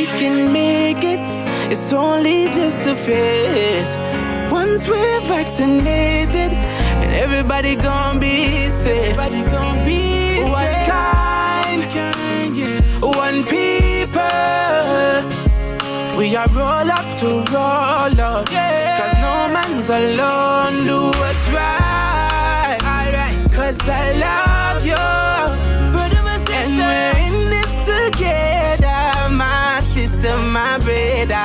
we can make it. It's only just a phase. Once we're vaccinated, and everybody gon' be safe. Everybody gon' be safe. One kind, yeah. One people. We are roll up to roll out, yeah. Cause no man's alone. Do what's right, alright. Cause I love you, brother, my sister. And we're in this together, my sister, my brother.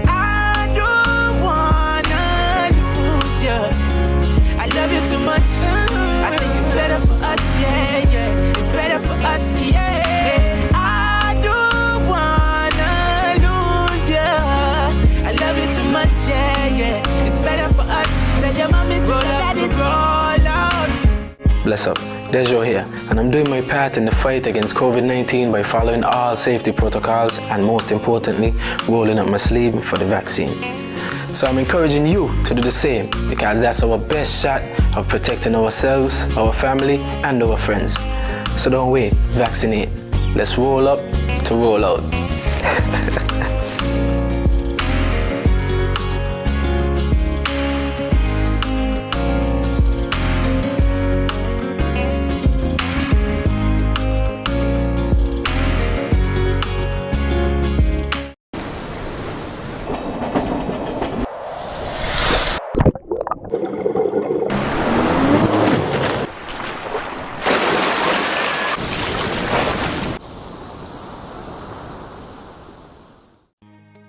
I don't wanna lose you. I love you too much. I think it's better for us, yeah, yeah. It's better for us, yeah. I don't wanna lose you. I love you too much, yeah, yeah. It's better for us. Tell your mommy to let it roll out. Bless up, Dejo here, and I'm doing my part in the fight against COVID-19 by following all safety protocols and, most importantly, rolling up my sleeve for the vaccine. So I'm encouraging you to do the same, because that's our best shot of protecting ourselves, our family, and our friends. So don't wait, vaccinate. Let's roll up to roll out.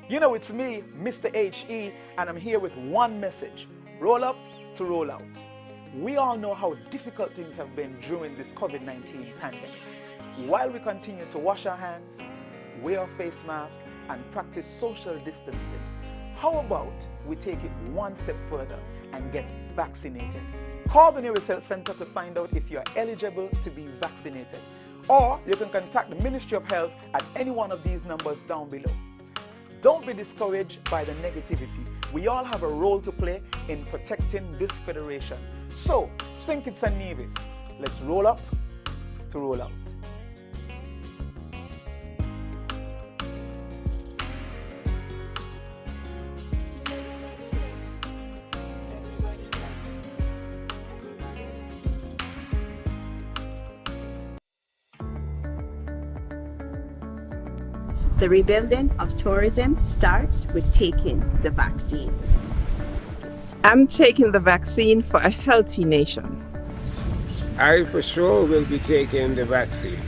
You know, it's me, Mr. HE, and I'm here with one message: roll up to roll out. We all know how difficult things have been during this COVID-19 pandemic. While we continue to wash our hands, wear our face mask, and practice social distancing, how about we take it one step further and get vaccinated? Call the nearest health center to find out if you are eligible to be vaccinated. Or you can contact the Ministry of Health at any one of these numbers down below. Don't be discouraged by the negativity. We all have a role to play in protecting this federation. So, St. Kitts and Nevis, let's roll up to roll out. The rebuilding of tourism starts with taking the vaccine. I'm taking the vaccine for a healthy nation. I for sure will be taking the vaccine.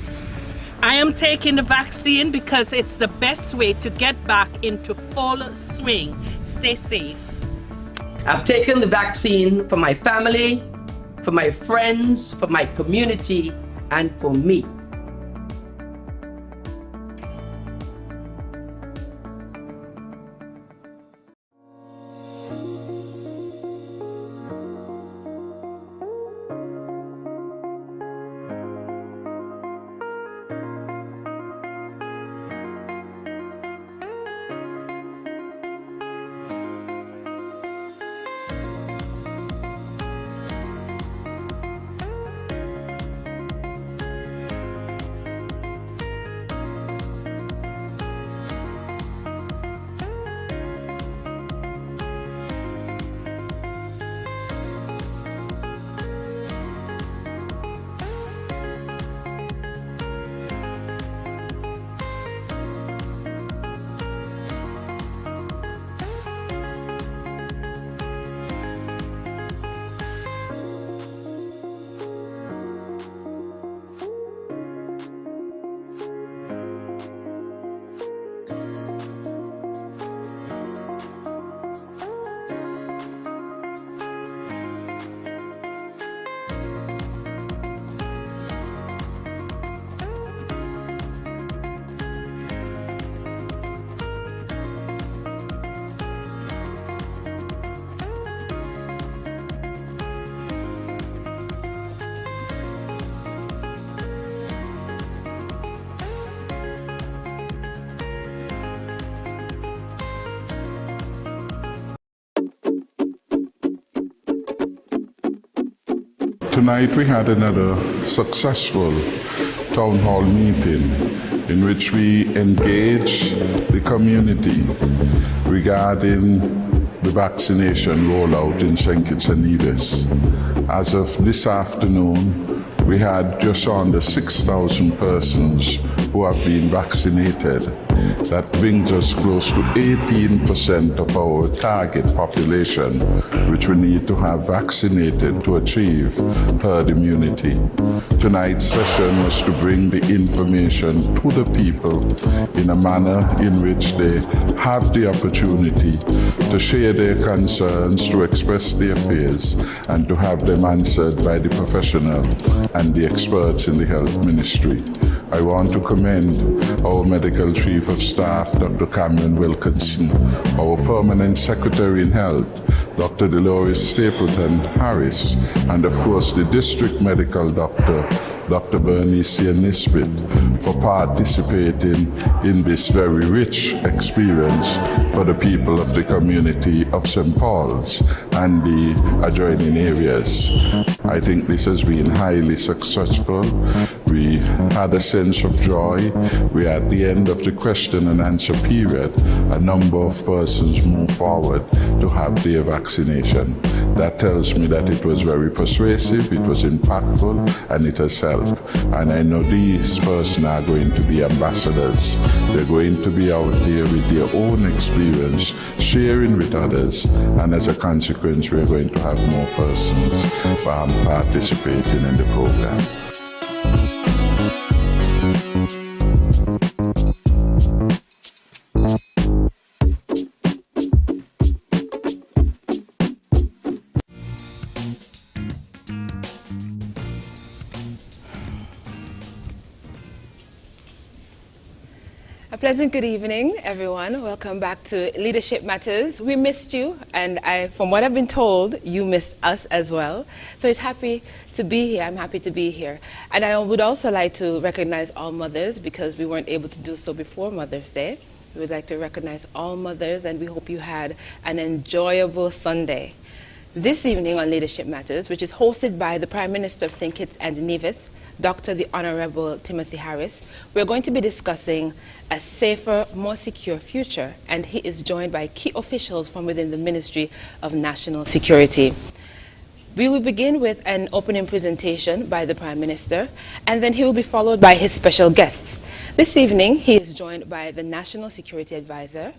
I am taking the vaccine because it's the best way to get back into full swing. Stay safe. I've taken the vaccine for my family, for my friends, for my community, and for me. Tonight we had another successful town hall meeting in which we engage the community regarding the vaccination rollout in St. Kitts and Nevis. As of this afternoon, we had just under 6,000 persons who have been vaccinated. That brings us close to 18% of our target population, which we need to have vaccinated to achieve herd immunity. Tonight's session was to bring the information to the people in a manner in which they have the opportunity to share their concerns, to express their fears, and to have them answered by the professional and the experts in the health ministry. I want to commend our Medical Chief of Staff, Dr. Cameron Wilkinson, our Permanent Secretary in Health, Dr. Dolores Stapleton Harris, and of course the District Medical Doctor, Dr. Bernicia Nisbet, for participating in this very rich experience for the people of the community of St. Paul's and the adjoining areas. I think this has been highly successful. We had a sense of joy. We at the end of the question and answer period, a number of persons moved forward to have their vaccination. That tells me that it was very persuasive, it was impactful, and it has helped. And I know these persons are going to be ambassadors. They're going to be out there with their own experience, sharing with others, and as a consequence, we're going to have more persons participating in the program. A pleasant good evening, everyone. Welcome back to Leadership Matters. We missed you, and from what I've been told, you missed us as well. So it's happy to be here. I'm happy to be here. And I would also like to recognize all mothers, because we weren't able to do so before Mother's Day. We would like to recognize all mothers, and we hope you had an enjoyable Sunday. This evening on Leadership Matters, which is hosted by the Prime Minister of St. Kitts and Nevis, Dr. the Honorable Timothy Harris, we're going to be discussing a safer, more secure future, and he is joined by key officials from within the Ministry of National Security. We will begin with an opening presentation by the Prime Minister, and then he will be followed by his special guests. This evening, he is joined by the National Security Advisor,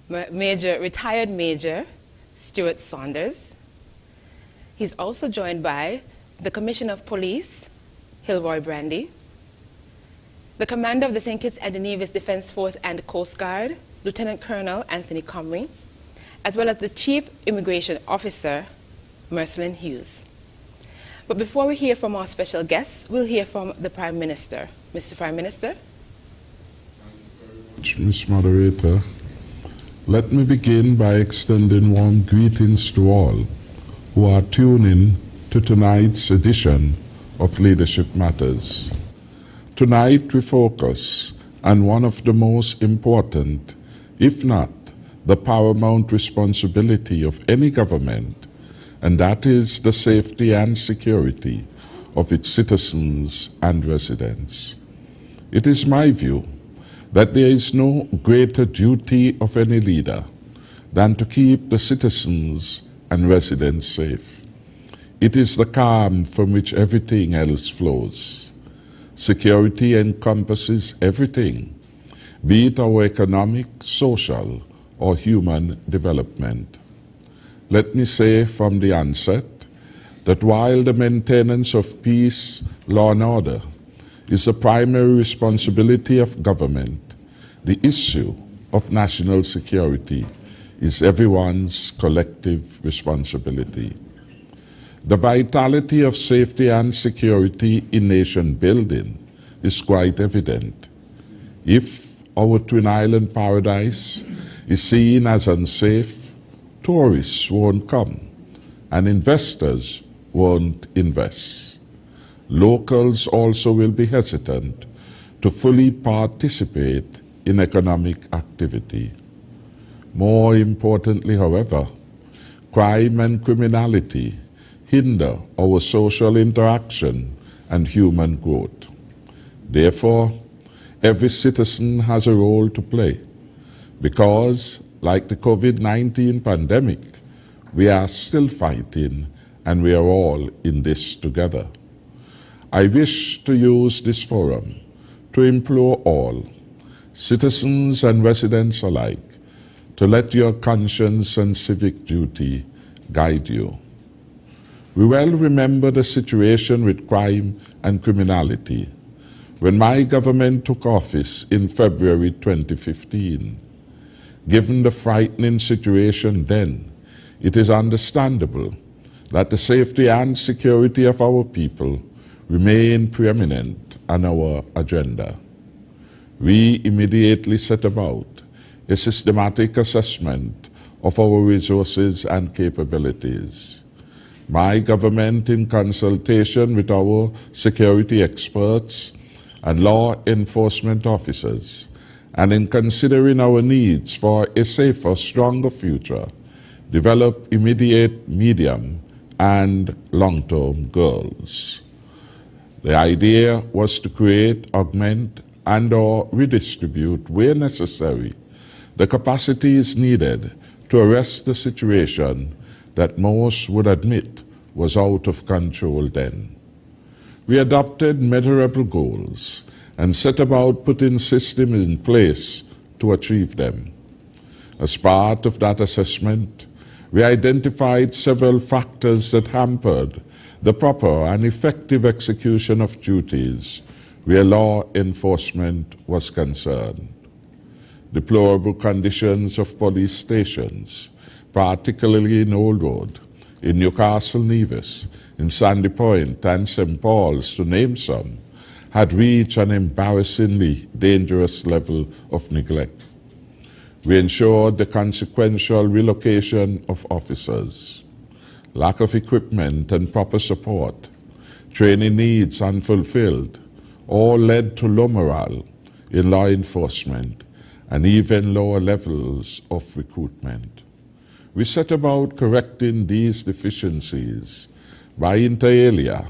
retired Major Stuart Saunders. He's also joined by the Commissioner of Police, Hilroy Brandy, the Commander of the St. Kitts and Nevis Defence Force and Coast Guard, Lieutenant Colonel Anthony Comrie, as well as the Chief Immigration Officer, Mercelyn Hughes. But before we hear from our special guests, we'll hear from the Prime Minister. Mr. Prime Minister. Thank you, Ms. Moderator. Let me begin by extending warm greetings to all who are tuning to tonight's edition of Leadership Matters. Tonight we focus on one of the most important, if not the paramount responsibility of any government, and that is the safety and security of its citizens and residents. It is my view that there is no greater duty of any leader than to keep the citizens and residents safe. It is the calm from which everything else flows. Security encompasses everything, be it our economic, social, or human development. Let me say from the onset that while the maintenance of peace, law, and order is the primary responsibility of government, the issue of national security is everyone's collective responsibility. The vitality of safety and security in nation building is quite evident. If our Twin Island paradise is seen as unsafe, tourists won't come and investors won't invest. Locals also will be hesitant to fully participate in economic activity. More importantly, however, crime and criminality hinder our social interaction and human growth. Therefore, Every citizen has a role to play because, like the COVID-19 pandemic, we are still fighting and we are all in this together. I wish to use this forum to implore all, citizens and residents alike, to let your conscience and civic duty guide you. We well remember the situation with crime and criminality when my government took office in February 2015. Given the frightening situation then, it is understandable that the safety and security of our people remain preeminent on our agenda. We immediately set about a systematic assessment of our resources and capabilities. My government, in consultation with our security experts and law enforcement officers, and in considering our needs for a safer, stronger future, developed immediate, medium, and long-term goals. The idea was to create, augment, and/or redistribute, where necessary, the capacities needed to arrest the situation that most would admit was out of control then. We adopted measurable goals and set about putting systems in place to achieve them. As part of that assessment, we identified several factors that hampered the proper and effective execution of duties where law enforcement was concerned. Deplorable conditions of police stations, particularly in Old Road, in Newcastle Nevis, in Sandy Point and St. Paul's, to name some, had reached an embarrassingly dangerous level of neglect. We ensured the consequential relocation of officers. Lack of equipment and proper support, training needs unfulfilled, all led to low morale in law enforcement and even lower levels of recruitment. We set about correcting these deficiencies by, inter alia,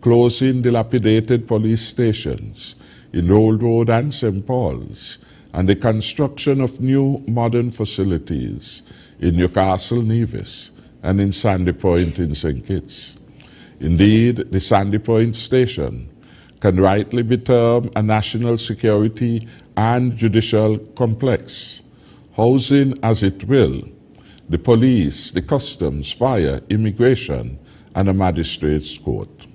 closing dilapidated police stations in Old Road and St. Paul's, and the construction of new modern facilities in Newcastle Nevis and in Sandy Point in St. Kitts. Indeed, the Sandy Point station can rightly be termed a national security and judicial complex, housing as it will the police, the customs, fire, immigration, and a magistrate's court.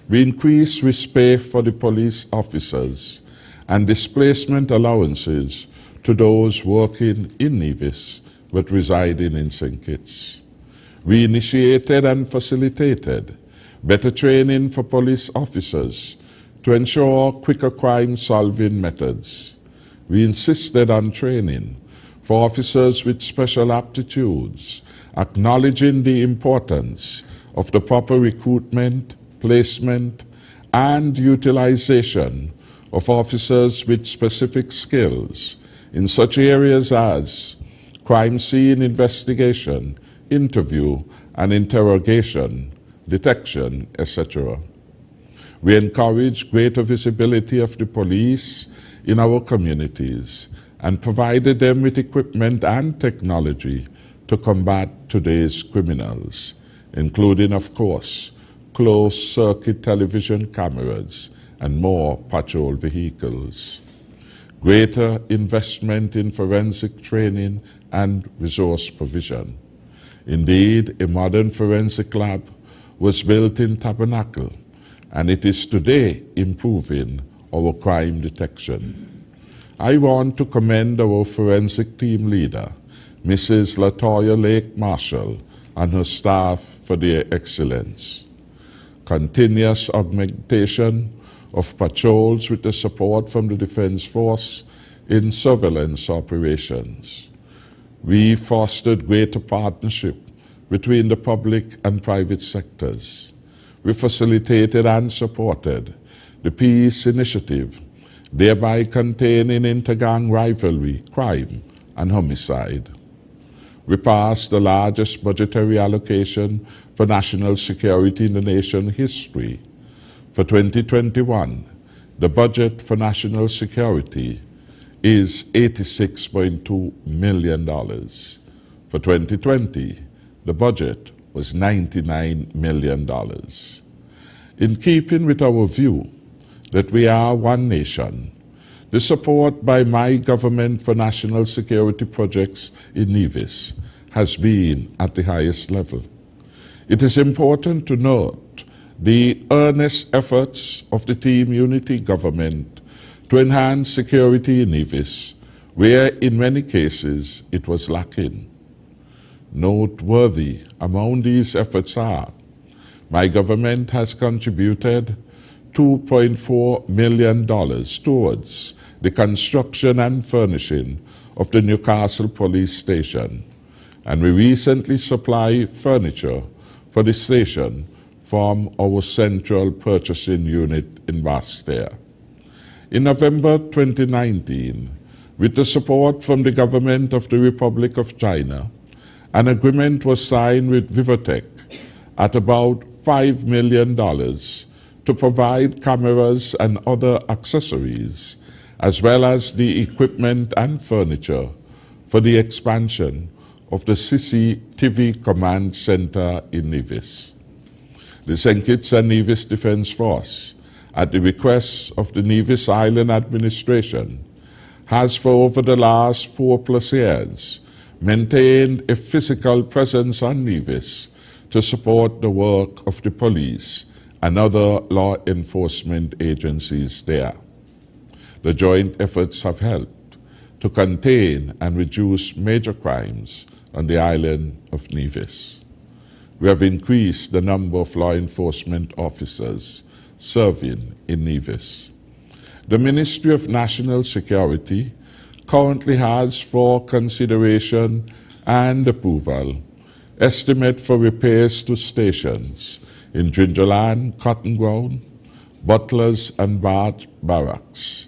We increased respect for the police officers and displacement allowances to those working in Nevis but residing in St. Kitts. We initiated and facilitated better training for police officers to ensure quicker crime-solving methods. We insisted on training for officers with special aptitudes, acknowledging the importance of the proper recruitment, placement, and utilization of officers with specific skills in such areas as crime scene investigation, interview and interrogation, detection, etc. We encourage greater visibility of the police in our communities and provided them with equipment and technology to combat today's criminals, including, of course, closed-circuit television cameras and more patrol vehicles. Greater investment in forensic training and resource provision. Indeed, a modern forensic lab was built in Tabernacle, and it is today improving our crime detection. I want to commend our forensic team leader, Mrs. Latoya Lake Marshall, and her staff for their excellence. Continuous augmentation of patrols with the support from the Defense Force in surveillance operations. We fostered greater partnership between the public and private sectors. We facilitated and supported the Peace Initiative, thereby containing intergang rivalry, crime, and homicide. We passed the largest budgetary allocation for national security in the nation's history. For 2021, the budget for national security is $86.2 million. For 2020, the budget was $99 million. In keeping with our view that we are one nation, the support by my government for national security projects in Nevis has been at the highest level. It is important to note the earnest efforts of the Team Unity government to enhance security in Nevis, where in many cases it was lacking. Noteworthy among these efforts are: my government has contributed $2.4 million towards the construction and furnishing of the Newcastle Police Station, and we recently supplied furniture for the station from our central purchasing unit in Basseterre. In November 2019, with the support from the government of the Republic of China, an agreement was signed with Vivotech at about $5 million to provide cameras and other accessories, as well as the equipment and furniture for the expansion of the CCTV Command Center in Nevis. The St. Kitts and Nevis Defence Force, at the request of the Nevis Island Administration, has for over the last 4+ years maintained a physical presence on Nevis to support the work of the police and other law enforcement agencies there. The joint efforts have helped to contain and reduce major crimes on the island of Nevis. We have increased the number of law enforcement officers serving in Nevis. The Ministry of National Security currently has for consideration and approval estimate for repairs to stations in Gingerland, Cotton Ground, Butlers and Bath Barracks,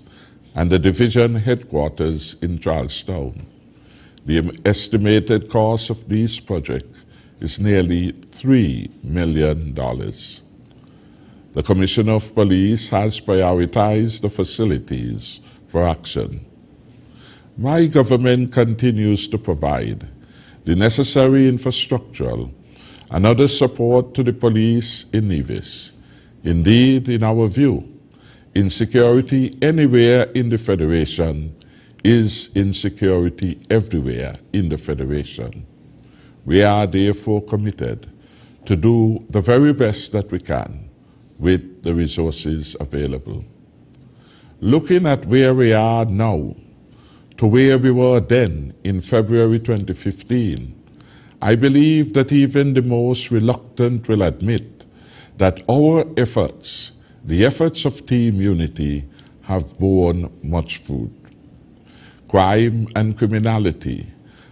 and the division headquarters in Charlestown. The estimated cost of these projects is nearly $3 million. The Commissioner of Police has prioritized the facilities for action. My government continues to provide the necessary infrastructural and other support to the police in Nevis. Indeed, in our view, insecurity anywhere in the Federation is insecurity everywhere in the Federation. We are therefore committed to do the very best that we can with the resources available. Looking at where we are now to where we were then in February 2015, I believe that even the most reluctant will admit that our efforts, the efforts of Team Unity, have borne much fruit. Crime and criminality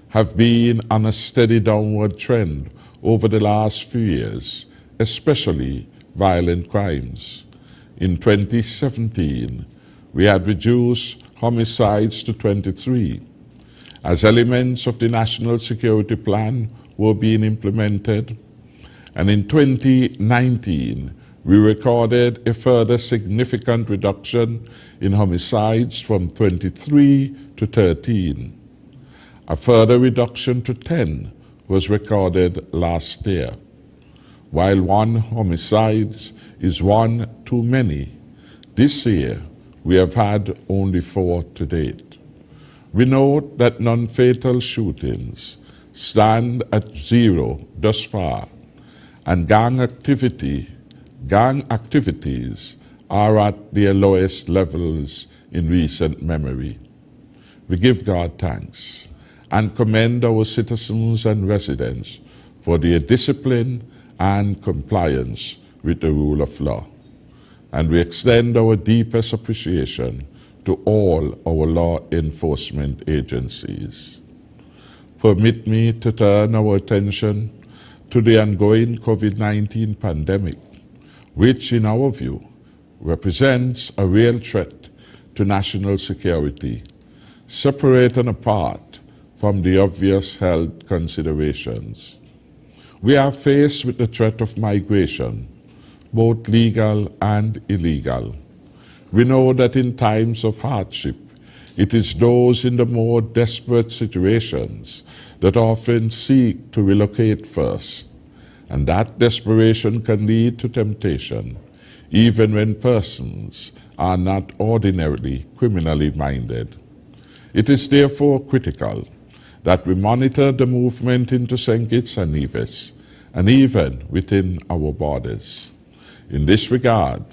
have been on a steady downward trend over the last few years, especially violent crimes. In 2017, we had reduced homicides to 23. As elements of the National Security Plan were being implemented, and in 2019, we recorded a further significant reduction in homicides from 23 to 13. A further reduction to 10 was recorded last year. While one homicide is one too many, this year we have had only 4 to date. We note that non-fatal shootings stand at 0 thus far, and gang activities are at their lowest levels in recent memory. We give God thanks and commend our citizens and residents for their discipline and compliance with the rule of law. And we extend our deepest appreciation to all our law enforcement agencies. Permit me to turn our attention to the ongoing COVID-19 pandemic, which in our view represents a real threat to national security, separate and apart from the obvious health considerations. We are faced with the threat of migration, both legal and illegal. We know that in times of hardship, it is those in the more desperate situations that often seek to relocate first, and that desperation can lead to temptation, even when persons are not ordinarily criminally minded. It is therefore critical that we monitor the movement into St. Kitts and Nevis, and even within our borders. In this regard,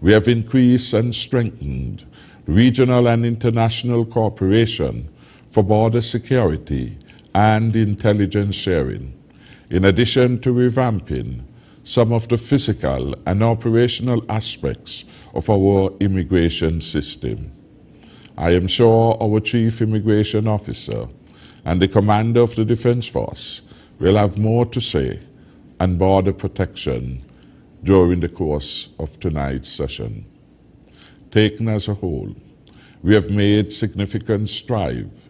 we have increased and strengthened regional and international cooperation for border security and intelligence sharing, in addition to revamping some of the physical and operational aspects of our immigration system. I am sure our Chief Immigration Officer and the Commander of the Defense Force will have more to say on border protection during the course of tonight's session. Taken as a whole, we have made significant strides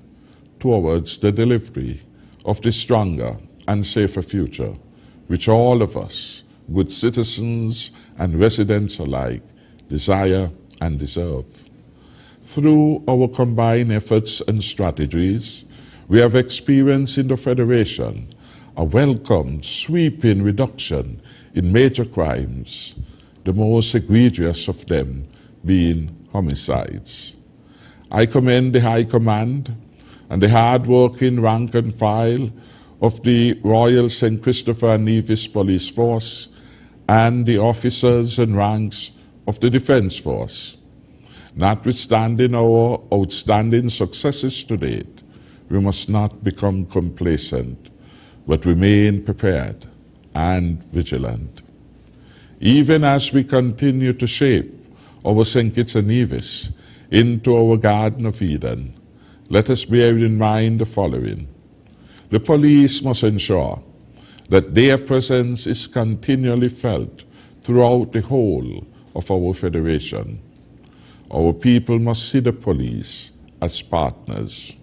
towards the delivery of the stronger and safer future, which all of us, good citizens and residents alike, desire and deserve. Through our combined efforts and strategies, we have experienced in the Federation a welcome, sweeping reduction in major crimes, the most egregious of them being homicides. I commend the High Command and the hard-working rank and file of the Royal St. Christopher and Nevis Police Force and the officers and ranks of the Defense Force. Notwithstanding our outstanding successes to date, we must not become complacent, but remain prepared and vigilant. Even as we continue to shape our St. Kitts and Nevis into our Garden of Eden, let us bear in mind the following. The police must ensure that their presence is continually felt throughout the whole of our Federation. Our people must see the police as partners.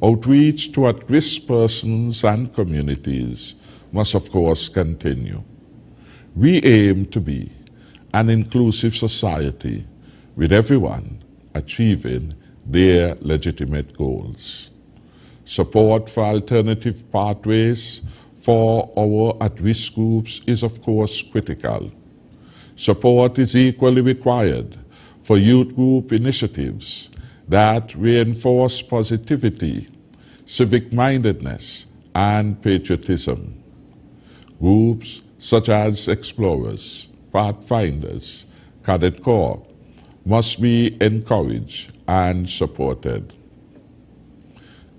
Outreach to at-risk persons and communities must, of course, continue. We aim to be an inclusive society with everyone achieving their legitimate goals. Support for alternative pathways for our at-risk groups is, of course, critical. Support is equally required for youth group initiatives that reinforce positivity, civic-mindedness, and patriotism. Groups such as Explorers, Pathfinders, Cadet Corps must be encouraged and supported.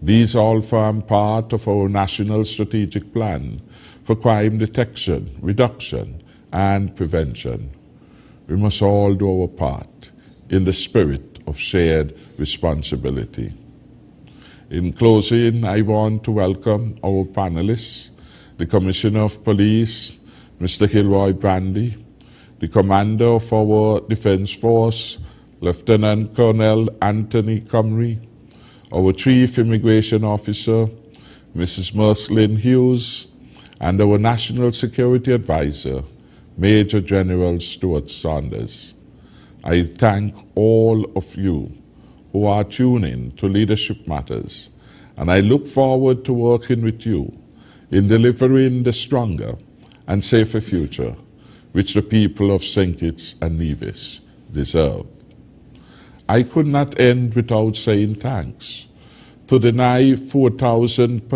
These all form part of our National Strategic Plan for Crime Detection, Reduction, and Prevention. We must all do our part in the spirit of shared responsibility. In closing, I want to welcome our panelists, the Commissioner of Police, Mr. Kilroy Brandy, the Commander of our Defense Force, Lieutenant Colonel Anthony Comrie, our Chief Immigration Officer, Mrs. Mercelyn Hughes, and our National Security Advisor, Major General Stuart Saunders. I thank all of you who are tuning to Leadership Matters, and I look forward to working with you in delivering the stronger and safer future which the people of St. Kitts and Nevis deserve. I could not end without saying thanks to the nigh 14,000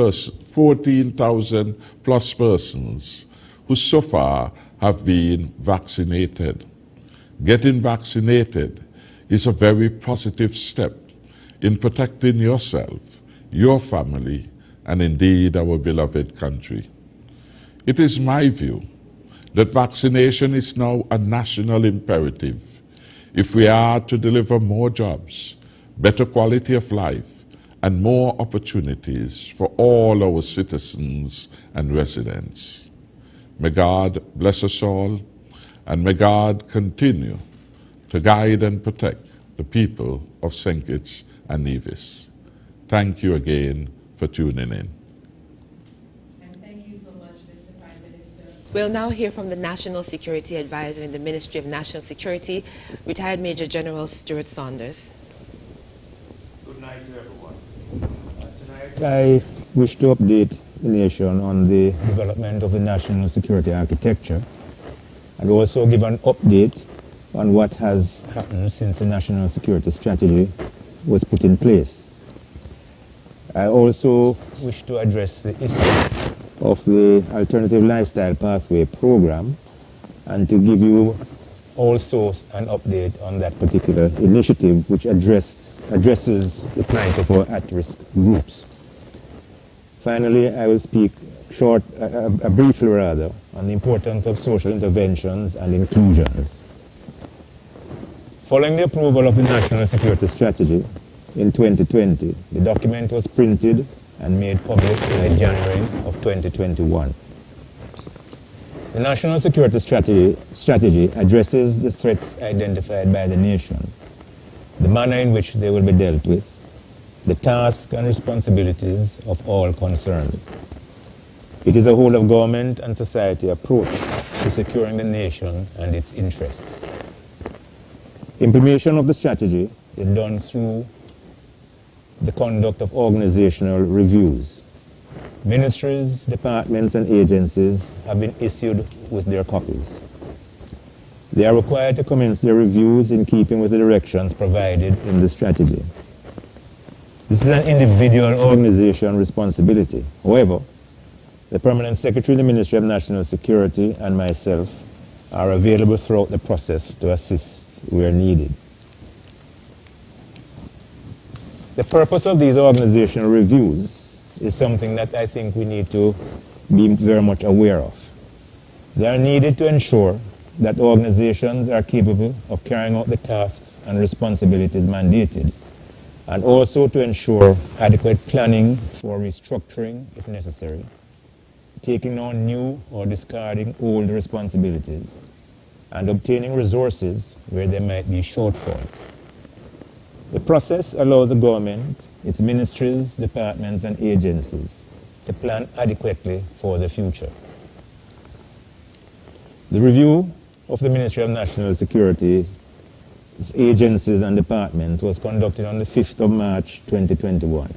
plus persons who so far have been vaccinated. Getting vaccinated is a very positive step in protecting yourself, your family, and indeed our beloved country. It is my view that vaccination is now a national imperative if we are to deliver more jobs, better quality of life, and more opportunities for all our citizens and residents. May God bless us all, and may God continue to guide and protect the people of St. Kitts and Nevis. Thank you again for tuning in. And thank you so much, Mr. Prime Minister. We'll now hear from the National Security Advisor in the Ministry of National Security, retired Major General Stuart Saunders. Good night to everyone. Tonight I wish to update the nation on the development of the national security architecture and also give an update on what has happened since the national security strategy was put in place. I also wish to address the issue of the Alternative Lifestyle Pathway program and to give you also an update on that particular initiative which addresses the plight of our at-risk groups. Finally, I will speak briefly on the importance of social interventions and inclusions. Following the approval of the National Security Strategy in 2020, the document was printed and made public in January of 2021. The National Security Strategy addresses the threats identified by the nation, the manner in which they will be dealt with, the tasks and responsibilities of all concerned. It is a whole of government and society approach to securing the nation and its interests. Implementation of the strategy is done through the conduct of organizational reviews. Ministries, departments, and agencies have been issued with their copies. They are required to commence their reviews in keeping with the directions provided in the strategy. This is an individual organization responsibility. However, the Permanent Secretary of the Ministry of National Security and myself are available throughout the process to assist where needed. The purpose of these organizational reviews is something that I think we need to be very much aware of. They are needed to ensure that organizations are capable of carrying out the tasks and responsibilities mandated, and also to ensure adequate planning for restructuring if necessary, taking on new or discarding old responsibilities, and obtaining resources where there might be shortfalls. The process allows the government, its ministries, departments, and agencies to plan adequately for the future. The review of the Ministry of National Security, its agencies and departments was conducted on the 5th of March 2021.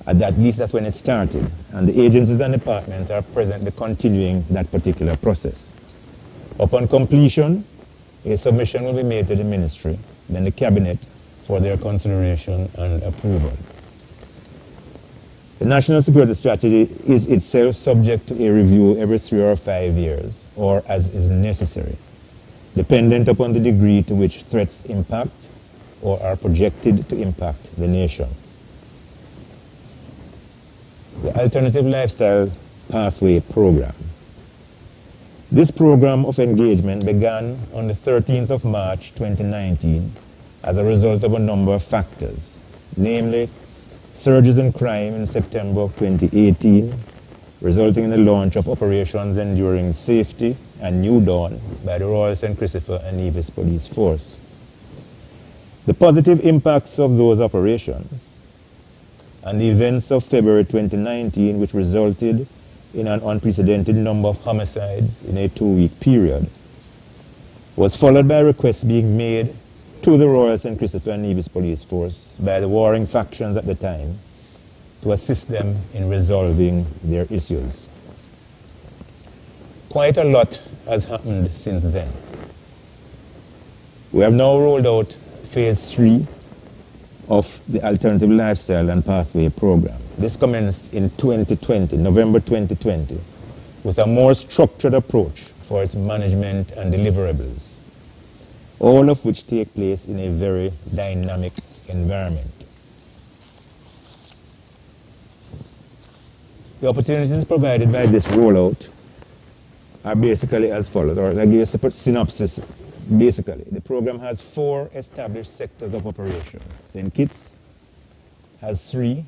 At least that's when it started, and the agencies and departments are presently continuing that particular process. Upon completion, a submission will be made to the ministry, then the cabinet for their consideration and approval. The National Security Strategy is itself subject to a review every 3 or 5 years, or as is necessary, dependent upon the degree to which threats impact or are projected to impact the nation. The Alternative Lifestyle Pathway Program. This program of engagement began on the 13th of March 2019 as a result of a number of factors, namely surges in crime in September of 2018, resulting in the launch of Operations Enduring Safety and New Dawn by the Royal St. Christopher and Nevis Police Force. The positive impacts of those operations and the events of February 2019, which resulted in an unprecedented number of homicides in a 2-week period, was followed by requests being made to the Royal St. Christopher and Nevis Police Force by the warring factions at the time to assist them in resolving their issues. Quite a lot has happened since then. We have now rolled out Phase 3 of the Alternative Lifestyle and Pathway Program. This commenced in 2020, November 2020, with a more structured approach for its management and deliverables, all of which take place in a very dynamic environment. The opportunities provided by this rollout are basically as follows, or I'll give you a separate synopsis. Basically, the program has 4 established sectors of operation. St. Kitts has 3,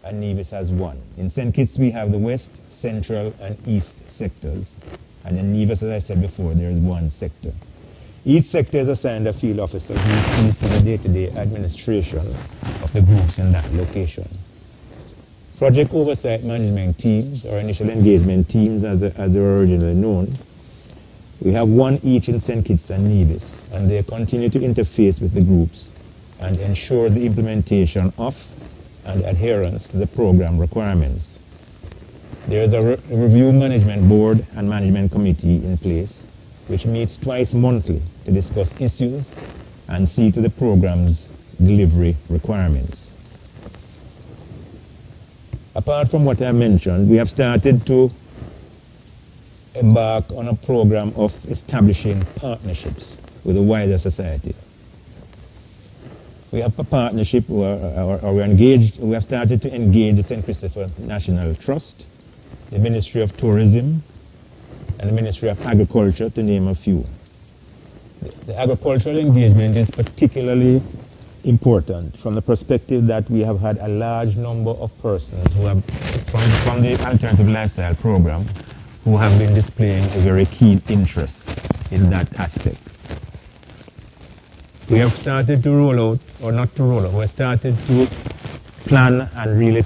and Nevis has 1. In St. Kitts, we have the West, Central, and East sectors. And in Nevis, as I said before, there is 1 sector. Each sector is assigned a field officer who sees to the day-to-day administration of the groups in that location. Project oversight management teams, or initial engagement teams as they were originally known, we have one each in St. Kitts and Nevis, and they continue to interface with the groups and ensure the implementation of and adherence to the program requirements. There is a review management board and management committee in place, which meets twice monthly to discuss issues and see to the program's delivery requirements. Apart from what I mentioned, we have started to embark on a program of establishing partnerships with the wider society. We have a partnership, we have started to engage the St. Christopher National Trust, the Ministry of Tourism, and the Ministry of Agriculture, to name a few. The agricultural engagement is particularly important from the perspective that we have had a large number of persons who have, from the Alternative Lifestyle Program, who have been displaying a very keen interest in that aspect. We have started to roll out, or not to roll out, we have started to plan and really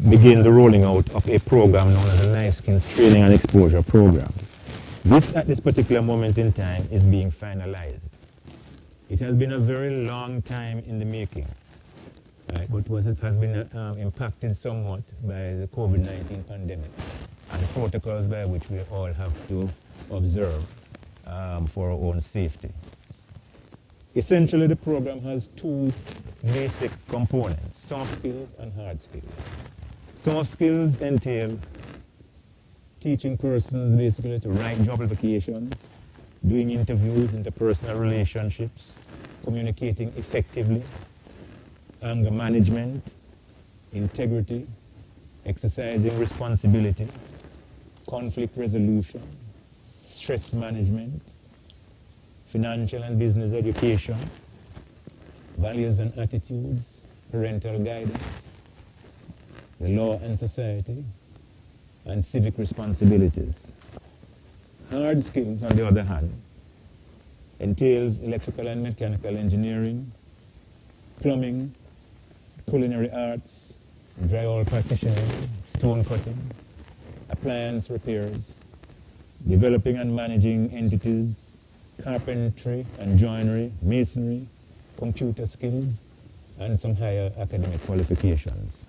begin the rolling out of a program known as the Life Skills Training and Exposure Program. This, at this particular moment in time, is being finalized. It has been a very long time in the making, right? But it has been impacted somewhat by the COVID-19 pandemic and the protocols by which we all have to observe for our own safety. Essentially, the program has two basic components: soft skills and hard skills. Soft skills entail teaching persons basically to write job applications, doing interviews, interpersonal relationships, communicating effectively, anger management, integrity, exercising responsibility, conflict resolution, stress management, financial and business education, values and attitudes, parental guidance, the law and society, and civic responsibilities. Hard skills, on the other hand, entails electrical and mechanical engineering, plumbing, culinary arts, drywall partitioning, stone cutting, appliance repairs, developing and managing entities, carpentry and joinery, masonry, computer skills, and some higher academic qualifications.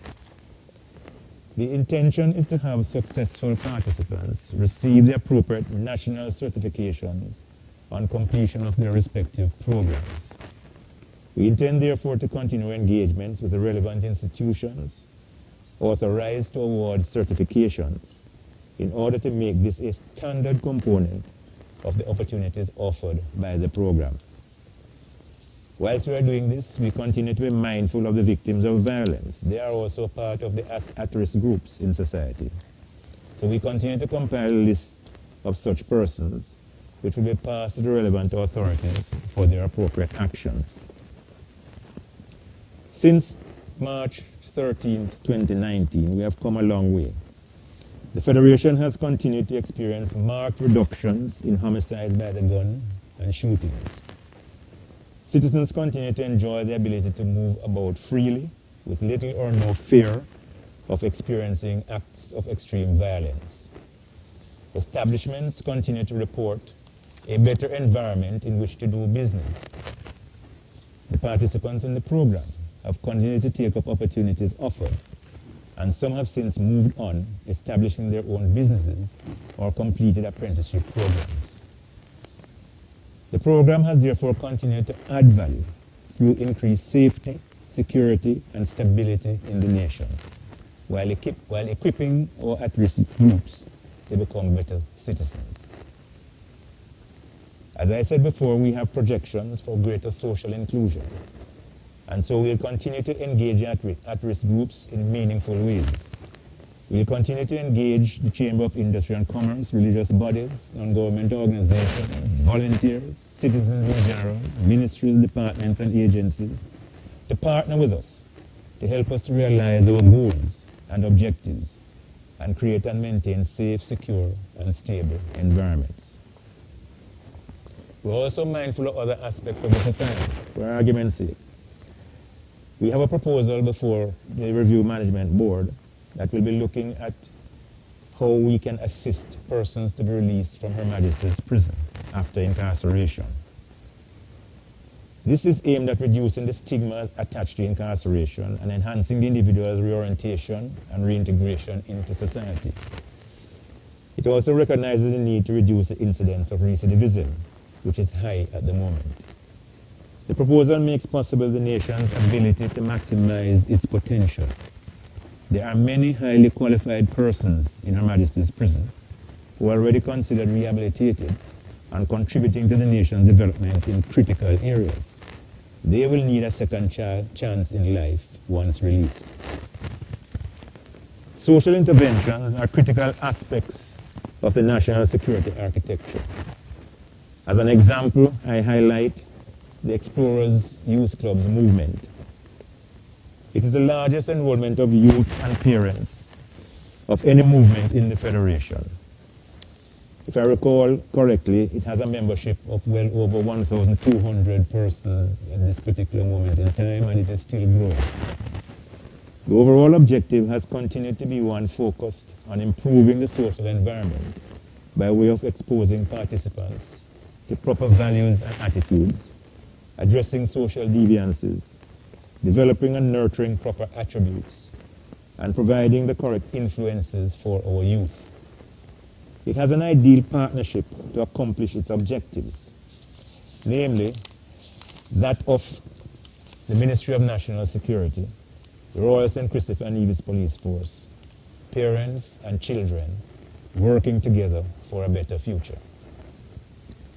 The intention is to have successful participants receive the appropriate national certifications on completion of their respective programs. We intend, therefore, to continue engagements with the relevant institutions authorized to award certifications in order to make this a standard component of the opportunities offered by the program. Whilst we are doing this, we continue to be mindful of the victims of violence. They are also part of the at-risk groups in society. So we continue to compile a list of such persons, which will be passed to the relevant authorities for their appropriate actions. Since March 13th, 2019, we have come a long way. The Federation has continued to experience marked reductions in homicides by the gun and shootings. Citizens continue to enjoy the ability to move about freely with little or no fear of experiencing acts of extreme violence. Establishments continue to report a better environment in which to do business. The participants in the program have continued to take up opportunities offered, and some have since moved on, establishing their own businesses or completed apprenticeship programs. The program has therefore continued to add value through increased safety, security, and stability in the nation, while equipping our at-risk groups to become better citizens. As I said before, we have projections for greater social inclusion, and so we'll continue to engage at-risk groups in meaningful ways. We'll continue to engage the Chamber of Industry and Commerce, religious bodies, non-government organizations, volunteers, citizens in general, ministries, departments, and agencies to partner with us to help us to realize our goals and objectives and create and maintain safe, secure, and stable environments. We're also mindful of other aspects of the society, for argument's sake. We have a proposal before the Review Management Board that will be looking at how we can assist persons to be released from Her Majesty's prison after incarceration. This is aimed at reducing the stigma attached to incarceration and enhancing the individual's reorientation and reintegration into society. It also recognizes the need to reduce the incidence of recidivism, which is high at the moment. The proposal makes possible the nation's ability to maximize its potential. There are many highly qualified persons in Her Majesty's prison who are already considered rehabilitated and contributing to the nation's development in critical areas. They will need a second chance in life once released. Social interventions are critical aspects of the national security architecture. As an example, I highlight the Explorers Youth Clubs movement. It is the largest enrollment of youth and parents of any movement in the Federation. If I recall correctly, it has a membership of well over 1,200 persons at this particular moment in time, and it is still growing. The overall objective has continued to be one focused on improving the social environment by way of exposing participants to proper values and attitudes, addressing social deviances, developing and nurturing proper attributes, and providing the correct influences for our youth. It has an ideal partnership to accomplish its objectives, namely that of the Ministry of National Security, the Royal St. Christopher Nevis Police Force, parents and children working together for a better future.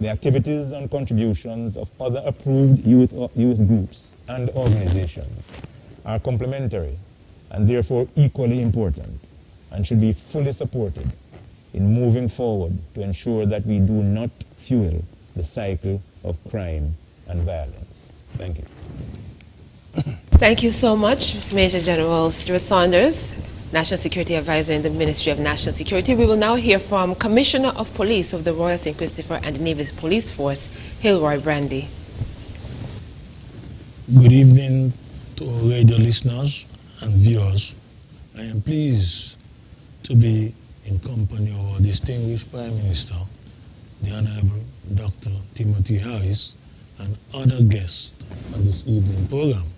The activities and contributions of other approved youth groups and organizations are complementary and therefore equally important and should be fully supported in moving forward to ensure that we do not fuel the cycle of crime and violence. Thank you. Thank you so much, Major General Stuart Saunders, National Security Advisor in the Ministry of National Security. We will now hear from Commissioner of Police of the Royal St. Christopher and Nevis Police Force, Hilroy Brandy. Good evening to our radio listeners and viewers. I am pleased to be in company of our distinguished Prime Minister, the Honorable Dr. Timothy Harris, and other guests on this evening program.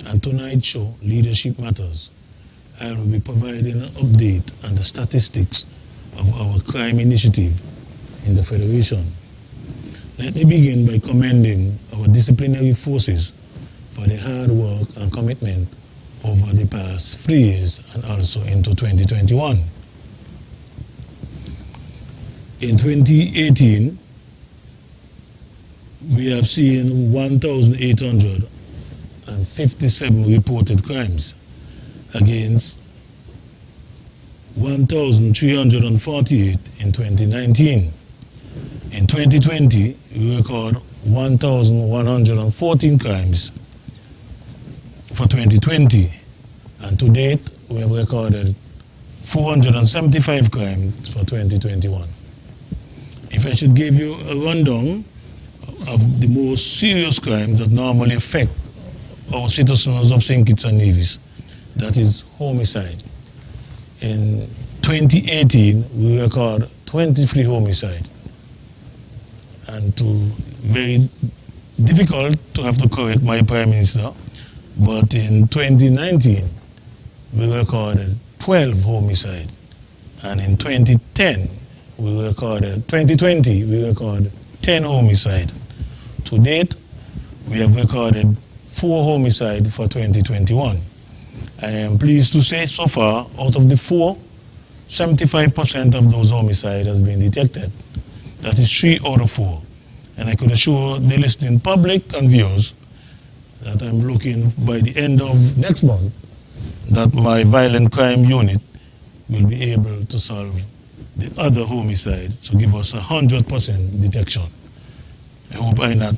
And tonight's show, Leadership Matters, I will be providing an update on the statistics of our crime initiative in the Federation. Let me begin by commending our disciplinary forces for their hard work and commitment over the past 3 years and also into 2021. In 2018, we have seen 1,857 reported crimes against 1,348 in 2019. In 2020, we record 1,114 crimes for 2020, and to date, we have recorded 475 crimes for 2021. If I should give you a rundown of the most serious crimes that normally affect our citizens of St. Kitts and Nevis, that is homicide. In 2018, we record 23 homicides. And very difficult to have to correct my Prime Minister, but in 2019, we recorded 12 homicides. And in 2020, we recorded 10 homicides. To date, we have recorded 4 homicides for 2021. I am pleased to say so far, out of the 4, 75% of those homicides has been detected. That is 3 out of 4. And I could assure the listening public and viewers that I'm looking by the end of next month that my violent crime unit will be able to solve the other homicide to give us 100% detection. I hope I'm not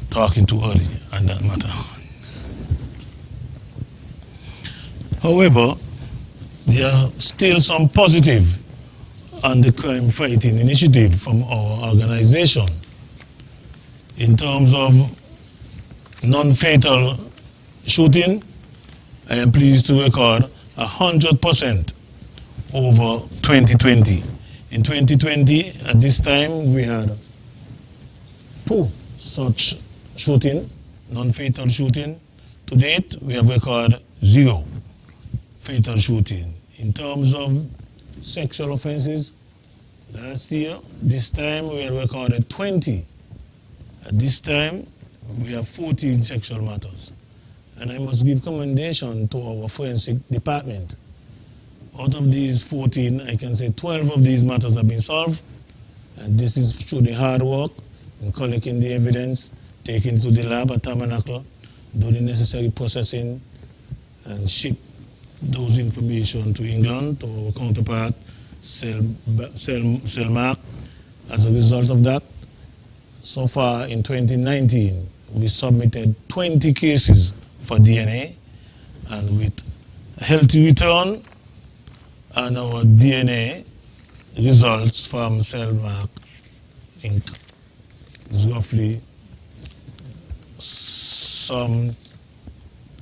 talking too early on that matter. However, there are still some positive on the crime fighting initiative from our organization. In terms of non-fatal shooting, I am pleased to record 100% over 2020. In 2020, at this time, we had 2 such shooting, non-fatal shooting. To date, we have recorded 0 fatal shooting. In terms of sexual offenses, last year, this time we have recorded 20. At this time, we have 14 sexual matters. And I must give commendation to our forensic department. Out of these 14, I can say 12 of these matters have been solved. And this is through the hard work in collecting the evidence, taking it to the lab at Tabernacle, do the necessary processing, and ship those information to England, to our counterpart, Selmark. As a result of that, so far in 2019, we submitted 20 cases for DNA, and with a healthy return and our DNA results from Selmark Inc. is roughly some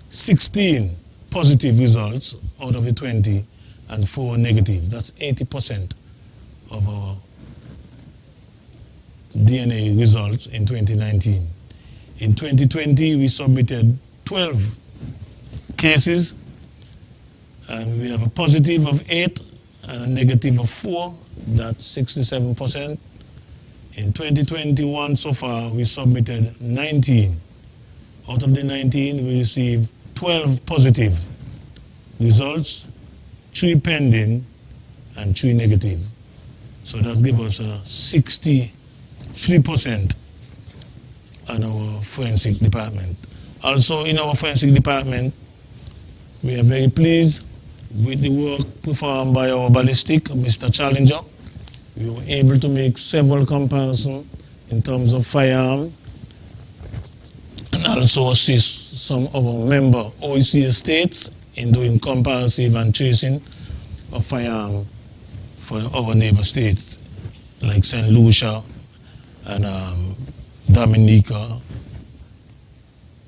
16 positive results out of the 20 and 4 negative. That's 80% of our DNA results in 2019. In 2020, we submitted 12 cases, and we have a positive of 8 and a negative of 4. That's 67%. In 2021, so far, we submitted 19. Out of the 19, we received 12 positive results, 3 pending, and 3 negative. So that gives us a 63% on our forensic department. Also in our forensic department, we are very pleased with the work performed by our ballistic, Mr. Challenger. We were able to make several comparisons in terms of firearm, and also assist some of our member OEC states in doing comparative and tracing of firearm for our neighbor states like St. Lucia and Dominica,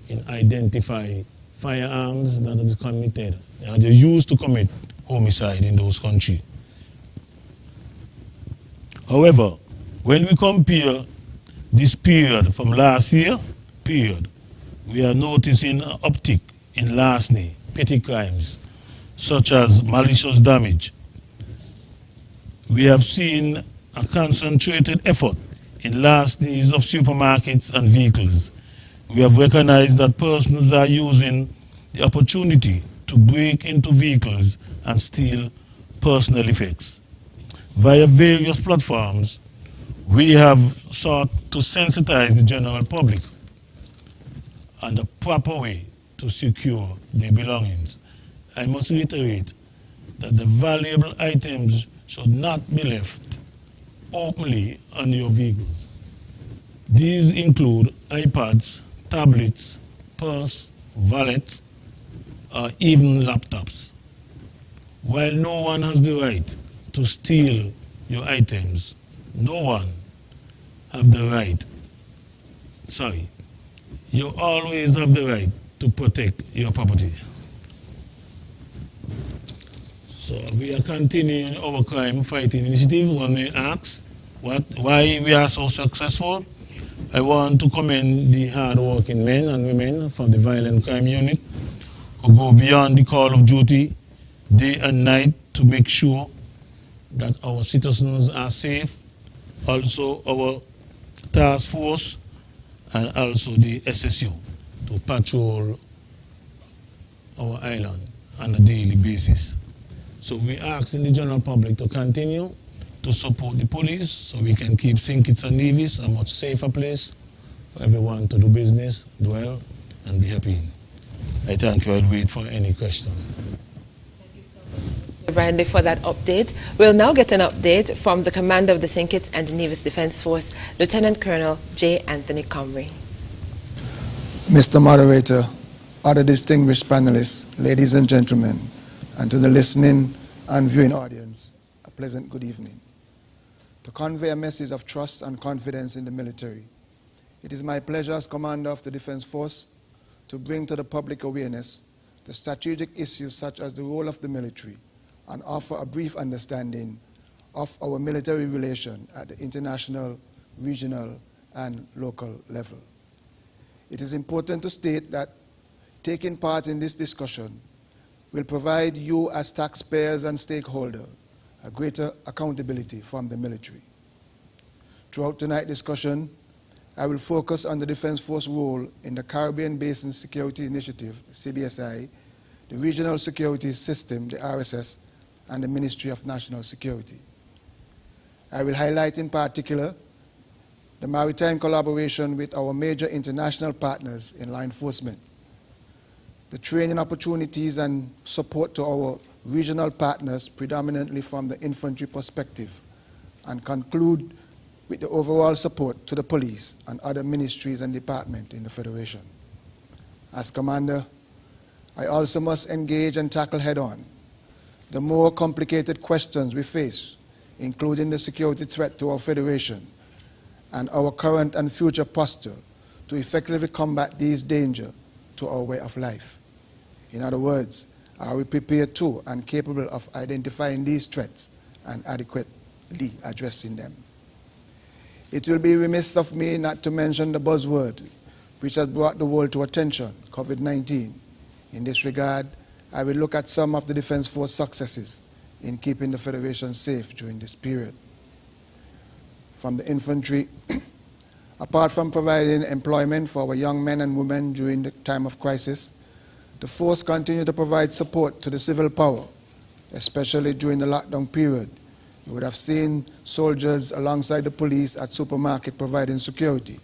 in identify firearms that have been committed. They used to commit homicide in those countries. However, when we compare this period from last year, we are noticing an uptick in larceny, petty crimes, such as malicious damage. We have seen a concentrated effort in larcenies of supermarkets and vehicles. We have recognized that persons are using the opportunity to break into vehicles and steal personal effects. Via various platforms, we have sought to sensitize the general public on the proper way to secure their belongings. I must reiterate that the valuable items should not be left openly on your vehicles. These include iPads, tablets, purse, wallets, or even laptops. While no one has the right to steal your items, no one have the right, you always have the right to protect your property. So we are continuing our crime fighting initiative. One may ask why we are so successful. I want to commend the hard-working men and women from the Violent Crime Unit who go beyond the call of duty day and night to make sure that our citizens are safe. Also our task force and also the SSU to patrol our island on a daily basis. So we ask the general public to continue to support the police so we can keep St. Kitts and Nevis a much safer place for everyone to do business, dwell, and be happy in. I thank you. I'll wait for any question. Brandy, for that update. We'll now get an update from the commander of the St. Kitts and Nevis Defense Force, Lieutenant Colonel J. Anthony Comrie. Mr. Moderator, other distinguished panelists, ladies and gentlemen, and to the listening and viewing audience, a pleasant good evening. To convey a message of trust and confidence in the military, it is my pleasure as Commander of the Defense Force to bring to the public awareness the strategic issues such as the role of the military and offer a brief understanding of our military relation at the international, regional, and local level. It is important to state that taking part in this discussion will provide you as taxpayers and stakeholders a greater accountability from the military. Throughout tonight's discussion, I will focus on the Defense Force role in the Caribbean Basin Security Initiative, the CBSI, the Regional Security System, the RSS, and the Ministry of National Security. I will highlight in particular the maritime collaboration with our major international partners in law enforcement, the training opportunities and support to our regional partners predominantly from the infantry perspective, and conclude with the overall support to the police and other ministries and departments in the Federation. As Commander, I also must engage and tackle head-on the more complicated questions we face, including the security threat to our Federation and our current and future posture to effectively combat these dangers to our way of life. In other words, are we prepared to and capable of identifying these threats and adequately addressing them? It will be remiss of me not to mention the buzzword which has brought the world to attention, COVID-19. In this regard, I will look at some of the Defense Force successes in keeping the Federation safe during this period. From the infantry, apart from providing employment for our young men and women during the time of crisis, the force continued to provide support to the civil power, especially during the lockdown period. You would have seen soldiers alongside the police at supermarket providing security.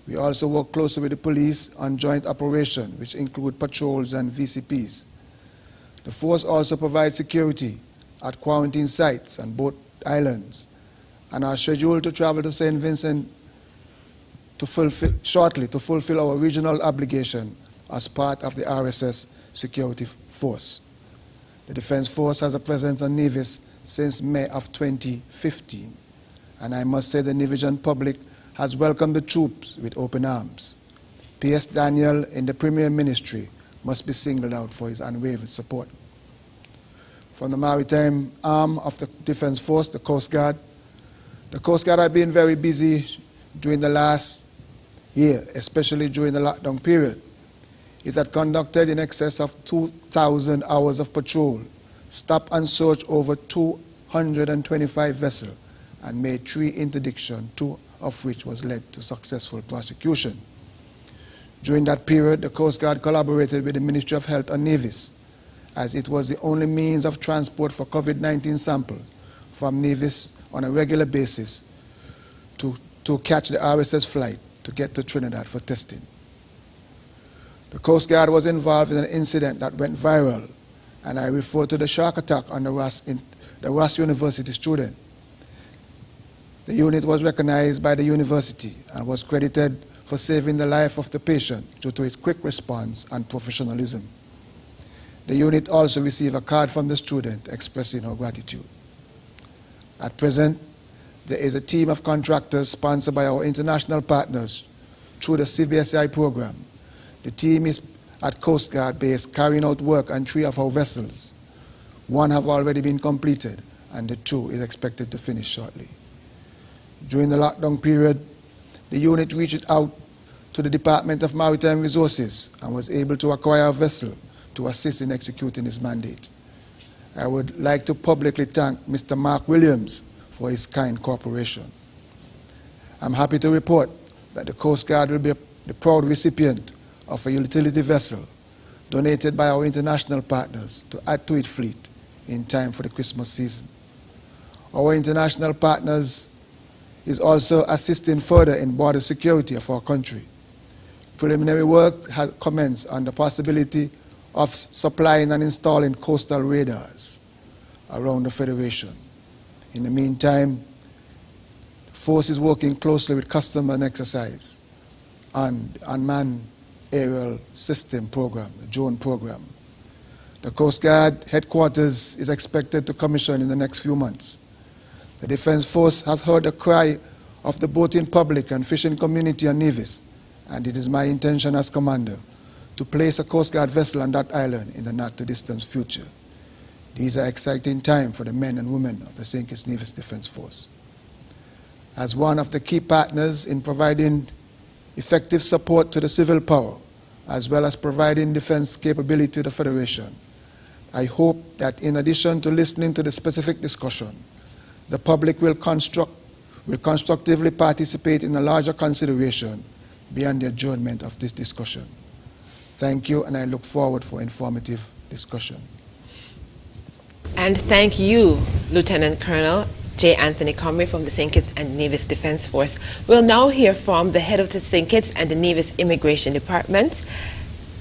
We also work closely with the police on joint operations, which include patrols and VCPs. The force also provides security at quarantine sites on both islands and are scheduled to travel to St. Vincent shortly to fulfill our regional obligation as part of the RSS security force. The Defense Force has a presence on Nevis since May of 2015, and I must say the Nevisian public has welcomed the troops with open arms. P.S. Daniel in the Premier Ministry must be singled out for his unwavering support. From the maritime arm of the Defense Force, the Coast Guard had been very busy during the last year, especially during the lockdown period. It had conducted in excess of 2,000 hours of patrol, stopped and searched over 225 vessels, and made 3 interdictions, 2 of which was led to successful prosecution. During that period, the Coast Guard collaborated with the Ministry of Health on Nevis, as it was the only means of transport for COVID-19 sample from Nevis on a regular basis to catch the RSS flight to get to Trinidad for testing. The Coast Guard was involved in an incident that went viral, and I refer to the shark attack on the Ross University student. The unit was recognized by the university and was credited for saving the life of the patient due to its quick response and professionalism. The unit also received a card from the student expressing her gratitude. At present, there is a team of contractors sponsored by our international partners through the CBSI program. The team is at Coast Guard base carrying out work on 3 of our vessels. 1 have already been completed, and the 2 is expected to finish shortly. During the lockdown period, the unit reached out to the Department of Maritime Resources and was able to acquire a vessel to assist in executing its mandate. I would like to publicly thank Mr. Mark Williams for his kind cooperation. I'm happy to report that the Coast Guard will be the proud recipient of a utility vessel donated by our international partners to add to its fleet in time for the Christmas season. Our international partners is also assisting further in border security of our country. Preliminary work has commenced on the possibility of supplying and installing coastal radars around the Federation. In the meantime, the force is working closely with Customs and Exercise on the Unmanned Aerial System Program, the drone program. The Coast Guard headquarters is expected to commission in the next few months. The Defense Force has heard the cry of the boating public and fishing community on Nevis, and it is my intention as Commander to place a Coast Guard vessel on that island in the not-too-distant future. These are exciting times for the men and women of the St. Kitts Nevis Defence Force. As one of the key partners in providing effective support to the civil power, as well as providing defense capability to the Federation, I hope that in addition to listening to the specific discussion, the public will constructively participate in a larger consideration beyond the adjournment of this discussion. Thank you, and I look forward for informative discussion. And thank you, Lieutenant Colonel J. Anthony Comrie from the St. Kitts and Nevis Defence Force. We'll now hear from the head of the St. Kitts and the Nevis Immigration Department,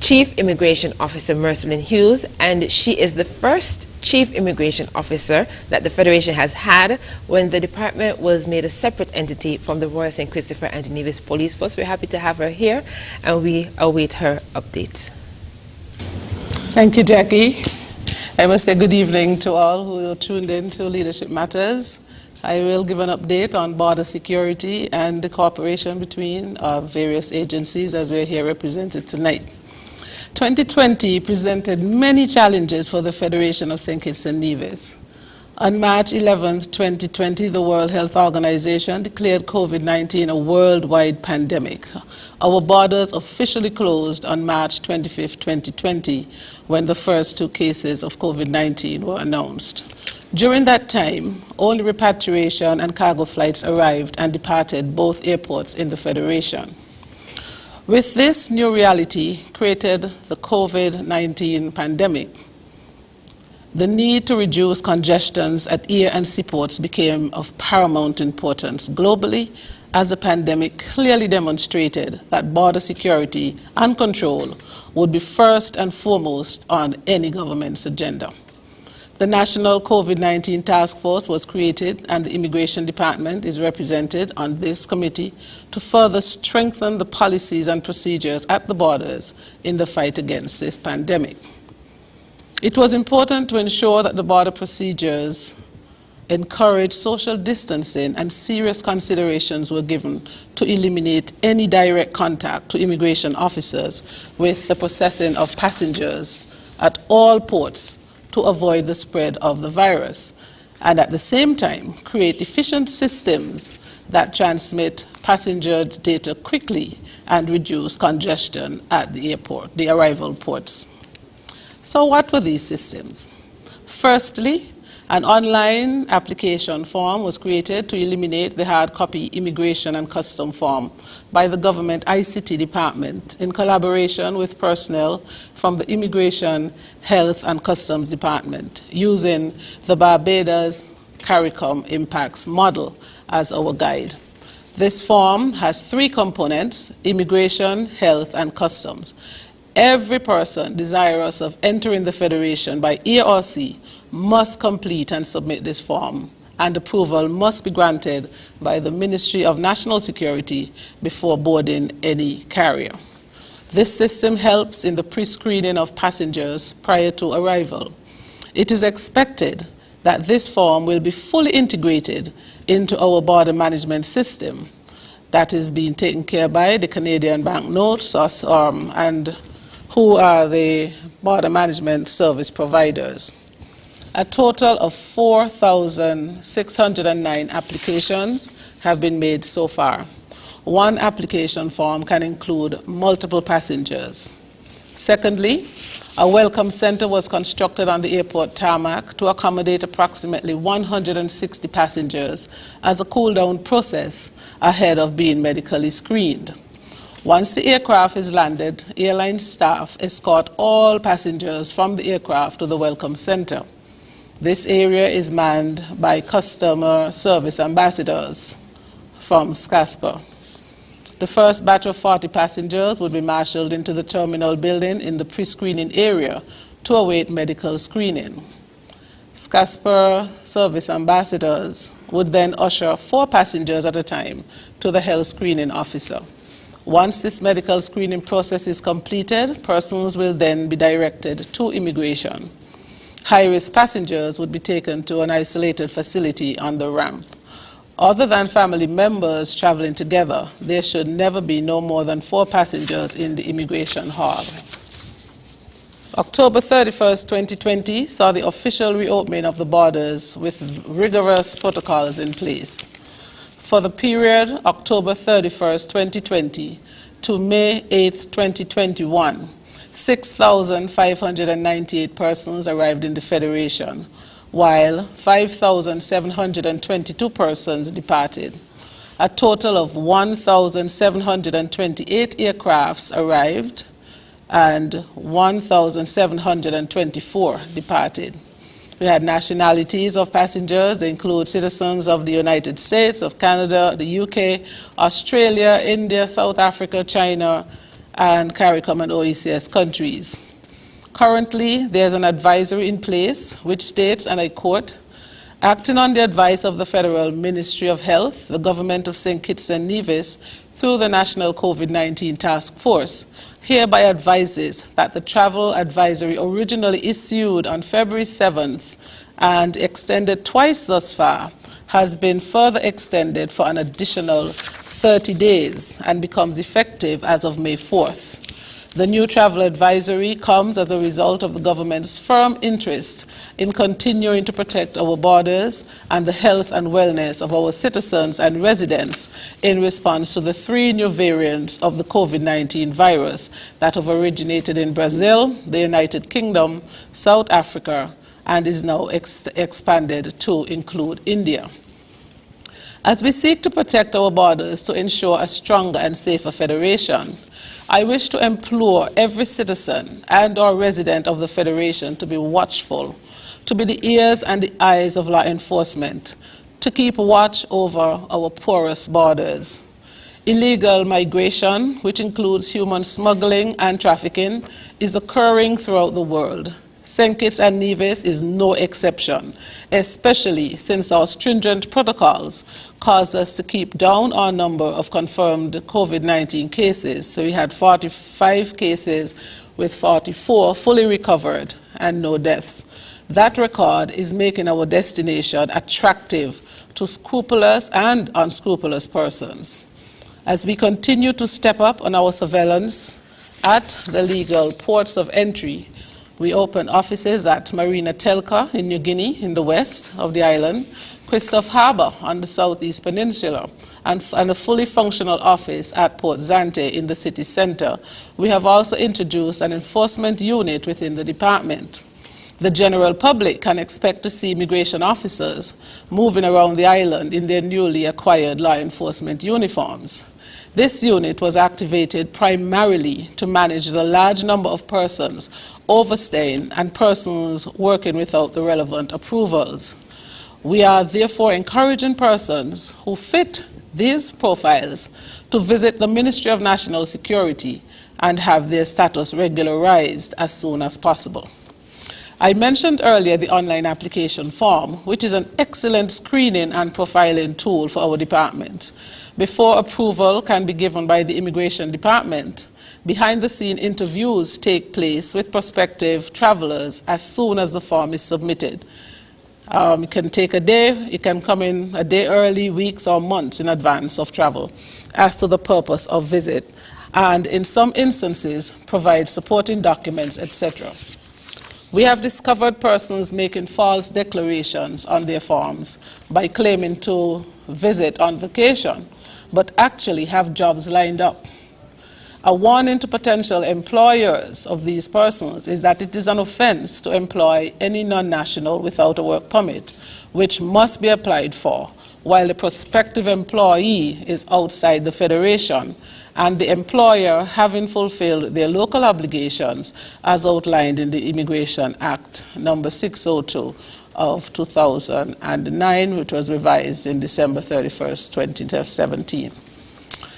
Chief Immigration Officer Mercelyn Hughes, and she is the first Chief Immigration Officer that the Federation has had when the department was made a separate entity from the Royal St. Christopher and Nevis Police Force. We're happy to have her here, and we await her update. Thank you, Jackie. I must say good evening to all who are tuned in to Leadership Matters. I will give an update on border security and the cooperation between our various agencies as we're here represented tonight. 2020 presented many challenges for the Federation of St. Kitts and Nevis. On March 11, 2020, the World Health Organization declared COVID-19 a worldwide pandemic. Our borders officially closed on March 25, 2020, when the first 2 cases of COVID-19 were announced. During that time, only repatriation and cargo flights arrived and departed both airports in the Federation. With this new reality created the COVID-19 pandemic, the need to reduce congestions at air and seaports became of paramount importance globally, as the pandemic clearly demonstrated that border security and control would be first and foremost on any government's agenda. The National COVID-19 Task Force was created, and the Immigration Department is represented on this committee to further strengthen the policies and procedures at the borders in the fight against this pandemic. It was important to ensure that the border procedures encourage social distancing, and serious considerations were given to eliminate any direct contact to immigration officers with the processing of passengers at all ports to avoid the spread of the virus, and at the same time create efficient systems that transmit passenger data quickly and reduce congestion at the airport, the arrival ports. So what were these systems? Firstly, an online application form was created to eliminate the hard copy immigration and custom form by the government ICT department in collaboration with personnel from the Immigration, Health and Customs Department, using the Barbados CARICOM Impacts model as our guide. This form has 3 components: immigration, health and customs. Every person desirous of entering the Federation by air or sea must complete and submit this form, and approval must be granted by the Ministry of National Security before boarding any carrier. This system helps in the pre-screening of passengers prior to arrival. It is expected that this form will be fully integrated into our border management system that is being taken care by the Canadian banknotes and who are the border management service providers. A total of 4,609 applications have been made so far. One application form can include multiple passengers. Secondly, a welcome center was constructed on the airport tarmac to accommodate approximately 160 passengers as a cool-down process ahead of being medically screened. Once the aircraft is landed, airline staff escort all passengers from the aircraft to the welcome center. This area is manned by customer service ambassadors from SCASPA. The first batch of 40 passengers would be marshaled into the terminal building in the pre-screening area to await medical screening. SCASPA service ambassadors would then usher 4 passengers at a time to the health screening officer. Once this medical screening process is completed, persons will then be directed to immigration. High-risk passengers would be taken to an isolated facility on the ramp. Other than family members traveling together, there should never be no more than 4 passengers in the immigration hall. October 31st, 2020 saw the official reopening of the borders with rigorous protocols in place. For the period October 31st, 2020 to May 8th, 2021, 6,598 persons arrived in the Federation, while 5,722 persons departed. A total of 1,728 aircrafts arrived and 1,724 departed. We had nationalities of passengers. They include citizens of the United States, of Canada, the UK, Australia, India, South Africa, China, and CARICOM and OECS countries. Currently, there's an advisory in place which states, and I quote, "Acting on the advice of the Federal Ministry of Health, the Government of St. Kitts and Nevis, through the National COVID-19 Task Force, hereby advises that the travel advisory originally issued on February 7th and extended twice thus far has been further extended for an additional 30 days and becomes effective as of May 4th. The new travel advisory comes as a result of the government's firm interest in continuing to protect our borders and the health and wellness of our citizens and residents in response to the 3 new variants of the COVID-19 virus that have originated in Brazil, the United Kingdom, South Africa, and is now expanded to include India. As we seek to protect our borders to ensure a stronger and safer federation, I wish to implore every citizen and or resident of the Federation to be watchful, to be the ears and the eyes of law enforcement, to keep watch over our porous borders. Illegal migration, which includes human smuggling and trafficking, is occurring throughout the world. St. Kitts and Nevis is no exception, especially since our stringent protocols caused us to keep down our number of confirmed COVID-19 cases. So we had 45 cases with 44 fully recovered and no deaths. That record is making our destination attractive to scrupulous and unscrupulous persons. As we continue to step up on our surveillance at the legal ports of entry, we open offices at Marina Telka in New Guinea in the west of the island, Christophe Harbour on the southeast peninsula, and a fully functional office at Port Zante in the city center. We have also introduced an enforcement unit within the department. The general public can expect to see immigration officers moving around the island in their newly acquired law enforcement uniforms. This unit was activated primarily to manage the large number of persons overstaying and persons working without the relevant approvals. We are therefore encouraging persons who fit these profiles to visit the Ministry of National Security and have their status regularized as soon as possible. I mentioned earlier the online application form, which is an excellent screening and profiling tool for our department. Before approval can be given by the Immigration Department, behind-the-scene interviews take place with prospective travelers as soon as the form is submitted. It can take a day, it can come in a day early, weeks or months in advance of travel, as to the purpose of visit, and in some instances provide supporting documents, etc. We have discovered persons making false declarations on their forms by claiming to visit on vacation, but actually have jobs lined up. A warning to potential employers of these persons is that it is an offense to employ any non-national without a work permit, which must be applied for, while the prospective employee is outside the Federation, and the employer having fulfilled their local obligations as outlined in the Immigration Act number 602 of 2009, which was revised in December 31st, 2017.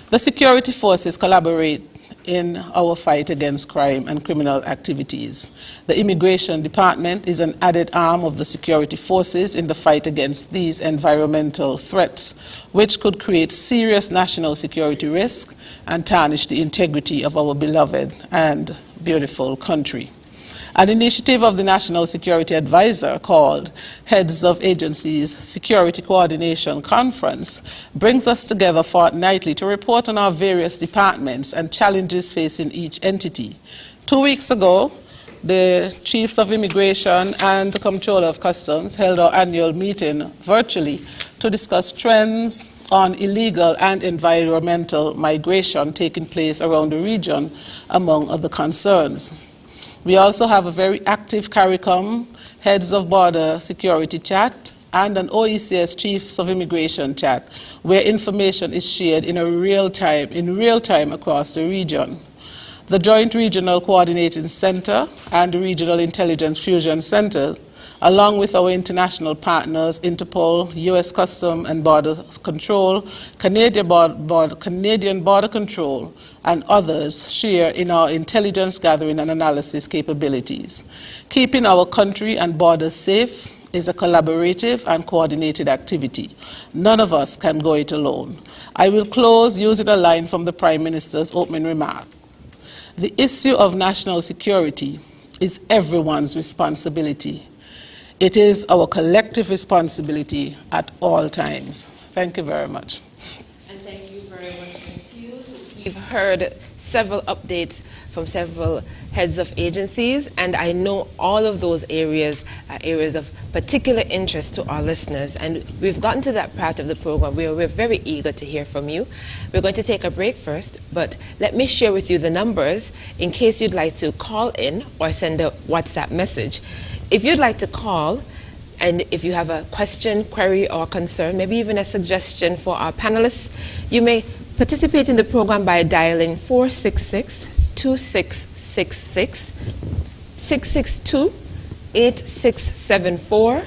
The security forces collaborate in our fight against crime and criminal activities. The Immigration Department is an added arm of the security forces in the fight against these environmental threats, which could create serious national security risk and tarnish the integrity of our beloved and beautiful country. An initiative of the National Security Advisor called Heads of Agencies Security Coordination Conference brings us together fortnightly to report on our various departments and challenges facing each entity. 2 weeks ago, the Chiefs of Immigration and the Comptroller of Customs held our annual meeting virtually to discuss trends on illegal and environmental migration taking place around the region, among other concerns. We also have a very active CARICOM Heads of Border Security chat and an OECS Chiefs of Immigration chat, where information is shared in real time across the region. The Joint Regional Coordinating Center and the Regional Intelligence Fusion Center, along with our international partners, Interpol, U.S. Customs and Border Control, Canadian Border Control, and others, share in our intelligence gathering and analysis capabilities. Keeping our country and borders safe is a collaborative and coordinated activity. None of us can go it alone. I will close using a line from the Prime Minister's opening remark. The issue of national security is everyone's responsibility. It is our collective responsibility at all times. Thank you very much. And thank you very much, Ms. Hughes. We've heard several updates from several heads of agencies, and I know all of those areas are areas of particular interest to our listeners. And we've gotten to that part of the program where we're very eager to hear from you. We're going to take a break first, but let me share with you the numbers in case you'd like to call in or send a WhatsApp message. If you'd like to call, and if you have a question, query, or concern, maybe even a suggestion for our panelists, you may participate in the program by dialing 466-2666, 662-8674,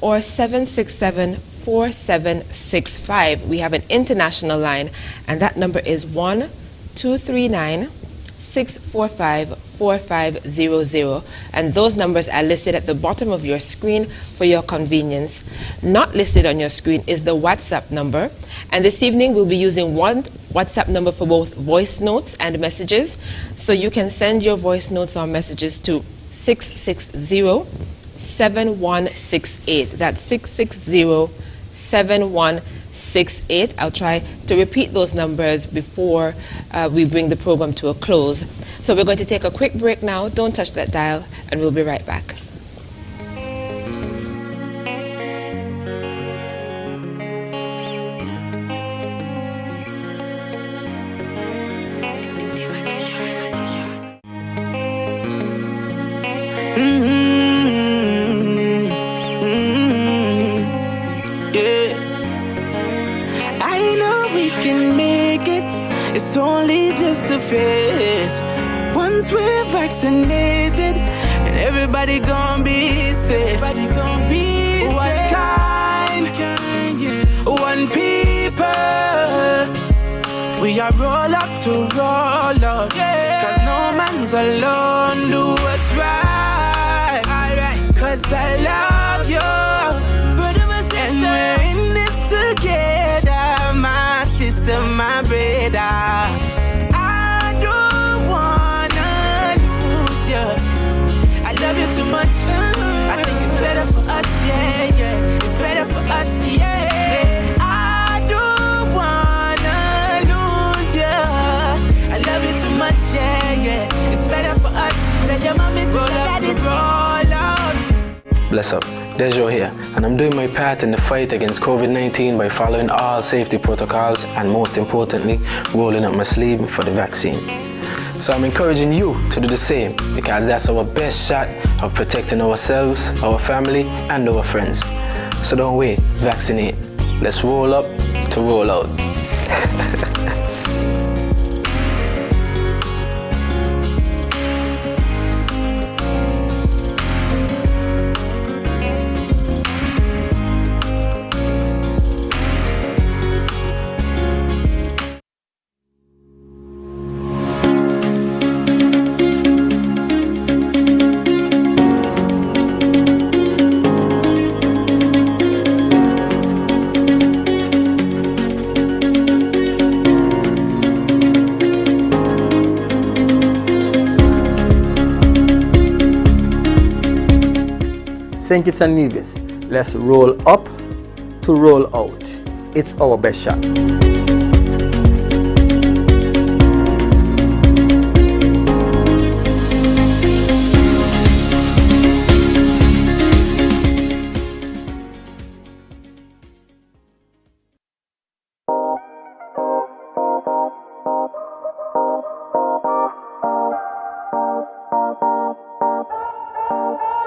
or 767-4765. We have an international line, and that number is 1-239-645-4500, and those numbers are listed at the bottom of your screen for your convenience. Not listed on your screen is the WhatsApp number, and this evening we'll be using one WhatsApp number for both voice notes and messages, so you can send your voice notes or messages to 660-7168. That's 660-7168. I'll try to repeat those numbers before we bring the program to a close. So we're going to take a quick break now. Don't touch that dial, and we'll be right back. It's only just a phase. Once we're vaccinated, and everybody gonna be safe. Everybody gonna be safe. One kind, yeah. One people. We are roll up to roll out, yeah. 'Cause no man's alone. Do what's right, alright. 'Cause I love you, brother, my sister. And we're in this together, my sister, my brother. I don't wanna lose you. I love you too much. I think it's better for us, yeah, yeah. It's better for us, yeah. I don't wanna lose you. I love you too much, yeah, yeah. It's better for us. Tell your mommy to let it roll out. Bless up. Dejo here, and I'm doing my part in the fight against COVID-19 by following all safety protocols and, most importantly, rolling up my sleeve for the vaccine. So I'm encouraging you to do the same, because that's our best shot of protecting ourselves, our family, and our friends. So don't wait, vaccinate. Let's roll up to roll out. St. Kitts and Nevis, let's roll up to roll out. It's our best shot.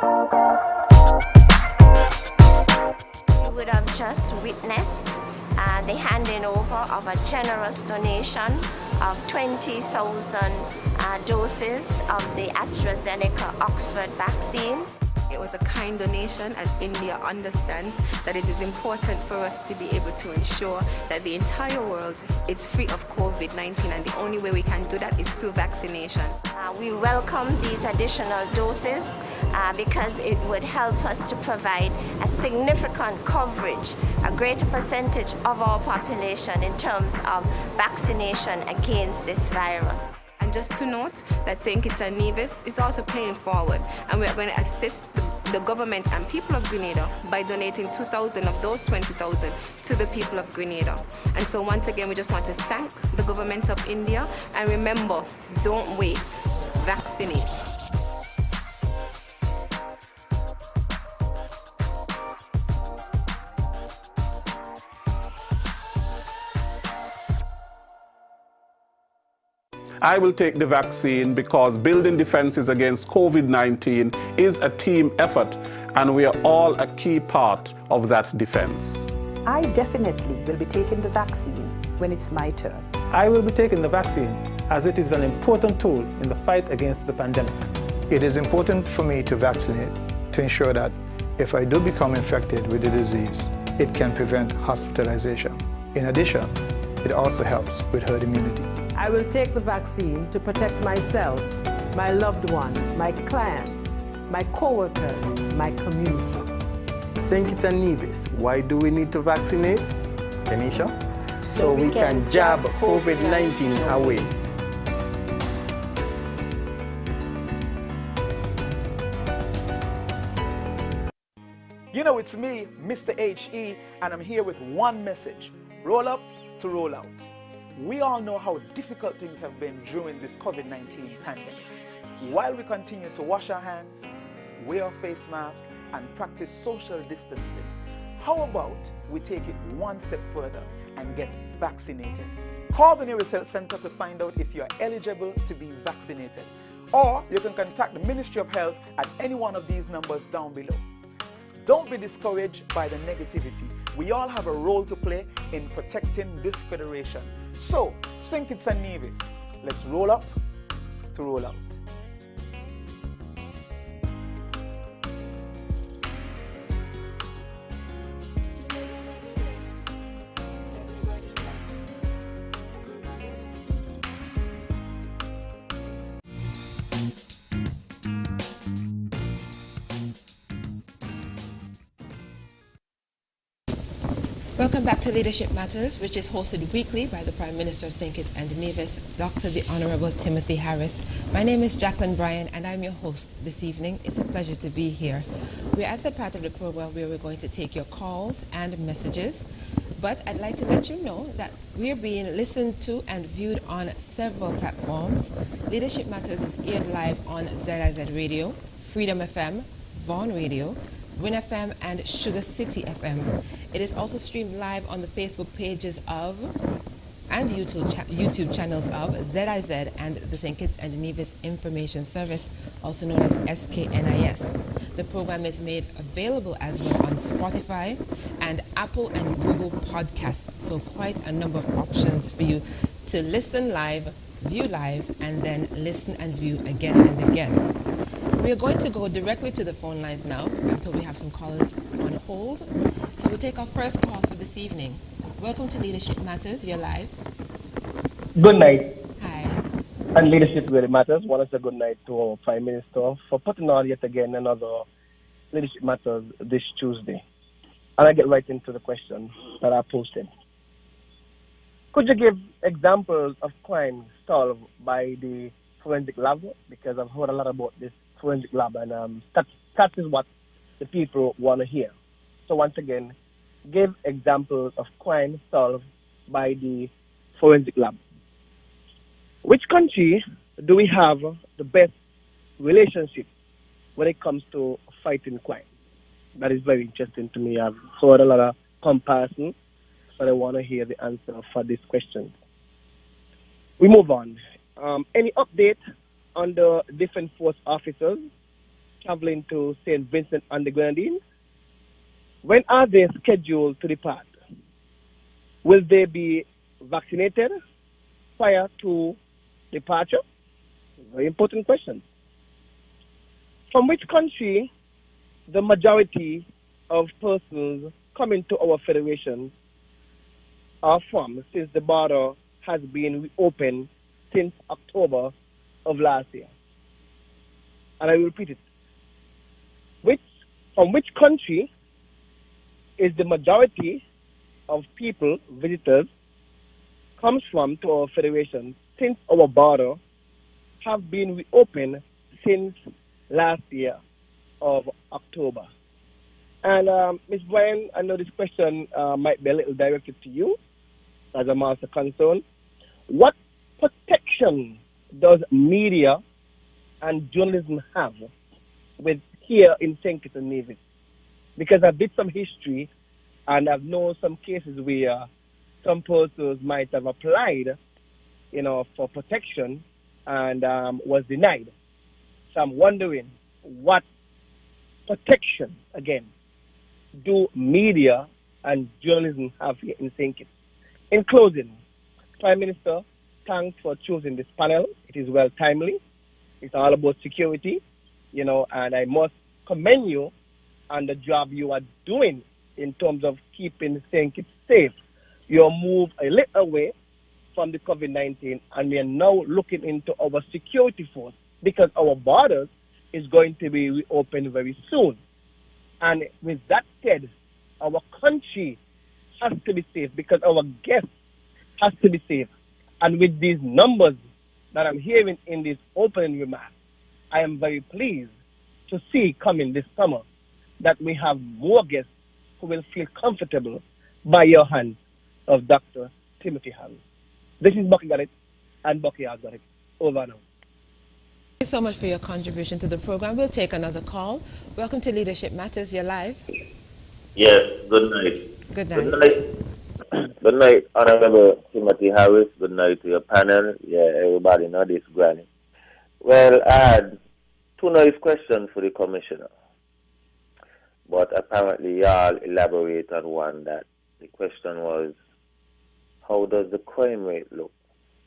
You would have just witnessed the handing over of a generous donation of 20,000 doses of the AstraZeneca Oxford vaccine. It was a kind donation, as India understands that it is important for us to be able to ensure that the entire world is free of COVID-19, and the only way we can do that is through vaccination. We welcome these additional doses because it would help us to provide a significant coverage, a greater percentage of our population in terms of vaccination against this virus. And just to note that St. Kitts and Nevis is also paying forward, and we are going to assist the government and people of Grenada by donating 2,000 of those 20,000 to the people of Grenada. And so once again, we just want to thank the government of India, and remember, don't wait, vaccinate. I will take the vaccine because building defenses against COVID-19 is a team effort, and we are all a key part of that defense. I definitely will be taking the vaccine when it's my turn. I will be taking the vaccine as it is an important tool in the fight against the pandemic. It is important for me to vaccinate to ensure that if I do become infected with the disease, it can prevent hospitalization. In addition, it also helps with herd immunity. I will take the vaccine to protect myself, my loved ones, my clients, my co-workers, my community. St. Kitts and Nevis, why do we need to vaccinate? Kenisha? So we can jab COVID-19 away. You know, it's me, Mr. HE, and I'm here with one message: roll up to roll out. We all know how difficult things have been during this COVID-19 pandemic. While we continue to wash our hands, wear face masks, and practice social distancing, how about we take it one step further and get vaccinated? Call the nearest health center to find out if you are eligible to be vaccinated. Or you can contact the Ministry of Health at any one of these numbers down below. Don't be discouraged by the negativity. We all have a role to play in protecting this federation. So, St. Kitts and Nevis, let's roll up to roll out. Welcome back to Leadership Matters, which is hosted weekly by the Prime Minister of St. Kitts and Nevis, Dr. the Honorable Timothy Harris. My name is Jacqueline Bryan, and I'm your host this evening. It's a pleasure to be here. We're at the part of the program where we're going to take your calls and messages, but I'd like to let you know that we're being listened to and viewed on several platforms. Leadership Matters is aired live on ZIZ Radio, Freedom FM, Vaughan Radio, Win FM, and Sugar City FM. It is also streamed live on the Facebook pages of and YouTube channels of ZIZ and the St. Kitts and Nevis Information Service, also known as SKNIS. The program is made available as well on Spotify and Apple and Google Podcasts, so quite a number of options for you to listen live, view live, and then listen and view again and again. We are going to go directly to the phone lines now until we have some callers on hold. So we'll take our first call for this evening. Welcome to Leadership Matters. You're live. Good night. Hi. And Leadership Really Matters. Want to say good night to our Prime Minister for putting on yet again another Leadership Matters this Tuesday. And I get right into the question that I posted. Could you give examples of crime solved by the forensic lab? Because I've heard a lot about this forensic lab, and that is what the people want to hear. So once again, give examples of crime solved by the forensic lab. Which country do we have the best relationship when it comes to fighting crime? That is very interesting to me. I've heard a lot of comparisons, but I want to hear the answer for this question. We move on. Any update on the Defense Force officers traveling to St. Vincent and the Grenadines. When are they scheduled to depart? Will they be vaccinated prior to departure? Very important question. From which country the majority of persons coming to our federation are from, since the border has been reopened since October of last year? And I will repeat it. From which country is the majority of people, visitors, comes from to our federation since our border have been reopened since last year of October? And Ms. Brian, I know this question might be a little directed to you as a master concern. What protection does media and journalism have with here in St. Kitts and Nevis? Because I did some history and I've known some cases where some persons might have applied, for protection and was denied. So I'm wondering what protection, again, do media and journalism have here in St. Kitts? In closing, Prime Minister, thanks for choosing this panel. It is well timely. It's all about security, and I must commend you on the job you are doing in terms of keeping St. Kitts safe. You have moved a little away from the COVID-19, and we are now looking into our security force because our borders is going to be reopened very soon. And with that said, our country has to be safe because our guests has to be safe. And with these numbers that I'm hearing in this opening remarks, I am very pleased to see coming this summer that we have more guests who will feel comfortable by your hands of Dr. Timothy Harris. This is Bucky Got It, and Bucky has got it. Over now. Thank you so much for your contribution to the program. We'll take another call. Welcome to Leadership Matters. You're live. Yes, good night. Good night. Good night. Good night, Honorable Timothy Harris. Good night to your panel. Yeah, everybody know this, Granny. Well, I had two nice questions for the Commissioner. But apparently y'all elaborate on one. That the question was, how does the crime rate look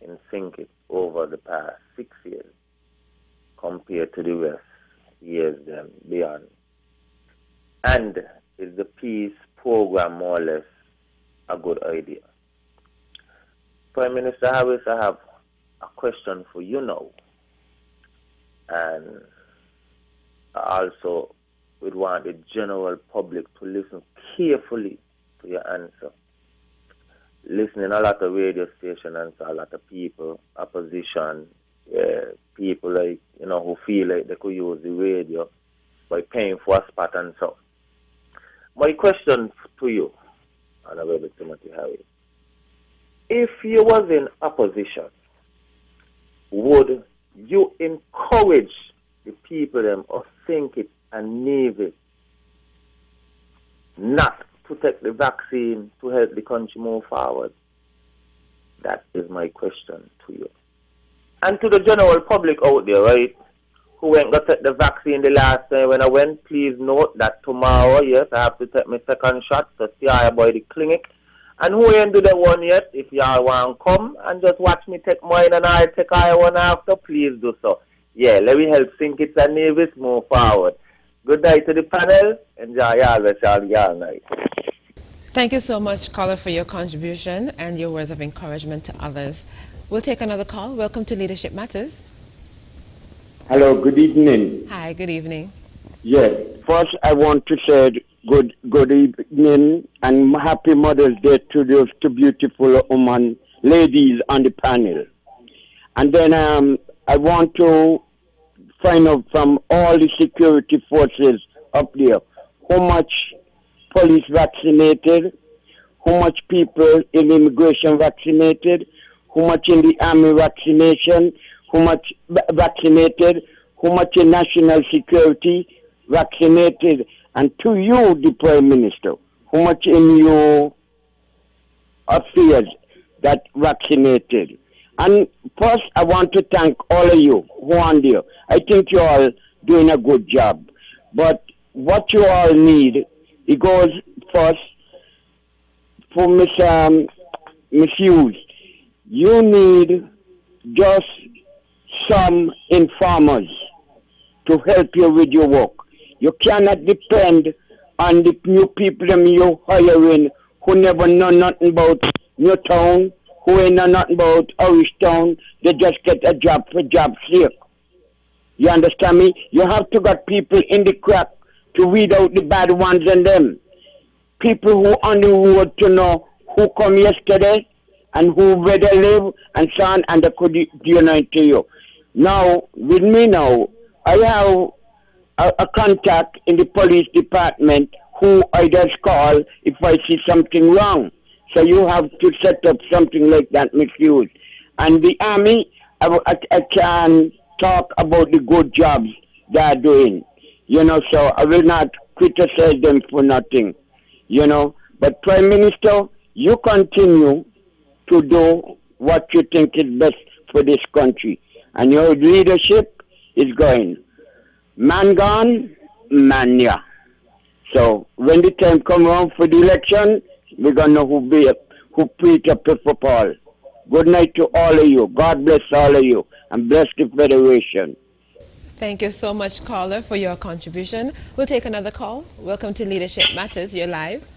in St. Kitts over the past 6 years compared to the rest years then beyond? And is the peace program more or less a good idea? Prime Minister Harris, I have a question for you now. And I also would want the general public to listen carefully to your answer. Listening a lot of radio stations and a lot of people, opposition, people like, who feel like they could use the radio by paying for a spot and so. My question to you, Honorable Timothy Harris, if you was in opposition, would you encourage the people them of St. Kitts and Nevis not to take the vaccine to help the country move forward? That is my question to you. And to the general public out there, right, who ain't got to take the vaccine the last time when I went, please note that tomorrow, yes, I have to take my second shot to see I by the clinic. And who ain't do that one yet, if y'all want to come and just watch me take mine and I'll take I one after, please do so. Yeah, let me help St. Kitts and Nevis move forward. Good night to the panel. Enjoy y'all night. Thank you so much, caller, for your contribution and your words of encouragement to others. We'll take another call. Welcome to Leadership Matters. Hello, good evening. Hi, good evening. Yes, first I want to say good evening and happy Mother's Day to those two beautiful ladies on the panel. And then I want to find out from all the security forces up there how much police vaccinated, how much people in immigration vaccinated, how much in the army vaccination, how much vaccinated, how much in national security vaccinated, and to you, the Prime Minister, how much in your affairs that vaccinated. And first, I want to thank all of you who are on there. I think you all doing a good job. But what you all need, it goes first for Miss Hughes. You need just some informers to help you with your work. You cannot depend on the new people you hiring who never know nothing about Newtown, who ain't know nothing about Irish Town. They just get a job for job's sake. You understand me? You have to got people in the crack to weed out the bad ones and them. People who on the road to know who come yesterday and where they live and so on, and they could unite to you. Now, with me now, I have a contact in the police department who I just call if I see something wrong. So you have to set up something like that, Miss Hughes. And the army, I can talk about the good jobs they are doing. You know, so I will not criticize them for nothing. You know, but Prime Minister, you continue to do what you think is best for this country. And your leadership is going. Man gone, man yeah. So when the time comes around for the election, we're going to know who Peter Pepper Paul. Good night to all of you. God bless all of you. And bless the Federation. Thank you so much, caller, for your contribution. We'll take another call. Welcome to Leadership Matters. You're live.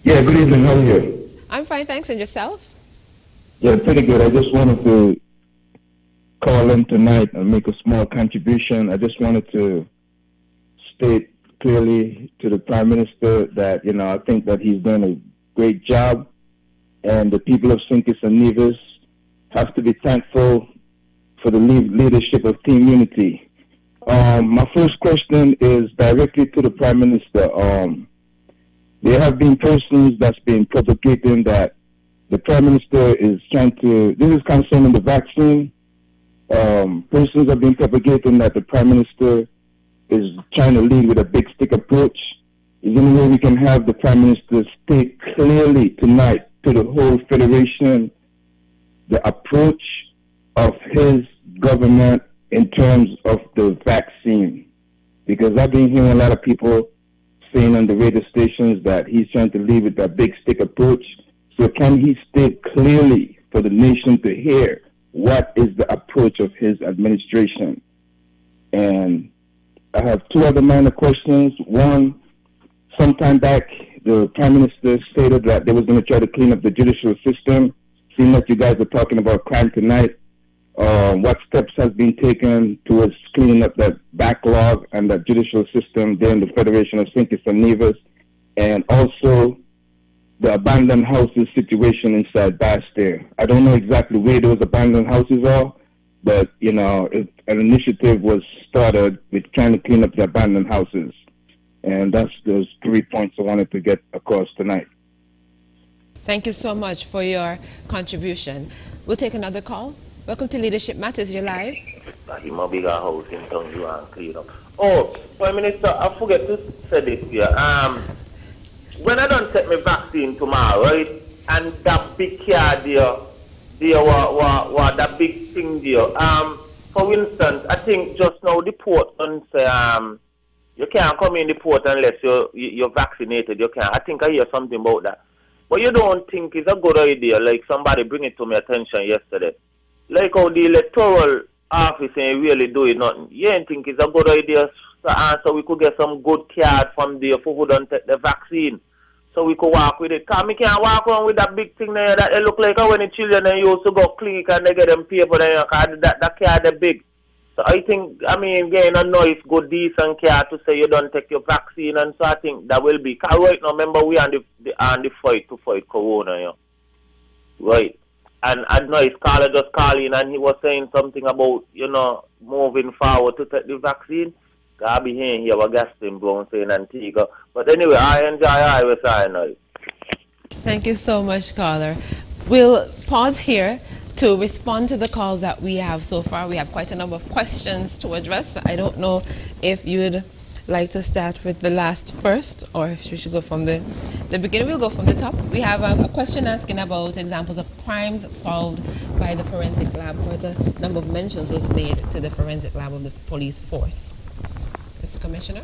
Yeah, good evening. How are you? I'm fine, thanks. And yourself? Yeah, pretty good. I just wanted to call in tonight and make a small contribution. I just wanted to state clearly to the Prime Minister that, you know, I think that he's done a great job, and the people of St. Kitts and Nevis have to be thankful for the leadership of Team Unity. My first question is directly to the Prime Minister. There have been persons that's been propagating that the Prime Minister is trying to, this is concerning the vaccine. Persons have been propagating that the Prime Minister is trying to lead with a big stick approach. Is there any way we can have the Prime Minister state clearly tonight to the whole Federation the approach of his government in terms of the vaccine? Because I've been hearing a lot of people saying on the radio stations that he's trying to lead with that big stick approach. So can he state clearly for the nation to hear what is the approach of his administration? And I have two other minor questions. One, sometime back, the Prime Minister stated that they was going to try to clean up the judicial system. Seeing that you guys are talking about crime tonight, what steps has been taken towards cleaning up that backlog and that judicial system there in the Federation of St. Kitts and Nevis, and also the abandoned houses situation inside Basse-Terre. I don't know exactly where those abandoned houses are, but, you know, an initiative was started with trying to clean up the abandoned houses. And that's those 3 points I wanted to get across tonight. Thank you so much for your contribution. We'll take another call. Welcome to Leadership Matters. You're live. Him a bigger house in town, you want clean up. Oh, Prime Minister, I forget to say this here. When I don't take my vaccine tomorrow, right, and that big car there, that big thing there. For instance, I think just now the port and say you can't come in the port unless you're vaccinated. You can't. I think I hear something about that. But you don't think it's a good idea, like somebody bring it to my attention yesterday. Like how the electoral office ain't really doing nothing. You ain't think it's a good idea so we could get some good card from there for who don't take the vaccine. So we could walk with it. Because we can't walk around with that big thing there that it look like when the children they used to go clinic and they get them paper there because that card is big. So I think, getting a nice, good, decent card to say you don't take your vaccine, and so I think that will be. Because right now, remember, we are on the fight to fight Corona, you know. Right. And a nice caller just called in and he was saying something about, you know, moving forward to take the vaccine. I'll be hearing here what Gaston Brown saying Antigua. But anyway, I enjoy I was saying now. Thank you so much, caller. We'll pause here to respond to the calls that we have so far. We have quite a number of questions to address. I don't know if you'd like to start with the last first, or we should go from the beginning? We'll go from the top. We have a question asking about examples of crimes solved by the forensic lab. Quite a number of mentions was made to the forensic lab of the police force. Mr. Commissioner?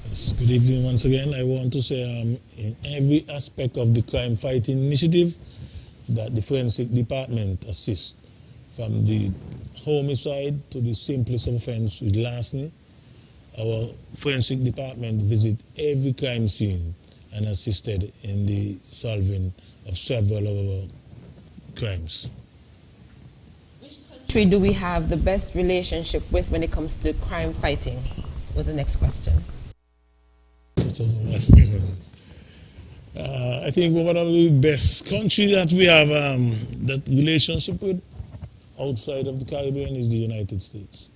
Yes, good evening once again. I want to say in every aspect of the crime fighting initiative that the forensic department assists, from the homicide to the simplest offense with larceny. Our forensic department visit every crime scene and assisted in the solving of several of our crimes. Which country do we have the best relationship with when it comes to crime fighting? Was the next question. I think one of the best countries that we have that relationship with outside of the Caribbean is the United States.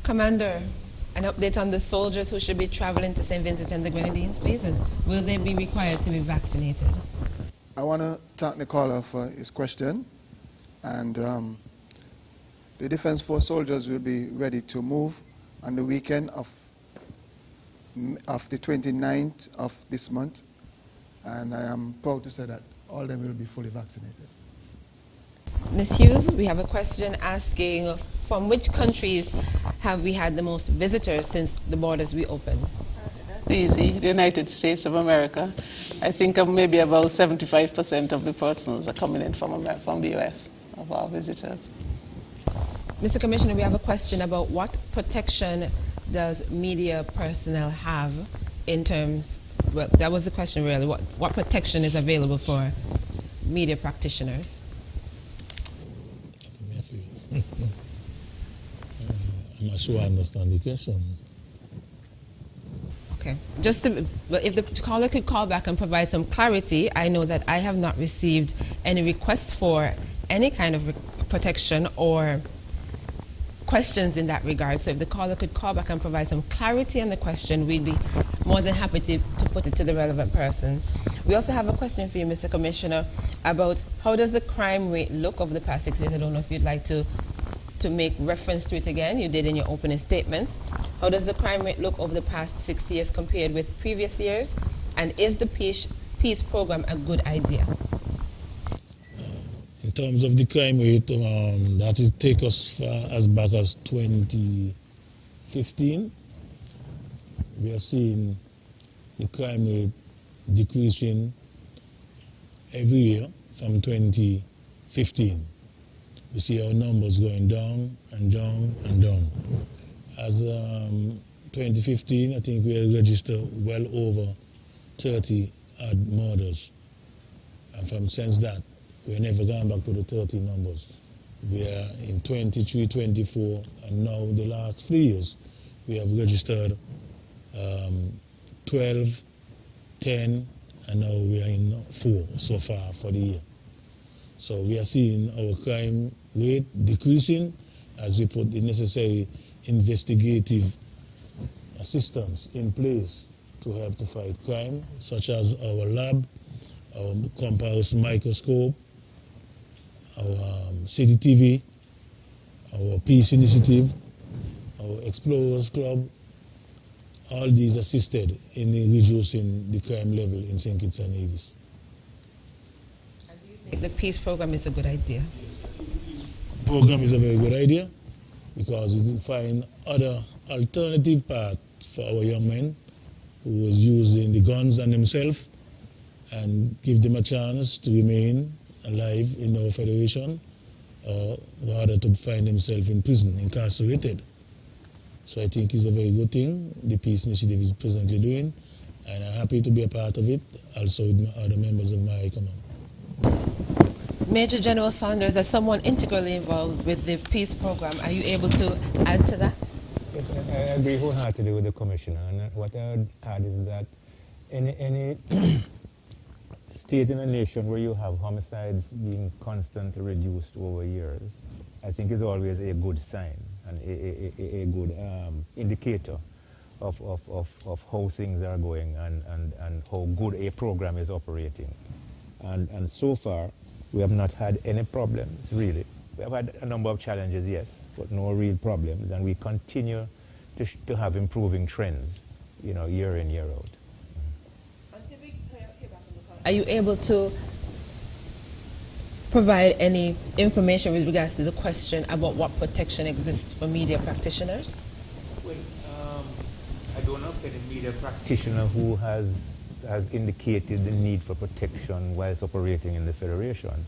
Commander, an update on the soldiers who should be traveling to St. Vincent and the Grenadines, please, and will they be required to be vaccinated? I want to thank the caller for his question, and the Defense Force soldiers will be ready to move on the weekend of the 29th of this month, and I am proud to say that all of them will be fully vaccinated. Ms. Hughes, we have a question asking, from which countries have we had the most visitors since the borders reopened? Easy, the United States of America. I think maybe about 75% of the persons are coming in from the U.S., of our visitors. Mr. Commissioner, we have a question about what protection does media personnel have in terms, well, that was the question really, what protection is available for media practitioners? I'm not sure I understand the question. Okay. Just to, well, if the caller could call back and provide some clarity, I know that I have not received any requests for any kind of protection or questions in that regard. So if the caller could call back and provide some clarity on the question, we'd be more than happy to put it to the relevant person. We also have a question for you, Mr. Commissioner, about how does the crime rate look over the past 6 years? I don't know if you'd like to make reference to it again. You did in your opening statement. How does the crime rate look over the past 6 years compared with previous years? And is the peace program a good idea? In terms of the crime rate, that is take us as back as 2015. We are seeing the crime rate decreasing every year from 2015. We see our numbers going down and down and down. As 2015, I think we registered well over 30 odd murders. And from since that, we've never gone back to the 30 numbers. We are in 23, 24, and now the last 3 years, we have registered 12, 10, and now we are in 4 so far for the year. So we are seeing our crime rate decreasing as we put the necessary investigative assistance in place to help to fight crime, such as our lab, our compound microscope, our CCTV, our Peace Initiative, our Explorers Club. All these assisted in reducing the crime level in St. Kitts and Nevis. And do you think the peace program is a good idea? The program is a very good idea because it will find other alternative paths for our young men who was using the guns on themselves and give them a chance to remain alive in our federation or rather to find themselves in prison, incarcerated. So I think it's a very good thing the Peace Initiative is presently doing, and I'm happy to be a part of it, also with other members of my High Command. Major General Saunders, as someone integrally involved with the peace program, are you able to add to that? Yes, I agree wholeheartedly with the Commissioner, and what I would add is that any state in a nation where you have homicides being constantly reduced over years, I think is always a good sign and a good indicator of how things are going and how good a program is operating. And so far, we have not had any problems, really, We have had a number of challenges, yes, but no real problems, and we continue to have improving trends, year in, year out. Are you able to provide any information with regards to the question about what protection exists for media practitioners? Well, I don't know of any media practitioner who has indicated the need for protection whilst operating in the Federation.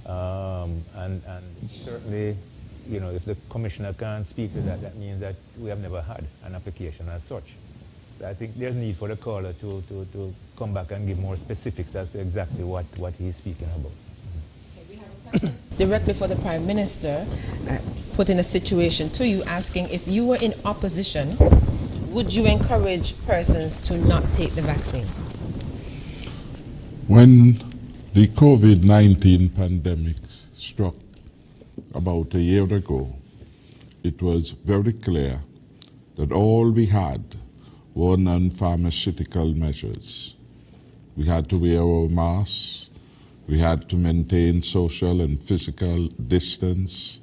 And certainly, if the Commissioner can't speak to that, that means that we have never had an application as such. So I think there's need for the caller to come back and give more specifics as to exactly what he's speaking about. Directly for the Prime Minister, putting a situation to you, asking if you were in opposition, would you encourage persons to not take the vaccine? When the COVID-19 pandemic struck about a year ago, it was very clear that all we had were non-pharmaceutical measures. We had to wear our masks. We had to maintain social and physical distance.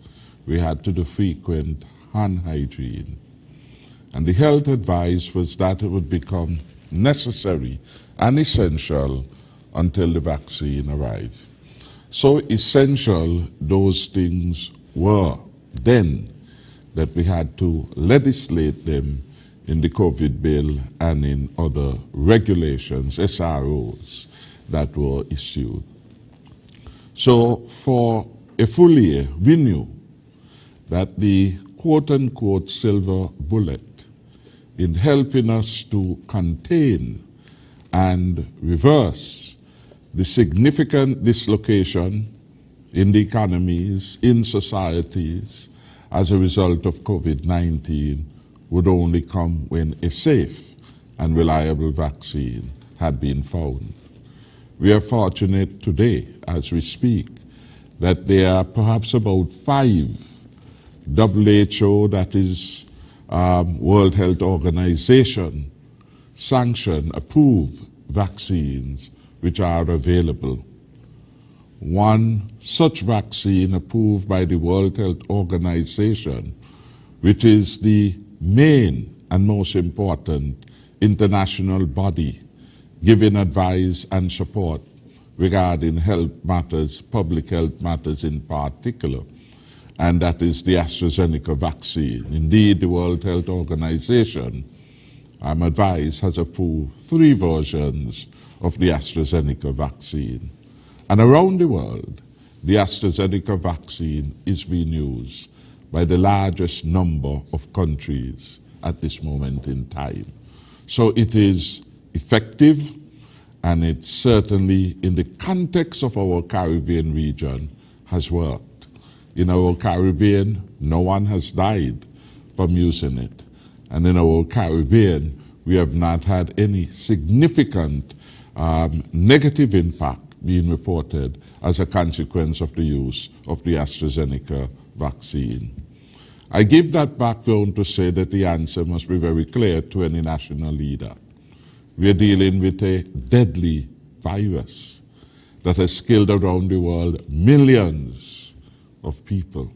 We had to do frequent hand hygiene. And the health advice was that it would become necessary and essential until the vaccine arrived. So essential those things were then that we had to legislate them in the COVID bill and in other regulations, SROs, that were issued. So for a full year, we knew that the quote-unquote silver bullet in helping us to contain and reverse the significant dislocation in the economies, in societies, as a result of COVID-19 would only come when a safe and reliable vaccine had been found. We are fortunate today, as we speak, that there are perhaps about 5 WHO, that is World Health Organization, sanctioned, approved vaccines which are available. One such vaccine approved by the World Health Organization, which is the main and most important international body giving advice and support regarding health matters, public health matters in particular, and that is the AstraZeneca vaccine. Indeed, the World Health Organization, I'm advised, has approved 3 versions of the AstraZeneca vaccine. And around the world, the AstraZeneca vaccine is being used by the largest number of countries at this moment in time. So it is effective, and it certainly, in the context of our Caribbean region, has worked. In our Caribbean, no one has died from using it. And in our Caribbean, we have not had any significant negative impact being reported as a consequence of the use of the AstraZeneca vaccine. I give that background to say that the answer must be very clear to any national leader. We are dealing with a deadly virus that has killed around the world millions of people.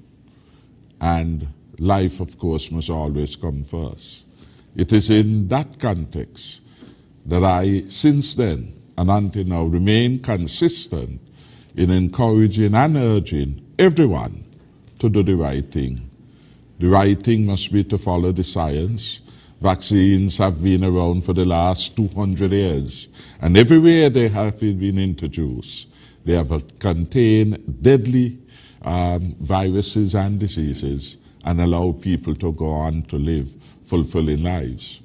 And life, of course, must always come first. It is in that context that I, since then and until now, remain consistent in encouraging and urging everyone to do the right thing. The right thing must be to follow the science. Vaccines have been around for the last 200 years, and everywhere they have been introduced, they have contained deadly viruses and diseases and allow people to go on to live fulfilling lives.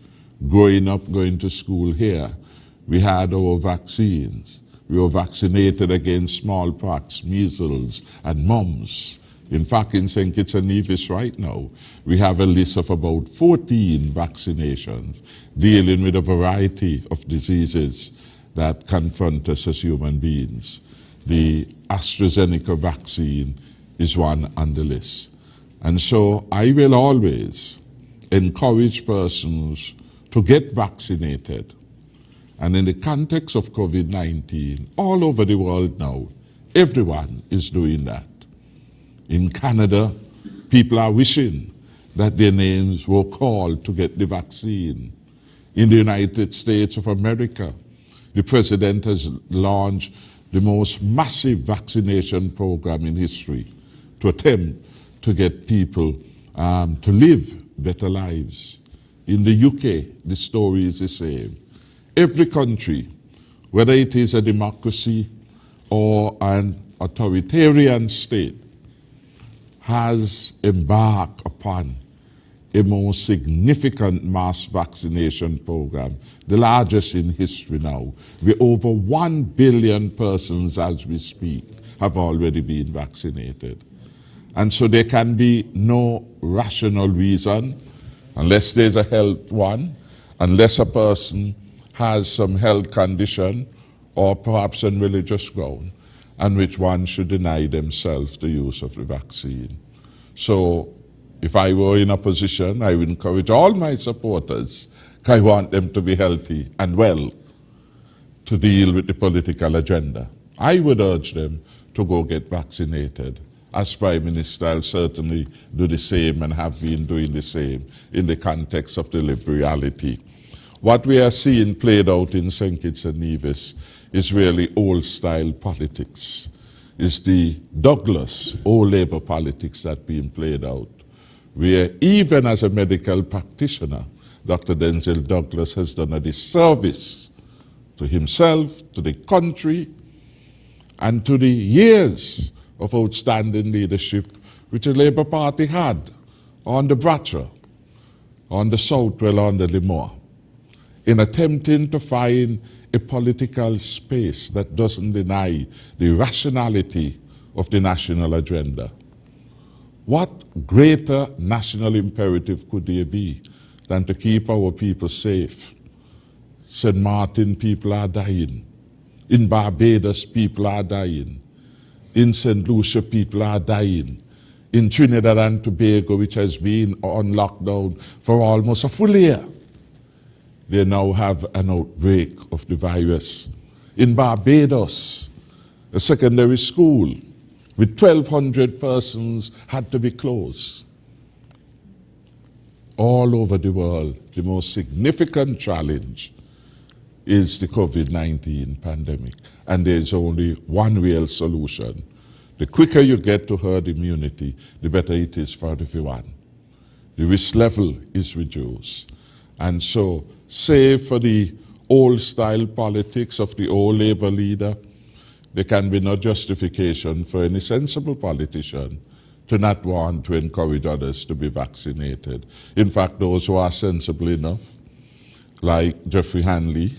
Growing up, going to school here, we had our vaccines. We were vaccinated against smallpox, measles, and mumps. In fact, in St. Kitts and Nevis right now, we have a list of about 14 vaccinations dealing with a variety of diseases that confront us as human beings. The AstraZeneca vaccine is one on the list. And so I will always encourage persons to get vaccinated. And in the context of COVID-19, all over the world now, everyone is doing that. In Canada, people are wishing that their names were called to get the vaccine. In the United States of America, the president has launched the most massive vaccination program in history to attempt to get people to live better lives. In the UK, the story is the same. Every country, whether it is a democracy or an authoritarian state, has embarked upon a more significant mass vaccination program, the largest in history now, where over 1 billion persons as we speak have already been vaccinated. And so there can be no rational reason, unless there's a health one, unless a person has some health condition or perhaps on religious ground, on which one should deny themselves the use of the vaccine. So if I were in a position, I would encourage all my supporters, I want them to be healthy and well, to deal with the political agenda. I would urge them to go get vaccinated. As Prime Minister, I'll certainly do the same and have been doing the same in the context of the lived reality. What we are seeing played out in St. Kitts and Nevis is really old-style politics. It's the Douglas old Labour politics that being played out, where even as a medical practitioner, Dr. Denzel Douglas has done a disservice to himself, to the country, and to the years of outstanding leadership which the Labour Party had on the Bratcher, on the Southwell, on the Limor, in attempting to find a political space that doesn't deny the rationality of the national agenda. What greater national imperative could there be than to keep our people safe? St. Martin, people are dying. In Barbados, people are dying. In St. Lucia, people are dying. In Trinidad and Tobago, which has been on lockdown for almost a full year, they now have an outbreak of the virus. In Barbados, a secondary school with 1,200 persons had to be closed. All over the world, the most significant challenge is the COVID-19 pandemic. And there's only one real solution. The quicker you get to herd immunity, the better it is for everyone. The risk level is reduced. And so, save for the old-style politics of the old Labour leader, there can be no justification for any sensible politician to not want to encourage others to be vaccinated. In fact, those who are sensible enough, like Jeffrey Hanley,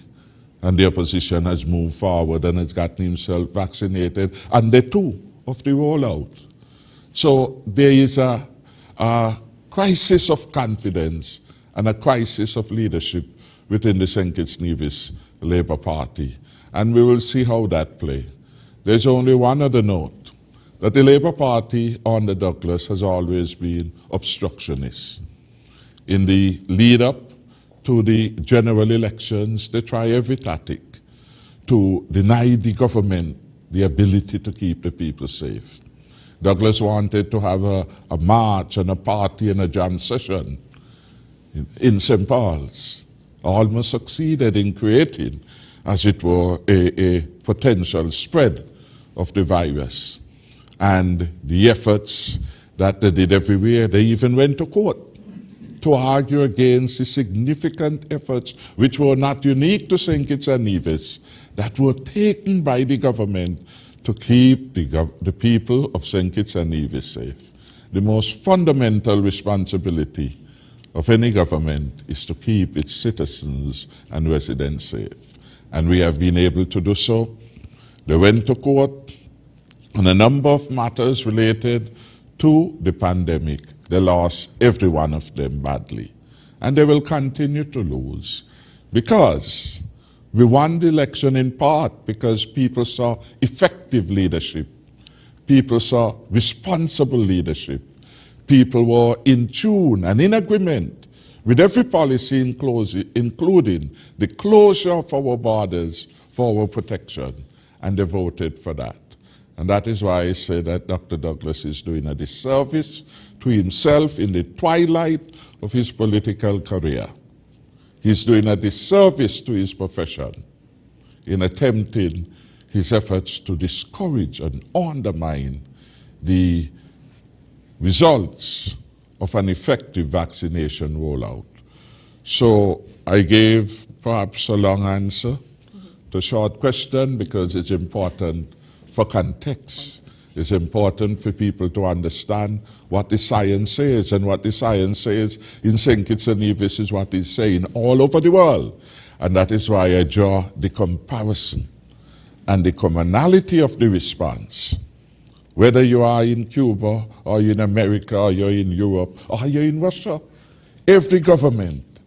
and the opposition has moved forward and has gotten himself vaccinated, and they too of the rollout. So there is a crisis of confidence and a crisis of leadership within the St. Kitts Nevis Labour Party. And we will see how that plays. There's only one other note, that the Labour Party under Douglas has always been obstructionist. In the lead-up to the general elections, they try every tactic to deny the government the ability to keep the people safe. Douglas wanted to have a march and a party and a jam session in St. Paul's. Almost succeeded in creating, as it were, a potential spread of the virus. And the efforts that they did everywhere, they even went to court to argue against the significant efforts which were not unique to St. Kitts and Nevis, that were taken by the government to keep the people of St. Kitts and Nevis safe. The most fundamental responsibility of any government is to keep its citizens and residents safe. And we have been able to do so. They went to court on a number of matters related to the pandemic. They lost every one of them badly. And they will continue to lose because we won the election in part because people saw effective leadership. People saw responsible leadership. People were in tune and in agreement with every policy, including the closure of our borders for our protection, and they voted for that. And that is why I say that Dr. Douglas is doing a disservice to himself in the twilight of his political career. He's doing a disservice to his profession in attempting his efforts to discourage and undermine the results of an effective vaccination rollout. So I gave perhaps a long answer to a short question because it's important for context. It's important for people to understand what the science says, and what the science says in St. Kitts and Nevis is what it's saying all over the world. And that is why I draw the comparison and the commonality of the response. Whether you are in Cuba, or you're in America, or you're in Europe, or you're in Russia, every government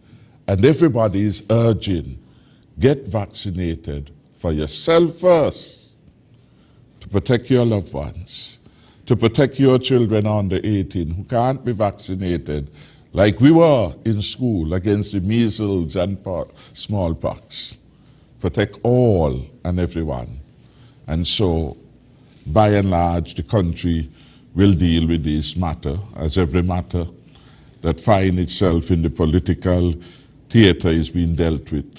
and everybody is urging, get vaccinated for yourself first, to protect your loved ones, to protect your children under 18 who can't be vaccinated, like we were in school against the measles and smallpox. Protect all and everyone. And so, by and large, the country will deal with this matter, as every matter that finds itself in the political theater is being dealt with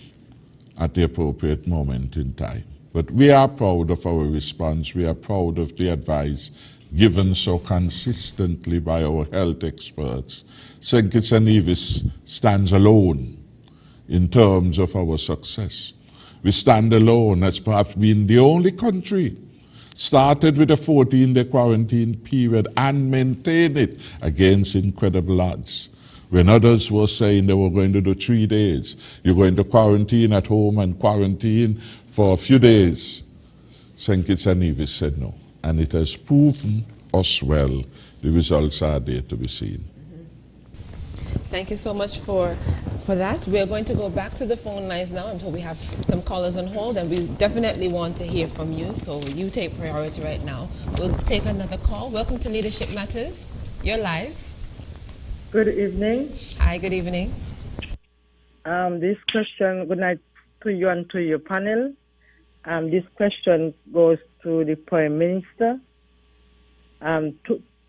at the appropriate moment in time. But we are proud of our response. We are proud of the advice given so consistently by our health experts. St. Kitts and Nevis stands alone in terms of our success. We stand alone as perhaps being the only country started with a 14-day quarantine period and maintained it against incredible odds. When others were saying they were going to do 3 days, you're going to quarantine at home and quarantine for a few days, St. Kitts and Nevis said no. And it has proven us well. The results are there to be seen. Thank you so much for that. We're going to go back to the phone lines now until we have some callers on hold, and we definitely want to hear from you, so you take priority right now. We'll take another call. Welcome to Leadership Matters. You're live. Good evening. Hi, good evening. This question, good night to you and to your panel. This question goes to the Prime Minister.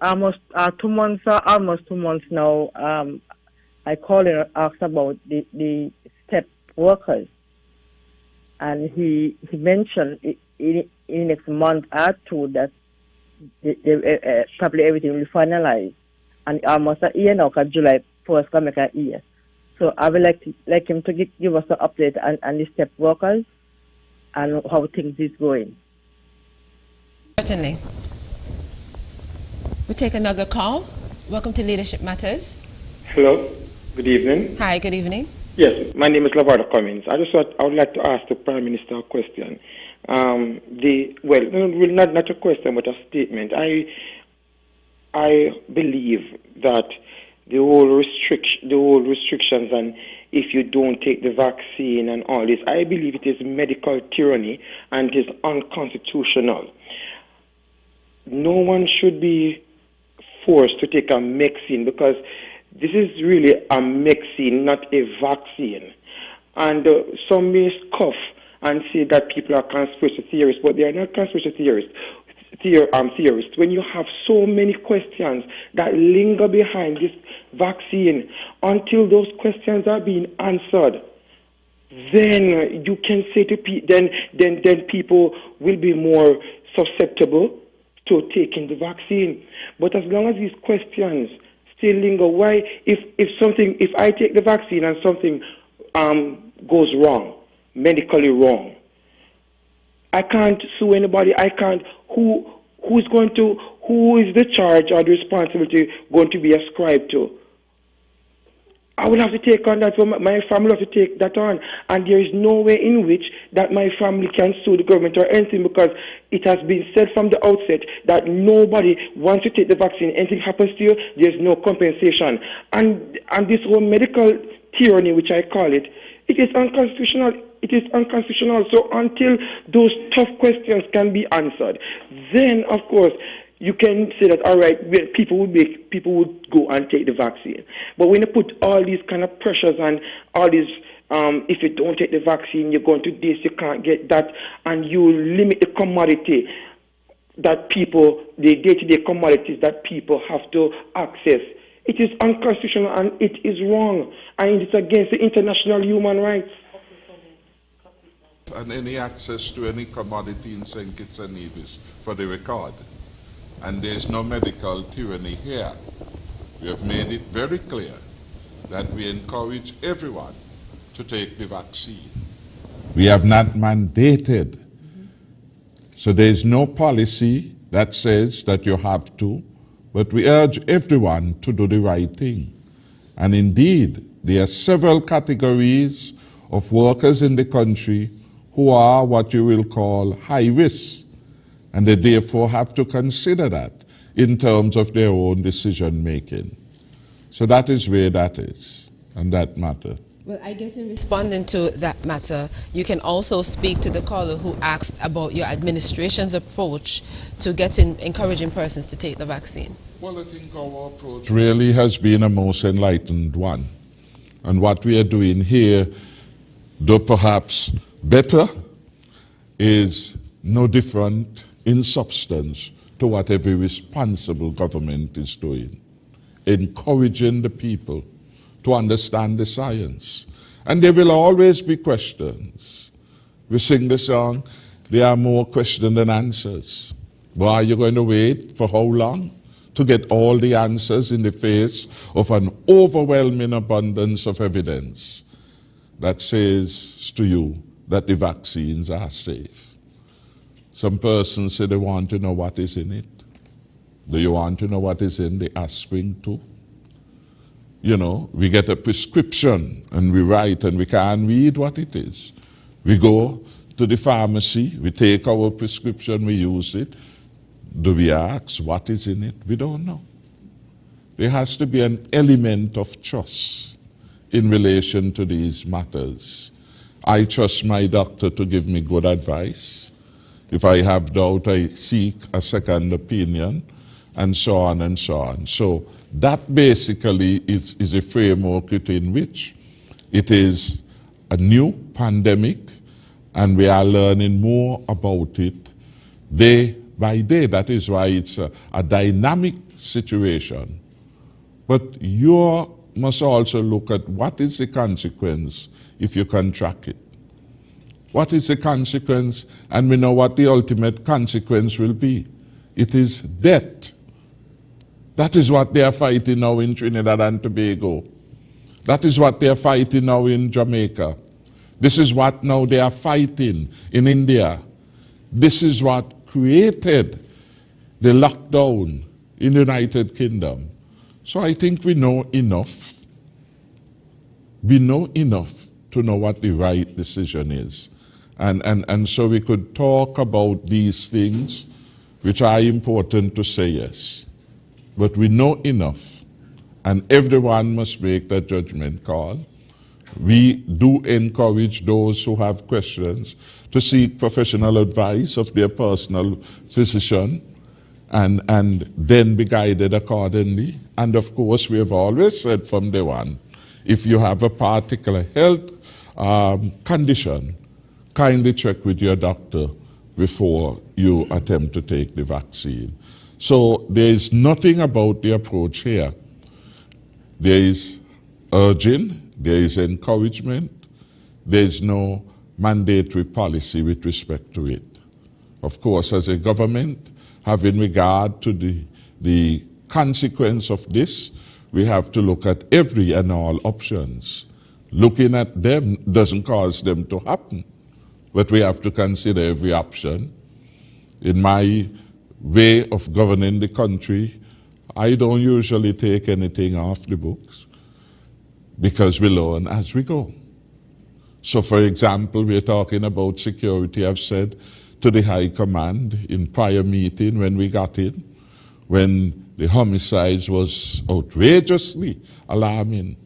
Almost 2 months now, I called and asked about the step workers. And he mentioned in the next month or two that probably everything will be finalized. And almost a year now, because July 1st can make a year. So I would like him to give us an update on the step workers and how things is going. Certainly. We'll take another call. Welcome to Leadership Matters. Hello, good evening. Hi, good evening. Yes, my name is Lavardo Cummins. I would like to ask the Prime Minister a question. Not a question, but a statement. I believe that the whole restrictions and if you don't take the vaccine and all this, I believe it is medical tyranny and it is unconstitutional. No one should be forced to take a vaccine because this is really a vaccine, not a vaccine. And some may scoff and say that people are conspiracy theorists, but they are not conspiracy theorists. When you have so many questions that linger behind this vaccine until those questions are being answered, then you can say to people, then people will be more susceptible to taking the vaccine. But as long as these questions still linger, why if I take the vaccine and something goes wrong, medically wrong, I can't sue anybody. I can't. Who is the charge or the responsibility going to be ascribed to? I will have to take on that. My family will have to take that on, and there is no way in which that my family can sue the government or anything because it has been said from the outset that nobody wants to take the vaccine. Anything happens to you, there's no compensation, and this whole medical tyranny, which I call it, it is unconstitutional. It is unconstitutional. So until those tough questions can be answered, then of course you can say that all right, people would go and take the vaccine. But when you put all these kind of pressures and all these, if you don't take the vaccine, you're going to this, you can't get that, and you limit the commodity. that people, the day-to-day commodities that people have to access. It is unconstitutional and it is wrong, and it's against the international human rights. And any access to any commodity in St. Kitts and Nevis for the record. And there's no medical tyranny here. We have made it very clear that we encourage everyone to take the vaccine. We have not mandated. So there's no policy that says that you have to, but we urge everyone to do the right thing. And indeed, there are several categories of workers in the country who are what you will call high risk, and they therefore have to consider that in terms of their own decision making. So that is where that is, and that matter. Well, I guess in responding to that matter, you can also speak to the caller who asked about your administration's approach to encouraging persons to take the vaccine. Well, I think our approach really has been a most enlightened one. And what we are doing here, though perhaps better, is no different in substance to what every responsible government is doing, encouraging the people to understand the science. And there will always be questions. We sing the song, there are more questions than answers. But are you going to wait for how long to get all the answers in the face of an overwhelming abundance of evidence that says to you that the vaccines are safe? Some persons say they want to know what is in it. Do you want to know what is in the aspirin too? You know, we get a prescription and we write and we can't read what it is. We go to the pharmacy, we take our prescription, we use it. Do we ask what is in it? We don't know. There has to be an element of trust in relation to these matters. I trust my doctor to give me good advice. If I have doubt, I seek a second opinion, and so on and so on. So that basically is a framework within which it is a new pandemic, and we are learning more about it day by day. That is why it's a dynamic situation. But you must also look at what is the consequence if you contract it. What is the consequence? And we know what the ultimate consequence will be. It is death. That is what they are fighting now in Trinidad and Tobago. That is what they are fighting now in Jamaica. This is what now they are fighting in India. This is what created the lockdown in the United Kingdom. So I think we know enough. We know enough to know what the right decision is. And so we could talk about these things which are important to say yes. But we know enough, and everyone must make that judgment call. We do encourage those who have questions to seek professional advice of their personal physician and then be guided accordingly. And of course, we have always said from day one, if you have a particular health condition, kindly check with your doctor before you attempt to take the vaccine. So there is nothing about the approach here. There is urging, there is encouragement, there is no mandatory policy with respect to it. Of course, as a government, having regard to the consequence of this, we have to look at every and all options. Looking at them doesn't cause them to happen, but we have to consider every option. In my way of governing the country, I don't usually take anything off the books because we learn as we go. So for example, we're talking about security. I've said to the High Command in prior meeting when we got in, when the homicides was outrageously alarming.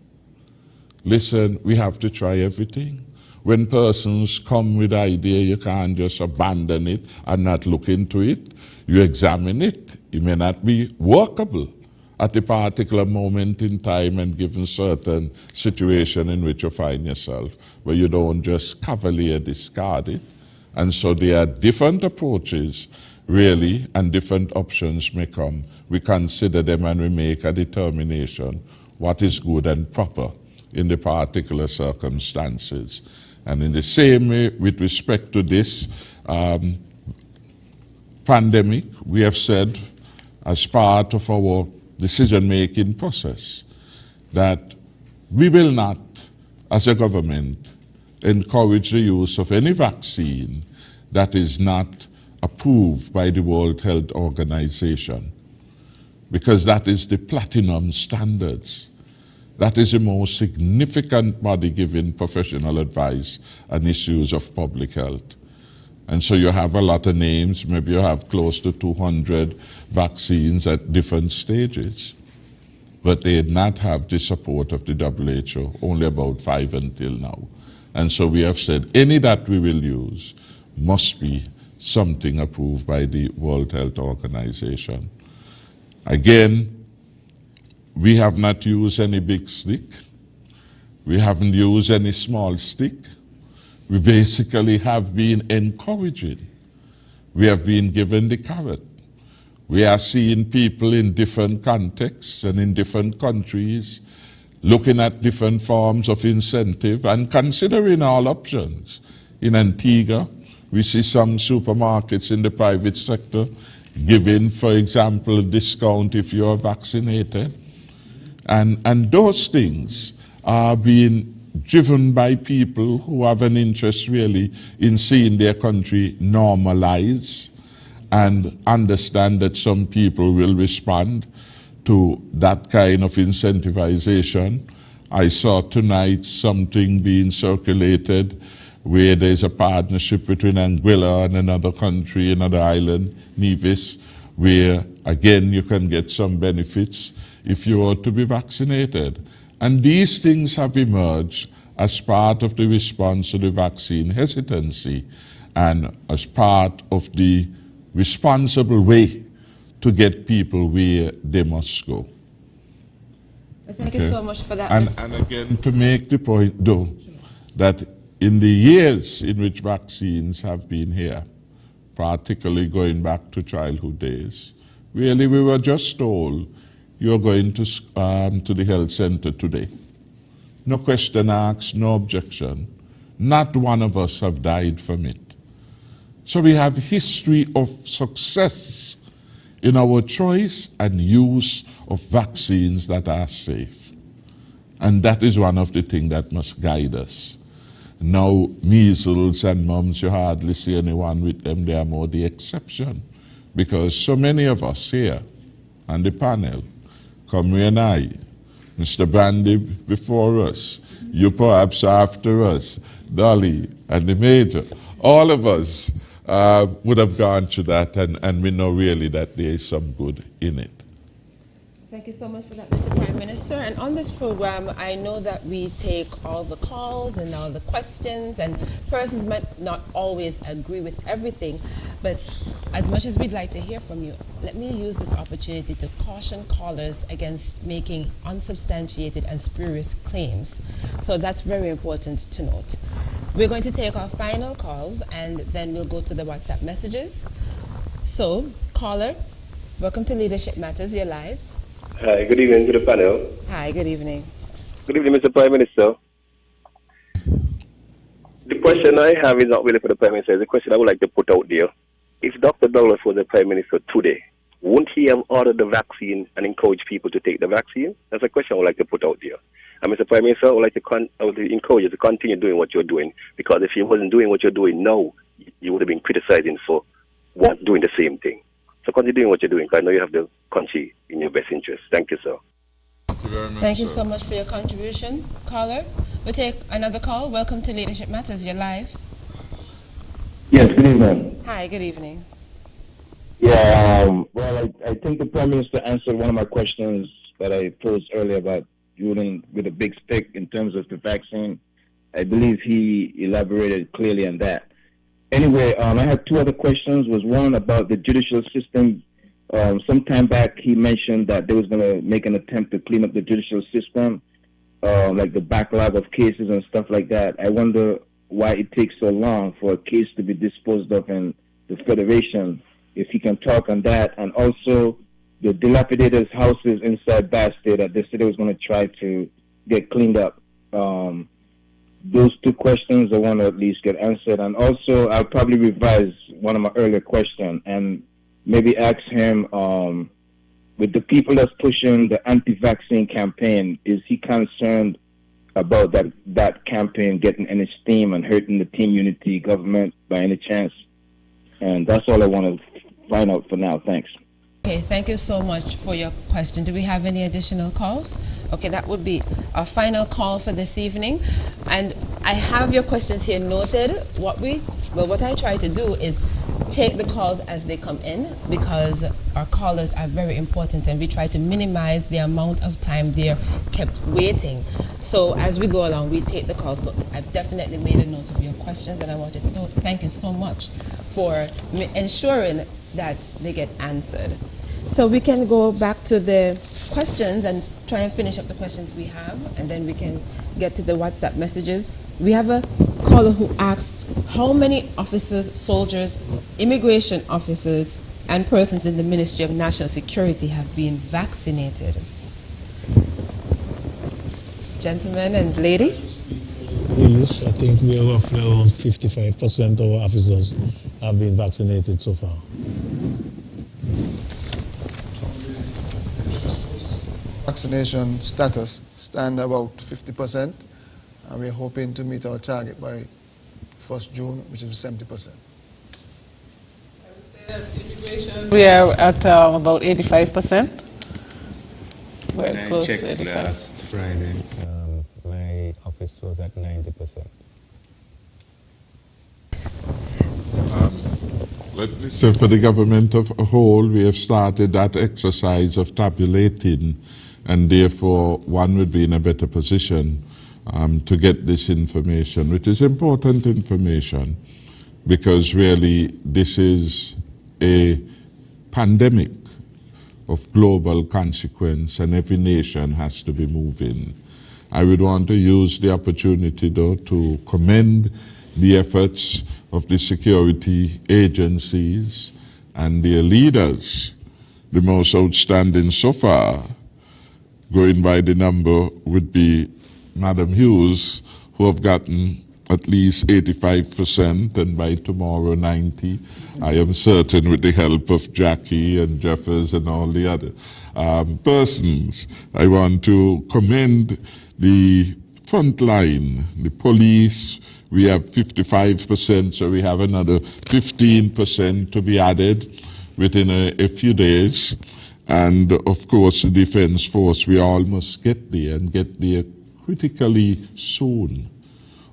Listen, we have to try everything. When persons come with idea, you can't just abandon it and not look into it. You examine it. It may not be workable at a particular moment in time and given certain situation in which you find yourself, but you don't just cavalier discard it. And so there are different approaches really, and different options may come, we consider them and we make a determination what is good and proper in the particular circumstances. And in the same way, with respect to this pandemic, we have said, as part of our decision-making process, that we will not, as a government, encourage the use of any vaccine that is not approved by the World Health Organization, because that is the platinum standards. That is the most significant body giving professional advice on issues of public health. And so you have a lot of names, maybe you have close to 200 vaccines at different stages, but they did not have the support of the WHO, only about 5 until now. And so we have said any that we will use must be something approved by the World Health Organization. Again, we have not used any big stick. We haven't used any small stick. We basically have been encouraging. We have been given the carrot. We are seeing people in different contexts and in different countries looking at different forms of incentive and considering all options. In Antigua, we see some supermarkets in the private sector giving, for example, a discount if you are vaccinated. And those things are being driven by people who have an interest really in seeing their country normalize and understand that some people will respond to that kind of incentivization. I saw tonight something being circulated where there's a partnership between Anguilla and another country, another island, Nevis, where again you can get some benefits if you are to be vaccinated. And these things have emerged as part of the response to the vaccine hesitancy and as part of the responsible way to get people where they must go. Thank you so much for that. And again, to make the point, though, that in the years in which vaccines have been here, particularly going back to childhood days, really we were just told, you're going to the health center today. No question asked, no objection. Not one of us have died from it. So we have history of success in our choice and use of vaccines that are safe. And that is one of the things that must guide us. Now, measles and mumps, you hardly see anyone with them. They are more the exception. Because so many of us here on the panel, Comrie and I, Mr. Brandy before us, you perhaps after us, Dolly and the Major, all of us would have gone through that, and we know really that there is some good in it. Thank you so much for that, Mr. Prime Minister. And on this program, I know that we take all the calls and all the questions, and persons might not always agree with everything, but as much as we'd like to hear from you, let me use this opportunity to caution callers against making unsubstantiated and spurious claims. So that's very important to note. We're going to take our final calls, and then we'll go to the WhatsApp messages. So, caller, welcome to Leadership Matters. You're live. Hi, good evening to the panel. Hi, good evening. Good evening, Mr. Prime Minister. The question I have is not really for the Prime Minister. It's a question I would like to put out there. If Dr. Douglas was the Prime Minister today, wouldn't he have ordered the vaccine and encouraged people to take the vaccine? That's a question I would like to put out there. And Mr. Prime Minister, I would like to encourage you to continue doing what you're doing, because if you wasn't doing what you're doing now, you would have been criticizing for doing the same thing. So continue doing what you're doing, because I know you have the country in your best interest. Thank you, sir. Thank you very much. Thank you so much for your contribution, caller. We'll take another call. Welcome to Leadership Matters. You're live. Yes, good evening. Hi, good evening. Yeah, well, I think the Prime Minister answered one of my questions that I posed earlier about ruling with a big stick in terms of the vaccine. I believe he elaborated clearly on that. Anyway, I had two other questions. Was one about the judicial system. Some time back, he mentioned that they was going to make an attempt to clean up the judicial system, like the backlog of cases and stuff like that. I wonder why it takes so long for a case to be disposed of in the Federation, if he can talk on that, and also the dilapidated houses inside Bastille that they said they was going to try to get cleaned up. Those two questions I want to at least get answered. And also, I'll probably revise one of my earlier questions and maybe ask him, with the people that's pushing the anti-vaccine campaign, is he concerned about that campaign getting any steam and hurting the Team Unity government by any chance? And that's all I want to find out for now. Thanks. Okay, thank you so much for your question. Do we have any additional calls? Okay, that would be our final call for this evening. And I have your questions here noted. What I try to do is take the calls as they come in, because our callers are very important and we try to minimize the amount of time they're kept waiting. So as we go along, we take the calls, but I've definitely made a note of your questions, and I want to thank you so much for ensuring that they get answered. So we can go back to the questions and try and finish up the questions we have, and then we can get to the WhatsApp messages. We have a caller who asked how many officers, soldiers, immigration officers, and persons in the Ministry of National Security have been vaccinated. Gentlemen and lady? Yes, I think we are roughly around 55% of our officers have been vaccinated so far. Vaccination status stand about 50%, and we're hoping to meet our target by 1st June, which is 70%. We are at about 85%. We're close to 85%. Last Friday, my office was at 90%. Let me say, for the government of a whole, we have started that exercise of tabulating, and therefore one would be in a better position to get this information, which is important information, because really this is a pandemic of global consequence, and every nation has to be moving. I would want to use the opportunity, though, to commend the efforts of the security agencies and their leaders. The most outstanding so far, going by the number, would be Madam Hughes, who have gotten at least 85%, and by tomorrow 90%. I am certain with the help of Jackie and Jeffers and all the other persons. I want to commend the front line, the police. We have 55%, so we have another 15% to be added within a few days. And of course, the Defense Force, we all must get there and get there critically soon.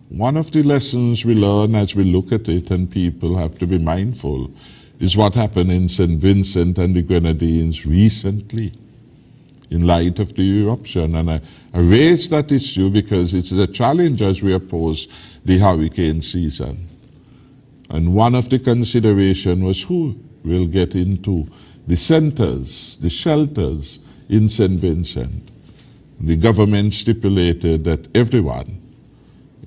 One of the lessons we learn as we look at it, and people have to be mindful, is what happened in St. Vincent and the Grenadines recently in light of the eruption. And I raise that issue because it's a challenge as we oppose the hurricane season. And one of the considerations was who will get into the centers, the shelters in St. Vincent. The government stipulated that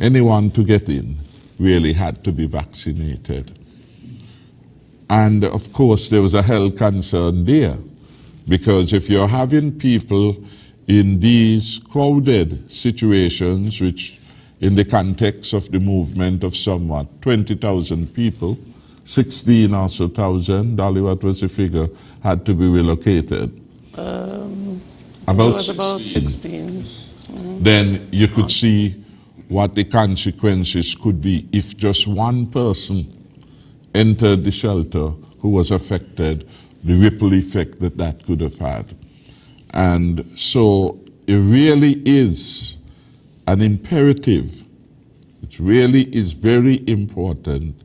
anyone to get in really had to be vaccinated. And of course there was a health concern there, because if you're having people in these crowded situations, which in the context of the movement of somewhat 20,000 people, 16 or so thousand, Dolly, what was the figure, had to be relocated? About 16. Then you could see what the consequences could be if just one person entered the shelter who was affected, the ripple effect that could have had. And so it really is an imperative. It really is very important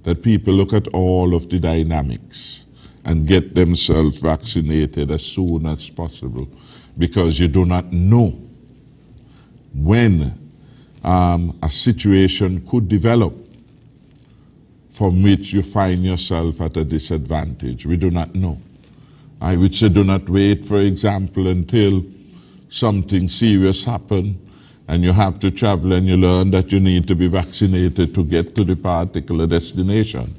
that people look at all of the dynamics and get themselves vaccinated as soon as possible, because you do not know when a situation could develop from which you find yourself at a disadvantage. We do not know. I would say do not wait, for example, until something serious happens and you have to travel and you learn that you need to be vaccinated to get to the particular destination.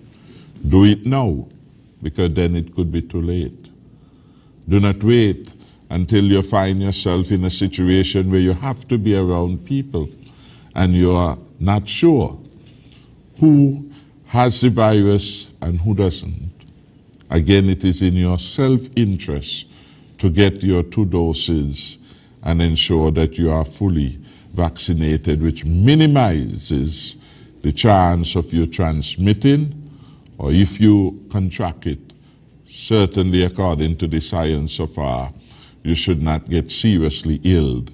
Do it now. because then it could be too late. Do not wait until you find yourself in a situation where you have to be around people and you are not sure who has the virus and who doesn't. Again, it is in your self-interest to get your 2 doses and ensure that you are fully vaccinated, which minimizes the chance of you transmitting, or if you contract it, certainly according to the science so far, you should not get seriously ill,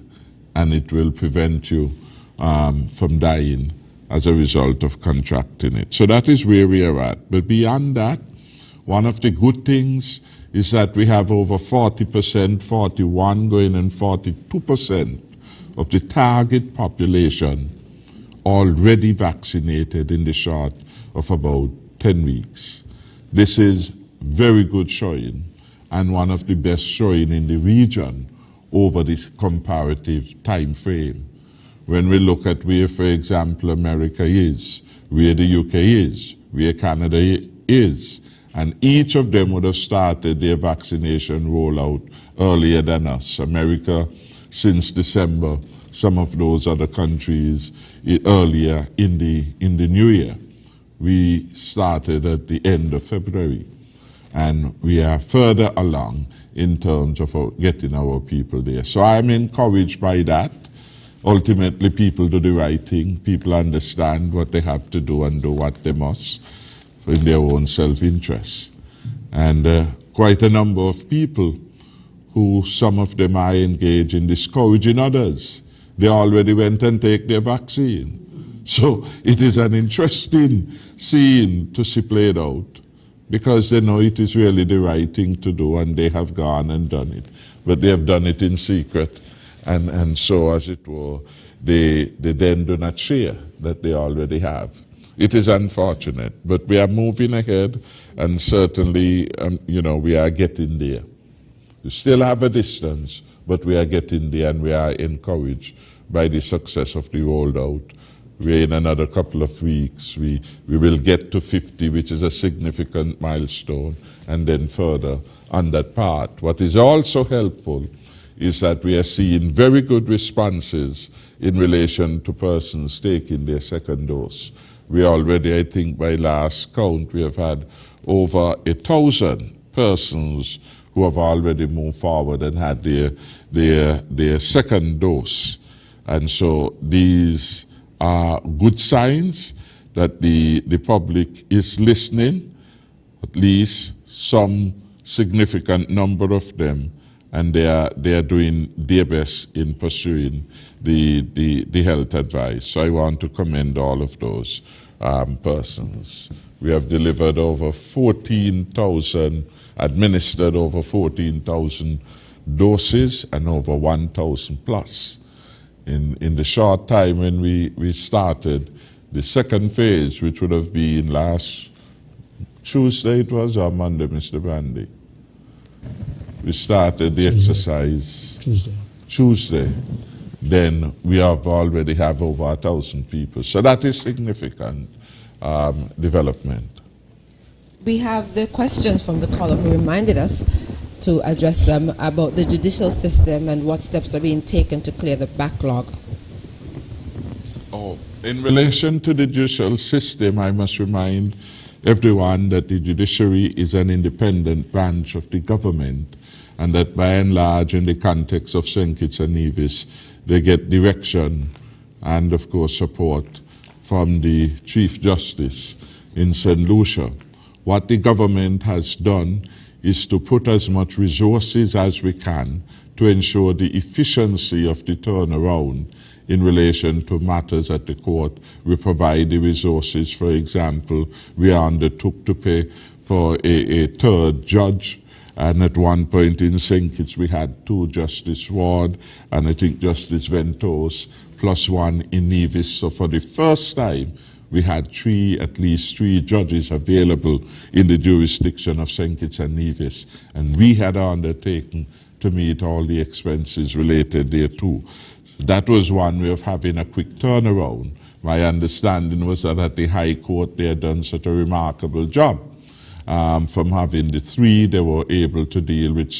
and it will prevent you from dying as a result of contracting it. So that is where we are at. But beyond that, one of the good things is that we have over 40%, 41 going on 42% of the target population already vaccinated in the short of about 10 weeks. This is very good showing, and one of the best showing in the region over this comparative time frame. When we look at where, for example, America is, where the UK is, where Canada is, and each of them would have started their vaccination rollout earlier than us. America since December, some of those other countries earlier in the new year. We started at the end of February, and we are further along in terms of getting our people there. So I'm encouraged by that. Ultimately, people do the right thing. People understand what they have to do and do what they must in their own self-interest. And quite a number of people who, some of them are engaged in discouraging others. They already went and take their vaccine. So it is an interesting scene to see played out, because they know it is really the right thing to do, and they have gone and done it. But they have done it in secret, and so, as it were, they then do not share that they already have. It is unfortunate, but we are moving ahead, and certainly, we are getting there. We still have a distance, but we are getting there, and we are encouraged by the success of the rollout. We're in another couple of weeks. We will get to 50, which is a significant milestone, and then further on that part. What is also helpful is that we are seeing very good responses in relation to persons taking their second dose. We already, I think by last count, we have had over 1,000 persons who have already moved forward and had their second dose. And so these are good signs that the public is listening, at least some significant number of them, and they are doing their best in pursuing the health advice. So I want to commend all of those persons. We have delivered over 14,000, administered over 14,000 doses, and over 1,000 plus. In the short time when we started the second phase, which would have been last Tuesday it was, or Monday, Mr. Brandy? We started the exercise Tuesday. Then we have already have over 1,000 people. So that is significant development. We have the questions from the caller who reminded us to address them about the judicial system and what steps are being taken to clear the backlog. In relation to the judicial system, I must remind everyone that the judiciary is an independent branch of the government, and that by and large, in the context of St. Kitts and Nevis, they get direction and, of course, support from the Chief Justice in St. Lucia. What the government has done is to put as much resources as we can to ensure the efficiency of the turnaround in relation to matters at the court. We provide the resources. For example, we undertook to pay for a third judge, and at one point in St. Kitts we had 2, Justice Ward and I think Justice Ventos, plus 1 in Nevis. So for the first time, we had at least three judges available in the jurisdiction of St. Kitts and Nevis, and we had undertaken to meet all the expenses related thereto. That was one way of having a quick turnaround. My understanding was that at the High Court they had done such a remarkable job, From having the 3, they were able to deal with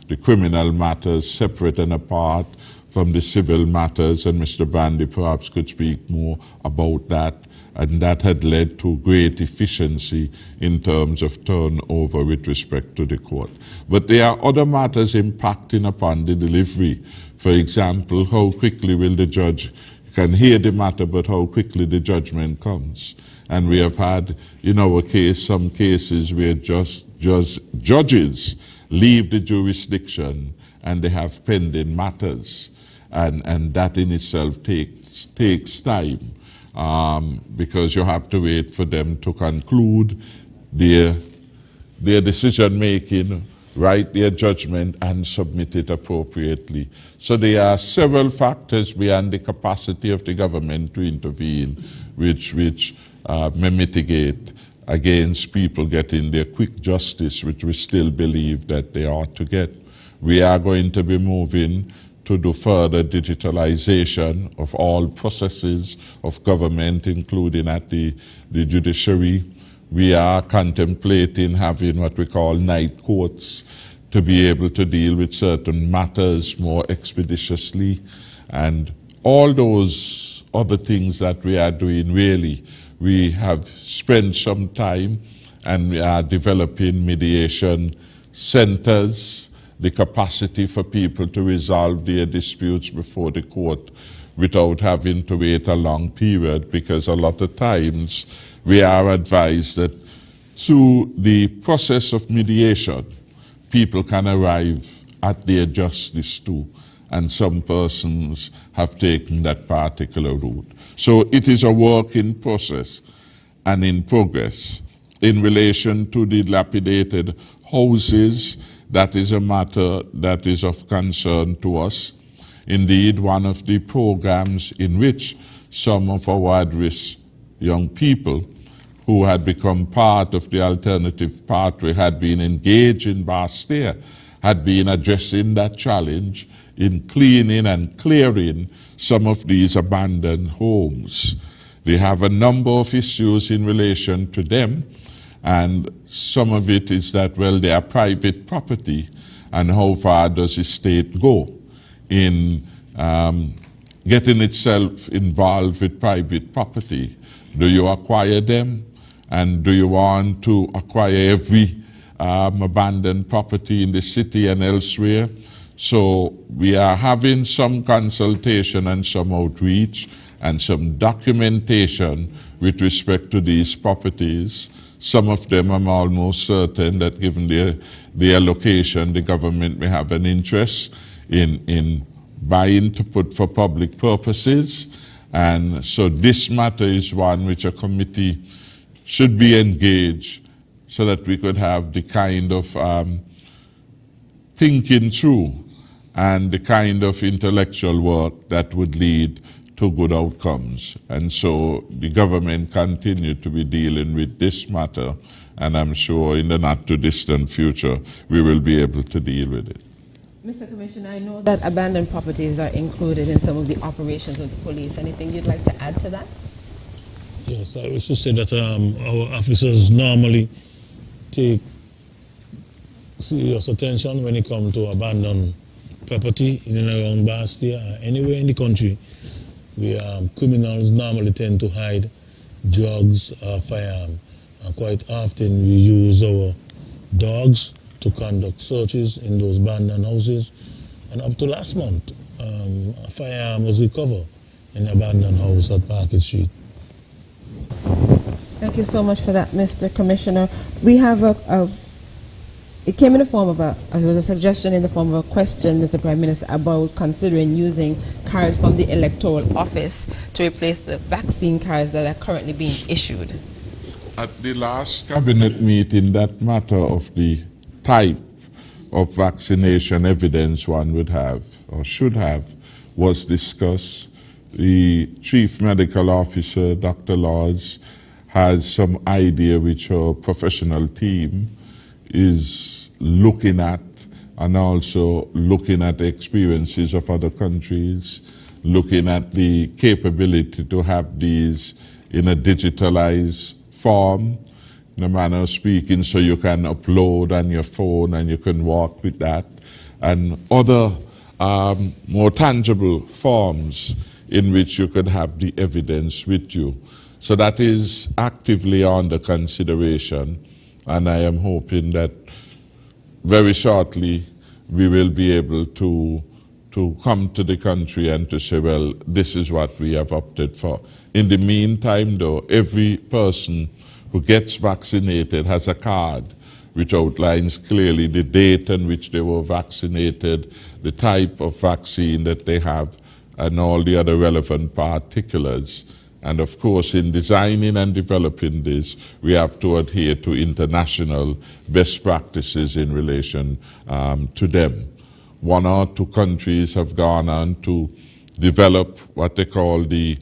the criminal matters separate and apart from the civil matters, and Mr. Brandy perhaps could speak more about that. And that had led to great efficiency in terms of turnover with respect to the court. But there are other matters impacting upon the delivery. For example, how quickly will the judge can hear the matter, but how quickly the judgment comes. And we have had, in our case, some cases where judges leave the jurisdiction and they have pending matters. And that in itself takes time. Because you have to wait for them to conclude their decision making, write their judgment, and submit it appropriately. So there are several factors beyond the capacity of the government to intervene, which may mitigate against people getting their quick justice, which we still believe that they ought to get. We are going to be moving to do further digitalization of all processes of government, including at the judiciary. We are contemplating having what we call night courts to be able to deal with certain matters more expeditiously. And all those other things that we are doing, really, we have spent some time and we are developing mediation centers, the capacity for people to resolve their disputes before the court without having to wait a long period, because a lot of times we are advised that through the process of mediation, people can arrive at their justice too, and some persons have taken that particular route. So it is a work in process and in progress. In relation to the dilapidated houses, that is a matter that is of concern to us. Indeed, one of the programs in which some of our at-risk young people who had become part of the alternative pathway had been engaged in Bastia, had been addressing that challenge in cleaning and clearing some of these abandoned homes. They have a number of issues in relation to them, and some of it is that, well, they are private property, and how far does the state go in getting itself involved with private property? Do you acquire them? And do you want to acquire every abandoned property in the city and elsewhere? So we are having some consultation and some outreach and some documentation with respect to these properties. Some of them I'm almost certain that given their location, the government may have an interest in buying to put for public purposes. And so this matter is one which a committee should be engaged so that we could have the kind of thinking through and the kind of intellectual work that would lead to good outcomes. And so the government continued to be dealing with this matter, and I'm sure in the not too distant future we will be able to deal with it. Mr. Commissioner, I know that abandoned properties are included in some of the operations of the police. Anything you'd like to add to that? Yes, I wish to say that our officers normally take serious attention when it comes to abandoned property in and around Bastia or anywhere in the country where criminals normally tend to hide drugs or firearms. And quite often we use our dogs to conduct searches in those abandoned houses. And up to last month, a firearm was recovered in an abandoned house at Market Street. Thank you so much for that, Mr. Commissioner. We have it came in the form of it was a suggestion in the form of a question, Mr. Prime Minister, about considering using cards from the electoral office to replace the vaccine cards that are currently being issued. At the last cabinet meeting, that matter of the type of vaccination evidence one would have or should have was discussed. The Chief Medical Officer, Dr. Lords, has some idea which her professional team is looking at, and also looking at the experiences of other countries, looking at the capability to have these in a digitalized form, in a manner of speaking, so you can upload on your phone and you can walk with that, and other more tangible forms in which you could have the evidence with you. So that is actively under consideration, and I am hoping that very shortly we will be able to come to the country and to say, well, this is what we have opted for. In the meantime, though, every person who gets vaccinated has a card which outlines clearly the date on which they were vaccinated, the type of vaccine that they have, and all the other relevant particulars. And of course, in designing and developing this, we have to adhere to international best practices in relation to them. 1 or 2 countries have gone on to develop what they call the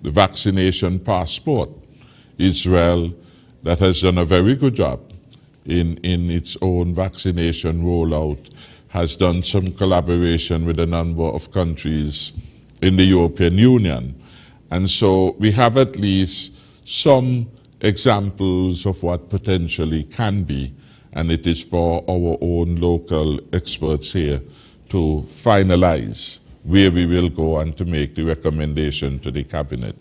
vaccination passport. Israel, that has done a very good job in its own vaccination rollout, has done some collaboration with a number of countries in the European Union. And so we have at least some examples of what potentially can be, and it is for our own local experts here to finalize where we will go and to make the recommendation to the Cabinet.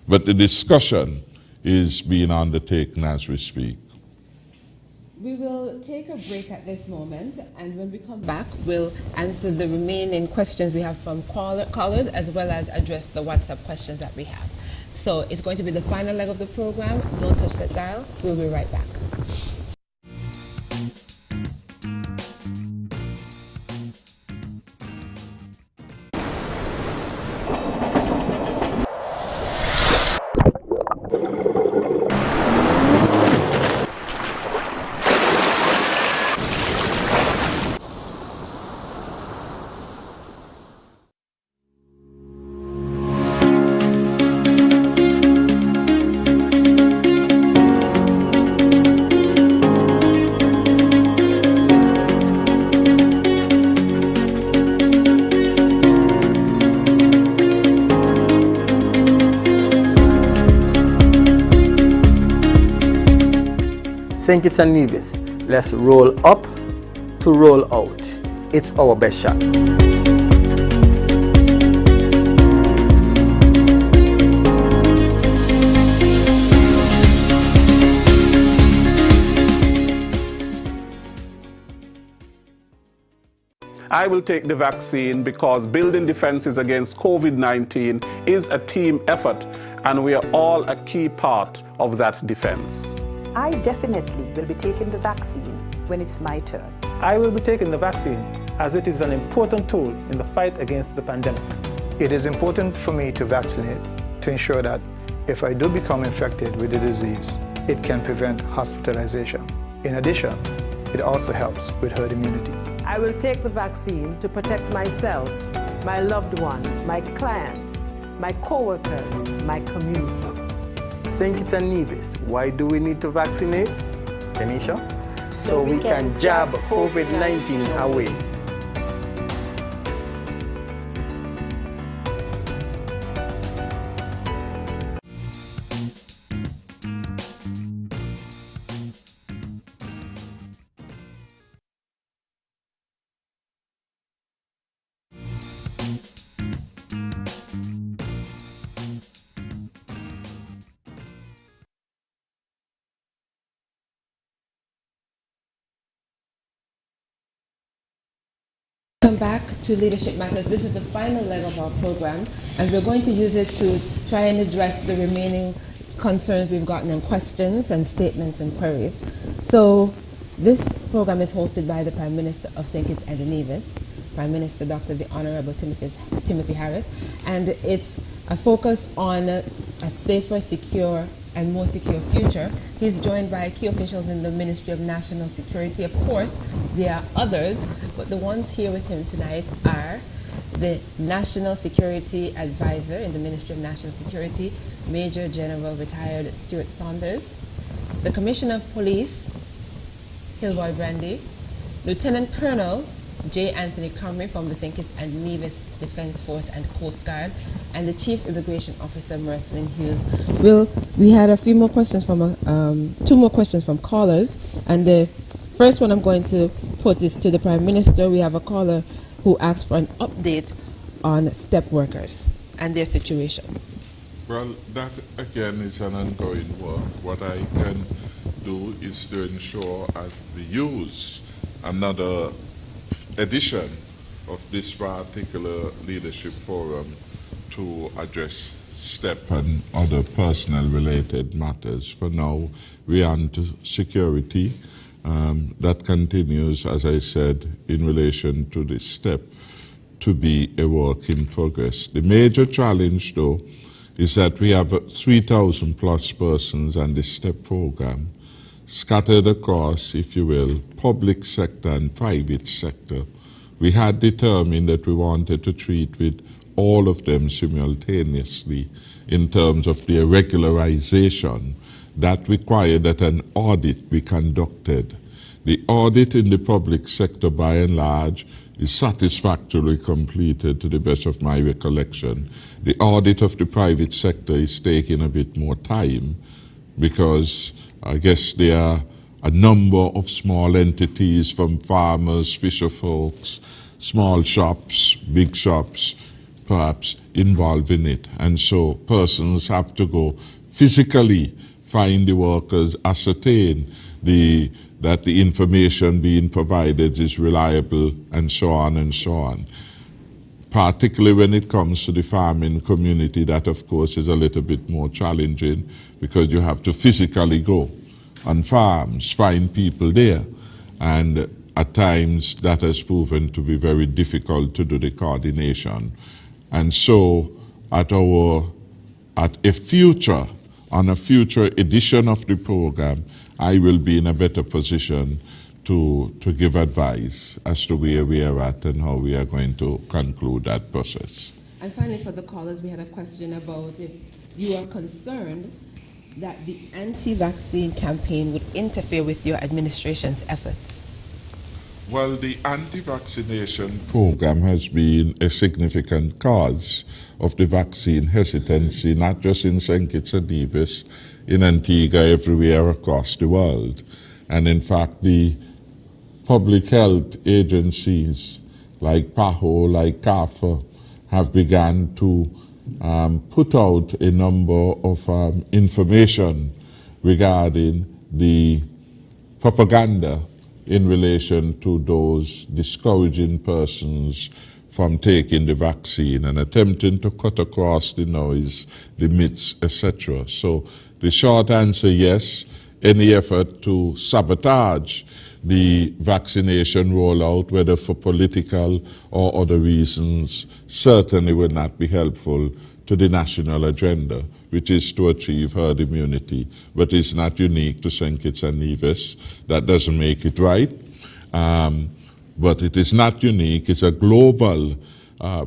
But the discussion is being undertaken as we speak. We will take a break at this moment, and when we come back, we'll answer the remaining questions we have from callers, as well as address the WhatsApp questions that we have. So it's going to be the final leg of the program. Don't touch that dial. We'll be right back. St. Kitts and Nevis, let's roll up to roll out. It's our best shot. I will take the vaccine because building defenses against COVID-19 is a team effort, and we are all a key part of that defense. I definitely will be taking the vaccine when it's my turn. I will be taking the vaccine as it is an important tool in the fight against the pandemic. It is important for me to vaccinate to ensure that if I do become infected with the disease, it can prevent hospitalization. In addition, it also helps with herd immunity. I will take the vaccine to protect myself, my loved ones, my clients, my co-workers, my community. St. Kitts and Nevis, why do we need to vaccinate? Kenisha? So we can jab COVID-19 away. Welcome back to Leadership Matters. This is the final leg of our program, and we're going to use it to try and address the remaining concerns we've gotten and questions and statements and queries. So this program is hosted by the Prime Minister of St. Kitts and Nevis, Prime Minister Dr. the Honorable Timothy Harris, and it's a focus on a safer, secure, and more secure future. He's joined by key officials in the Ministry of National Security. Of course, there are others, but the ones here with him tonight are the National Security Advisor in the Ministry of National Security, Major General Retired Stuart Saunders, the Commissioner of Police, Hilboy Brandy, Lieutenant Colonel J. Anthony Comrie from the St. Kitts and Nevis Defense Force and Coast Guard, and the Chief Immigration Officer, Mercelyn Hughes. We had a few more questions from, two more questions from callers, and the first one I'm going to put is to the Prime Minister. We have a caller who asked for an update on step workers and their situation. Well, that again is an ongoing work. What I can do is to ensure that we use another edition of this particular leadership forum to address STEP and other personnel related matters. For now, we are on to security. That continues, as I said, in relation to the STEP to be a work in progress. The major challenge, though, is that we have 3,000 plus persons on the STEP program scattered across, if you will, public sector and private sector. We had determined that we wanted to treat with all of them simultaneously in terms of their regularization. That required that an audit be conducted. The audit in the public sector, by and large, is satisfactorily completed to the best of my recollection. The audit of the private sector is taking a bit more time because I guess there are a number of small entities from farmers, fisher folks, small shops, big shops, perhaps involved in it. And so persons have to go physically find the workers, ascertain that the information being provided is reliable, and so on and so on. Particularly when it comes to the farming community, that of course is a little bit more challenging because you have to physically go on farms, find people there, and at times that has proven to be very difficult to do the coordination. And so on a future edition of the program, I will be in a better position to give advice as to where we are at and how we are going to conclude that process. And finally, for the callers, we had a question about if you are concerned that the anti-vaccine campaign would interfere with your administration's efforts. Well, the anti-vaccination program has been a significant cause of the vaccine hesitancy, not just in St. Kitts and Nevis, in Antigua, everywhere across the world. And in fact, the public health agencies like PAHO, like CARPHA, have begun to put out a number of information regarding the propaganda in relation to those discouraging persons from taking the vaccine and attempting to cut across the noise, the myths, etc. So the short answer, yes, any effort to sabotage the vaccination rollout, whether for political or other reasons, certainly will not be helpful to the national agenda, which is to achieve herd immunity. But it's not unique to St. Kitts and Nevis. That doesn't make it right. But it is not unique. It's a global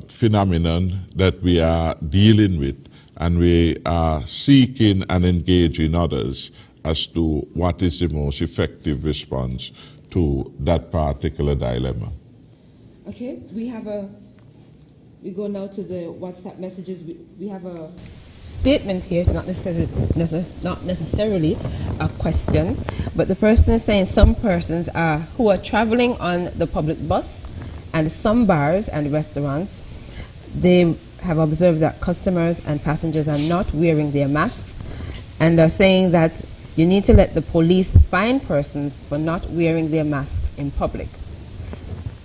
phenomenon that we are dealing with, and we are seeking and engaging others as to what is the most effective response to that particular dilemma. Okay, we go now to the WhatsApp messages. We have a statement here. It's not necessarily a question, but the person is saying some persons who are traveling on the public bus and some bars and restaurants, they have observed that customers and passengers are not wearing their masks, and are saying that you need to let the police fine persons for not wearing their masks in public.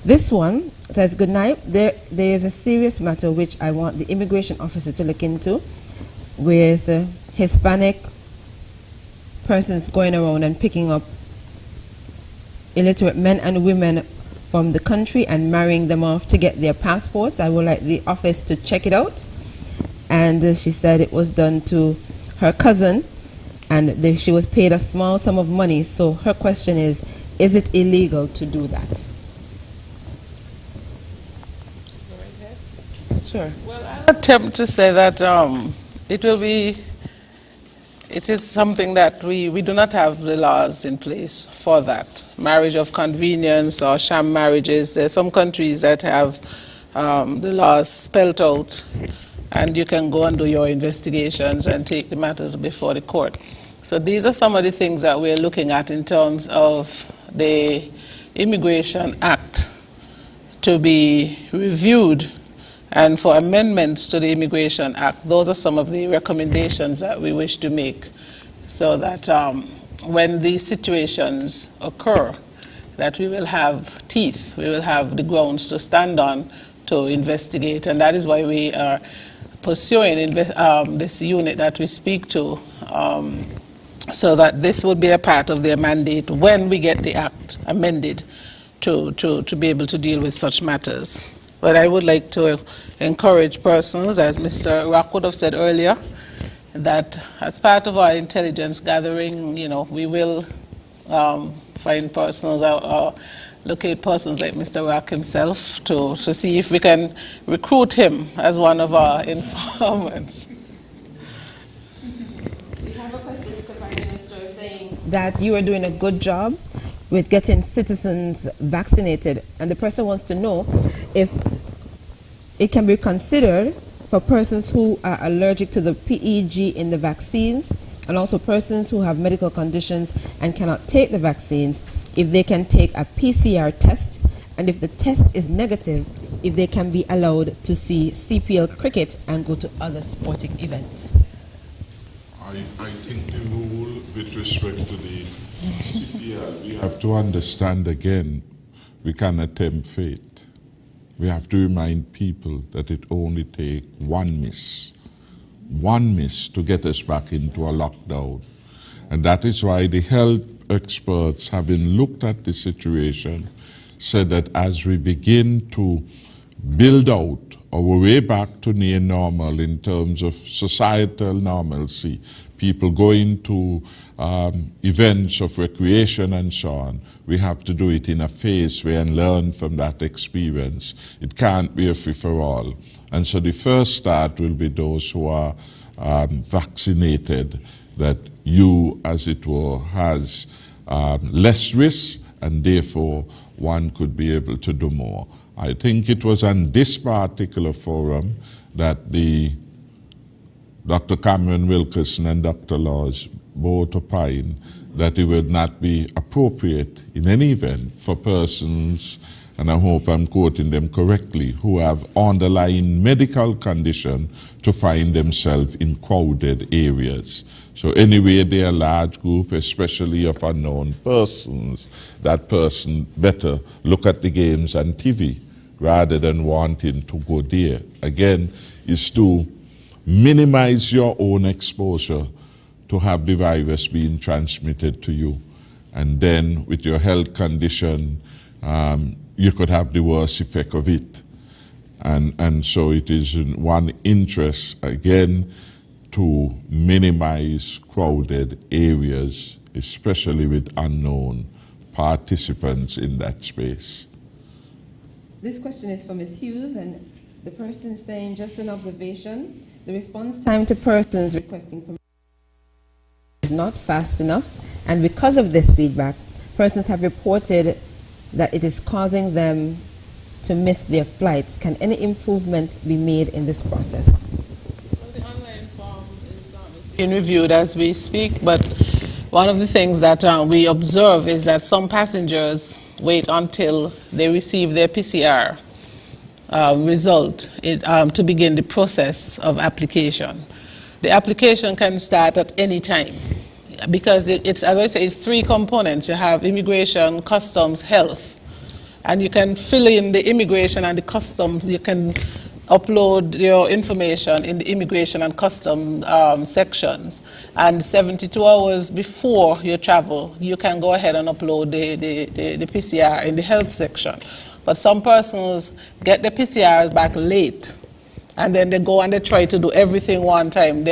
This one says, good night. There is a serious matter which I want the immigration officer to look into with Hispanic persons going around and picking up illiterate men and women from the country and marrying them off to get their passports. I would like the office to check it out. And she said it was done to her cousin, and she was paid a small sum of money. So her question is it illegal to do that? Sure. Well, I'll attempt to say that it it is something that we do not have the laws in place for that. Marriage of convenience or sham marriages, there are some countries that have the laws spelled out, and you can go and do your investigations and take the matter before the court. So these are some of the things that we're looking at in terms of the Immigration Act to be reviewed and for amendments to the Immigration Act. Those are some of the recommendations that we wish to make so that when these situations occur, that we will have teeth, we will have the grounds to stand on to investigate. And that is why we are pursuing this unit that we speak to, so that this would be a part of their mandate when we get the Act amended to be able to deal with such matters. But I would like to encourage persons, as Mr. Rock would have said earlier, that as part of our intelligence gathering, we will find persons or locate persons like Mr. Rock himself to see if we can recruit him as one of our informants. We have a question, Mr. Prime Minister, saying that you are doing a good job with getting citizens vaccinated, and the person wants to know if it can be considered for persons who are allergic to the PEG in the vaccines, and also persons who have medical conditions and cannot take the vaccines, if they can take a PCR test, and if the test is negative, if they can be allowed to see CPL cricket and go to other sporting events. I think the rule with respect to the CPL, we have to understand again, we cannot tempt fate. We have to remind people that it only takes one miss to get us back into a lockdown. And that is why the health experts, having looked at the situation, said that as we begin to build out our way back to near normal in terms of societal normalcy, people going to events of recreation and so on, we have to do it in a phased way and learn from that experience. It can't be a free-for-all. And so the first start will be those who are vaccinated, that you, as it were, has less risk, and therefore one could be able to do more. I think it was on this particular forum that Dr. Cameron Wilkerson and Dr. Laws both opined that it would not be appropriate in any event for persons, and I hope I'm quoting them correctly, who have underlying medical condition to find themselves in crowded areas. So anyway, they are a large group, especially of unknown persons, that person better look at the games on TV rather than wanting to go there. Again, is to minimize your own exposure to have the virus being transmitted to you. And then with your health condition, you could have the worst effect of it. And so it is in one interest, again, to minimize crowded areas, especially with unknown participants in that space. This question is from Ms. Hughes, and the person is saying, just an observation, the response time to persons requesting permission is not fast enough, and because of this feedback, persons have reported that it is causing them to miss their flights. Can any improvement be made in this process? Being reviewed as we speak, but one of the things that we observe is that some passengers wait until they receive their PCR result to begin the process of application. The application can start at any time because it's, as I say, it's three components. You have immigration, customs, health, and you can fill in the immigration and the customs. You can upload your information in the immigration and custom sections, and 72 hours before you travel, you can go ahead and upload the PCR in the health section. But some persons get the PCRs back late, and then they go and they try to do everything one time.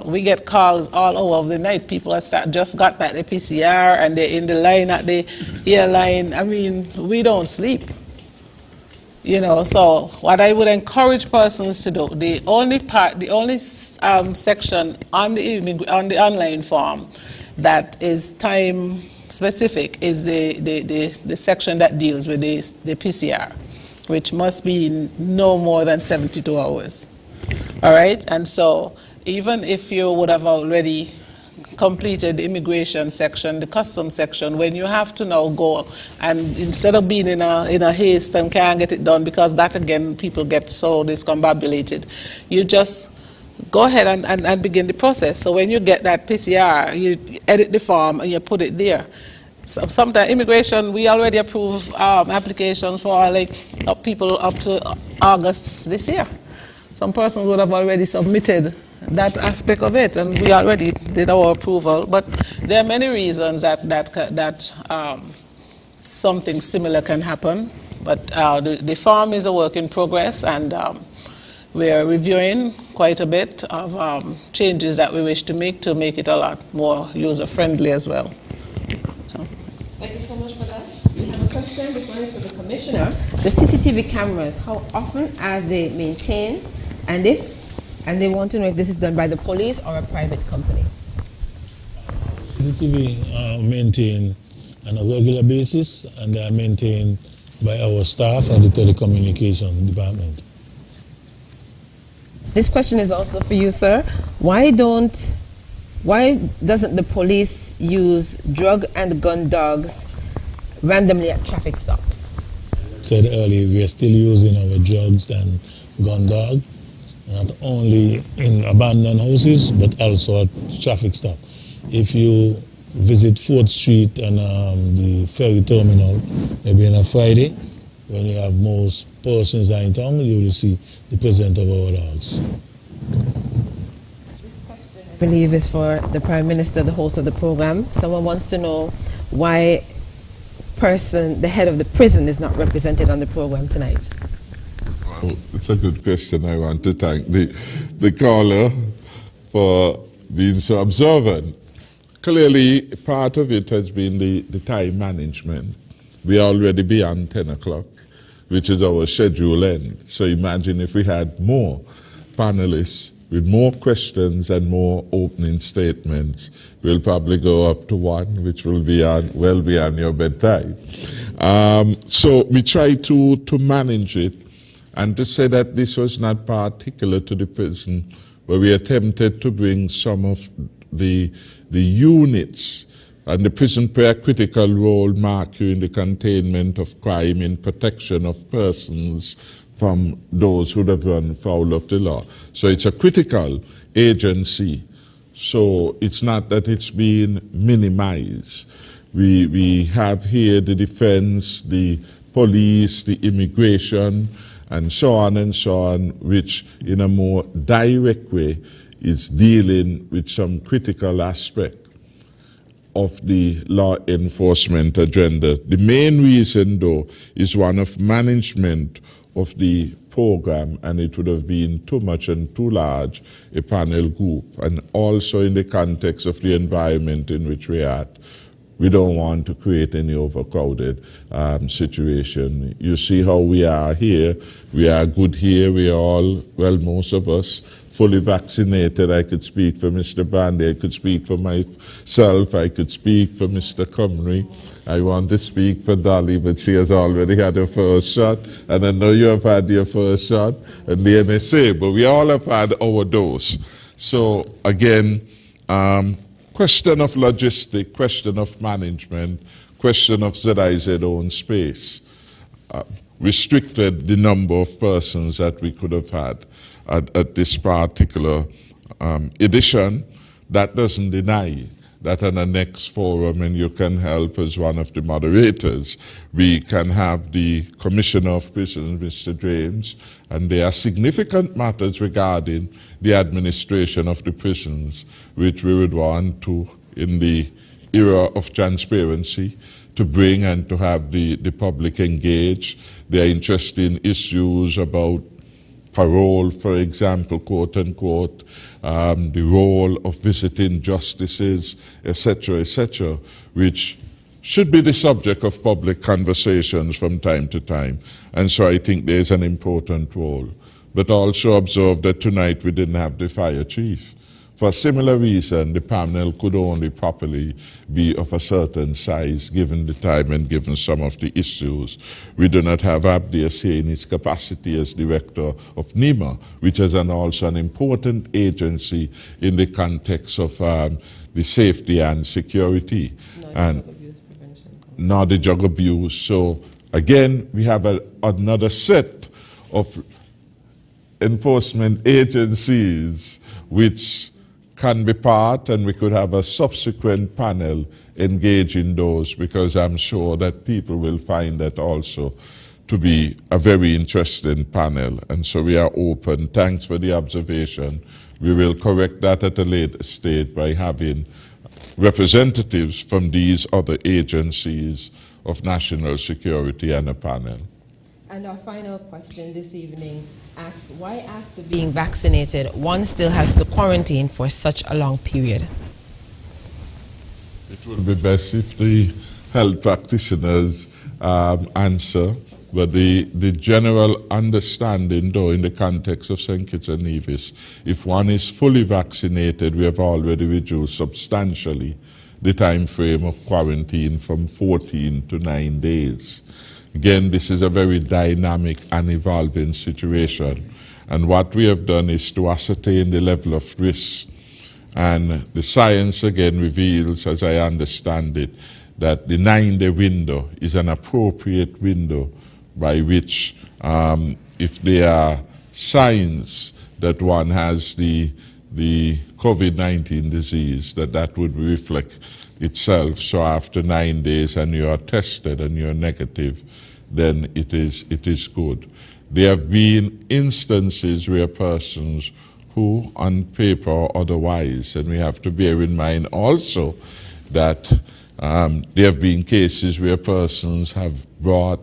We get calls all over the night. People just got back the PCR, and they're in the line at the airline. I mean, we don't sleep. You know, so what I would encourage persons to do, the only section on the online form that is time specific is the section that deals with the PCR, which must be no more than 72 hours. All right, and so even if you would have already completed the immigration section, the customs section, when you have to now go and instead of being in a haste and can't get it done because that again people get so discombobulated, you just go ahead and begin the process. So when you get that PCR, you edit the form and you put it there. So sometimes immigration, we already approve applications for people up to August this year. Some persons would have already submitted that aspect of it, and we already did our approval. But there are many reasons that something similar can happen. But the form is a work in progress, and we are reviewing quite a bit of changes that we wish to make it a lot more user-friendly as well. So. Thank you so much for that. We have a question. This one is for the Commissioner. The CCTV cameras, how often are they maintained? And they want to know if this is done by the police or a private company. CCTV are maintained on a regular basis, and they are maintained by our staff at the telecommunication department. This question is also for you, sir. Why doesn't the police use drug and gun dogs randomly at traffic stops? I said earlier, we are still using our drugs and gun dog, not only in abandoned houses, but also at traffic stop. If you visit 4th Street and the ferry terminal, maybe on a Friday, when you have most persons in town, you will see the presence of our dogs. This question, I believe, is for the Prime Minister, the host of the program. Someone wants to know why the head of the prison is not represented on the program tonight. Well, it's a good question. I want to thank the caller for being so observant. Clearly, part of it has been the time management. We are already beyond 10 o'clock, which is our schedule end. So imagine if we had more panelists with more questions and more opening statements. We'll probably go up to 1, which will be well beyond your bedtime. So we try to manage it, and to say that this was not particular to the prison, but we attempted to bring some of the units and the prison play a critical role, marking in the containment of crime, in protection of persons from those who have run foul of the law. So it's a critical agency. So it's not that it's being minimized. We have here the defense, the police, the immigration, and so on, which in a more direct way is dealing with some critical aspect of the law enforcement agenda. The main reason, though, is one of management of the program, and it would have been too much and too large a panel group, and also in the context of the environment in which we are at. We don't want to create any overcrowded situation. You see how we are here. We are good here. We are all, well, most of us, fully vaccinated. I could speak for Mr. Bandy. I could speak for myself. I could speak for Mr. Cumry. I want to speak for Dolly, but she has already had her first shot. And I know you have had your first shot, and the NSA, but we all have had our dose. So, again, question of logistics, question of management, question of ZIZ own space, restricted the number of persons that we could have had at this particular edition. That doesn't deny that on the next forum, and you can help as one of the moderators, we can have the Commissioner of Prisons, Mr. James, and there are significant matters regarding the administration of the prisons, which we would want to, in the era of transparency, to bring and to have the public engaged. There are interesting issues about parole, for example, quote unquote, the role of visiting justices, etc., which should be the subject of public conversations from time to time. And so I think there's an important role. But also observe that tonight we didn't have the fire chief. For a similar reason, the panel could only properly be of a certain size given the time and given some of the issues. We do not have Abdias here in his capacity as director of NEMA, which is also an important agency in the context of the safety and security. Not the drug abuse. So again, we have another set of enforcement agencies which can be part, and we could have a subsequent panel engage in those, because I'm sure that people will find that also to be a very interesting panel. And so we are open. Thanks for the observation. We will correct that at a later stage by having representatives from these other agencies of national security and a panel. And our final question this evening asks, why after being vaccinated, one still has to quarantine for such a long period? It would be best if the health practitioners answer, but the general understanding, though, in the context of St. Kitts and Nevis, if one is fully vaccinated, we have already reduced substantially the time frame of quarantine from 14 to 9 days. Again, this is a very dynamic and evolving situation. And what we have done is to ascertain the level of risk. And the science again reveals, as I understand it, that the 9-day window is an appropriate window by which, if there are signs that one has the COVID-19 disease, that would reflect itself. So after 9 days and you are tested and you're negative, then it is good. There have been instances where persons who, on paper or otherwise, and we have to bear in mind also that there have been cases where persons have brought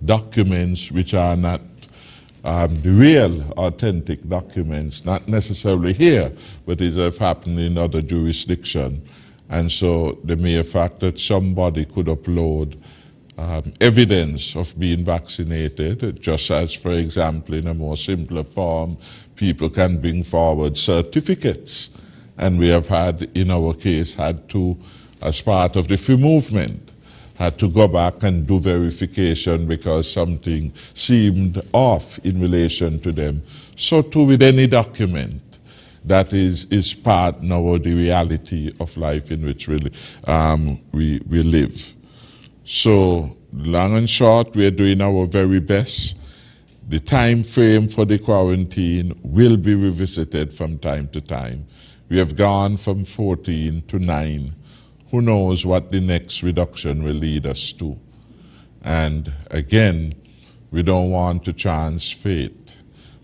documents which are not the real authentic documents, not necessarily here, but it has happened in other jurisdictions. And so the mere fact that somebody could upload evidence of being vaccinated, just as, for example, in a more simpler form, people can bring forward certificates. And we have had, in our case, had to, as part of the free movement, had to go back and do verification because something seemed off in relation to them. So too with any document. That is part now of the reality of life in which we live. So, long and short, we are doing our very best. The time frame for the quarantine will be revisited from time to time. We have gone from 14 to 9. Who knows what the next reduction will lead us to? And again, we don't want to chance fate.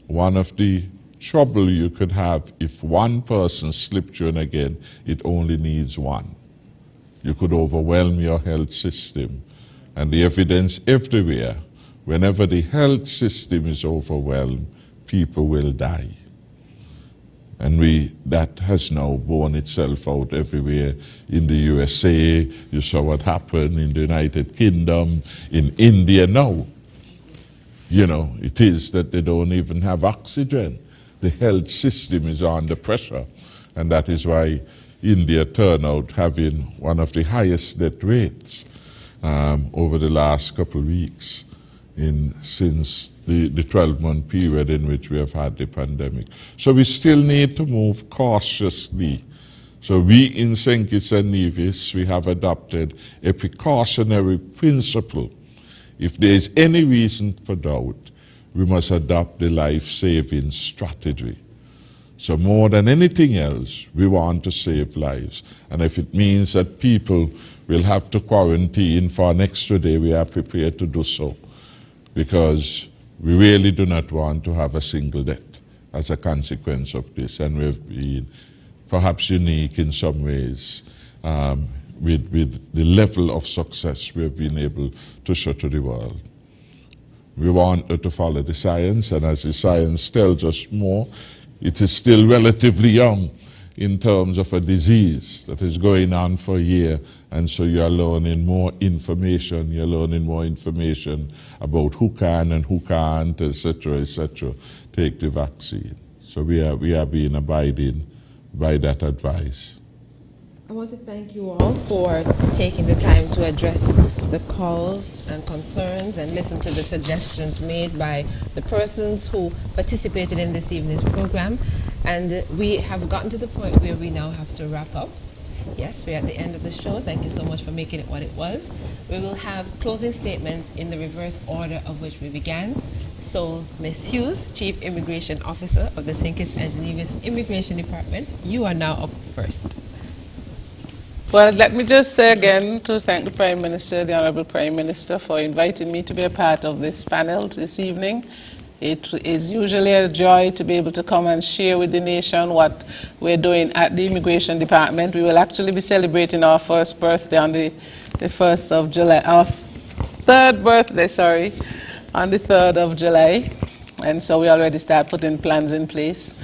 One of the trouble you could have if one person slipped you, and again, it only needs one. You could overwhelm your health system. And the evidence everywhere, whenever the health system is overwhelmed, people will die. And that has now borne itself out everywhere. In the USA, you saw what happened in the United Kingdom, in India now. You know, it is that they don't even have oxygen. The health system is under pressure. And that is why India turned out having one of the highest death rates over the last couple of weeks since the 12-month period in which we have had the pandemic. So we still need to move cautiously. So we in St. Kitts and Nevis, we have adopted a precautionary principle. If there is any reason for doubt, we must adopt the life-saving strategy. So more than anything else, we want to save lives. And if it means that people will have to quarantine for an extra day, we are prepared to do so. Because we really do not want to have a single death as a consequence of this. And we have been perhaps unique in some ways with the level of success we have been able to show to the world. We want to follow the science, and as the science tells us more, it is still relatively young. in terms of a disease that is going on for a year, and so you're learning more information. You're learning more information about who can and who can't, etc., take the vaccine. So we are being abiding by that advice. I want to thank you all for taking the time to address the calls and concerns and listen to the suggestions made by the persons who participated in this evening's program. And we have gotten to the point where we now have to wrap up. Yes, we're at the end of the show. Thank you so much for making it what it was. We will have closing statements in the reverse order of which we began. So, Ms. Hughes, Chief Immigration Officer of the St. Kitts and Nevis Immigration Department, you are now up first. Well, let me just say again to thank the Prime Minister, the Honorable Prime Minister, for inviting me to be a part of this panel this evening. It is usually a joy to be able to come and share with the nation what we're doing at the Immigration Department. We will actually be celebrating our first birthday on the 1st of July, our third birthday, sorry, on the 3rd of July. And so we already start putting plans in place.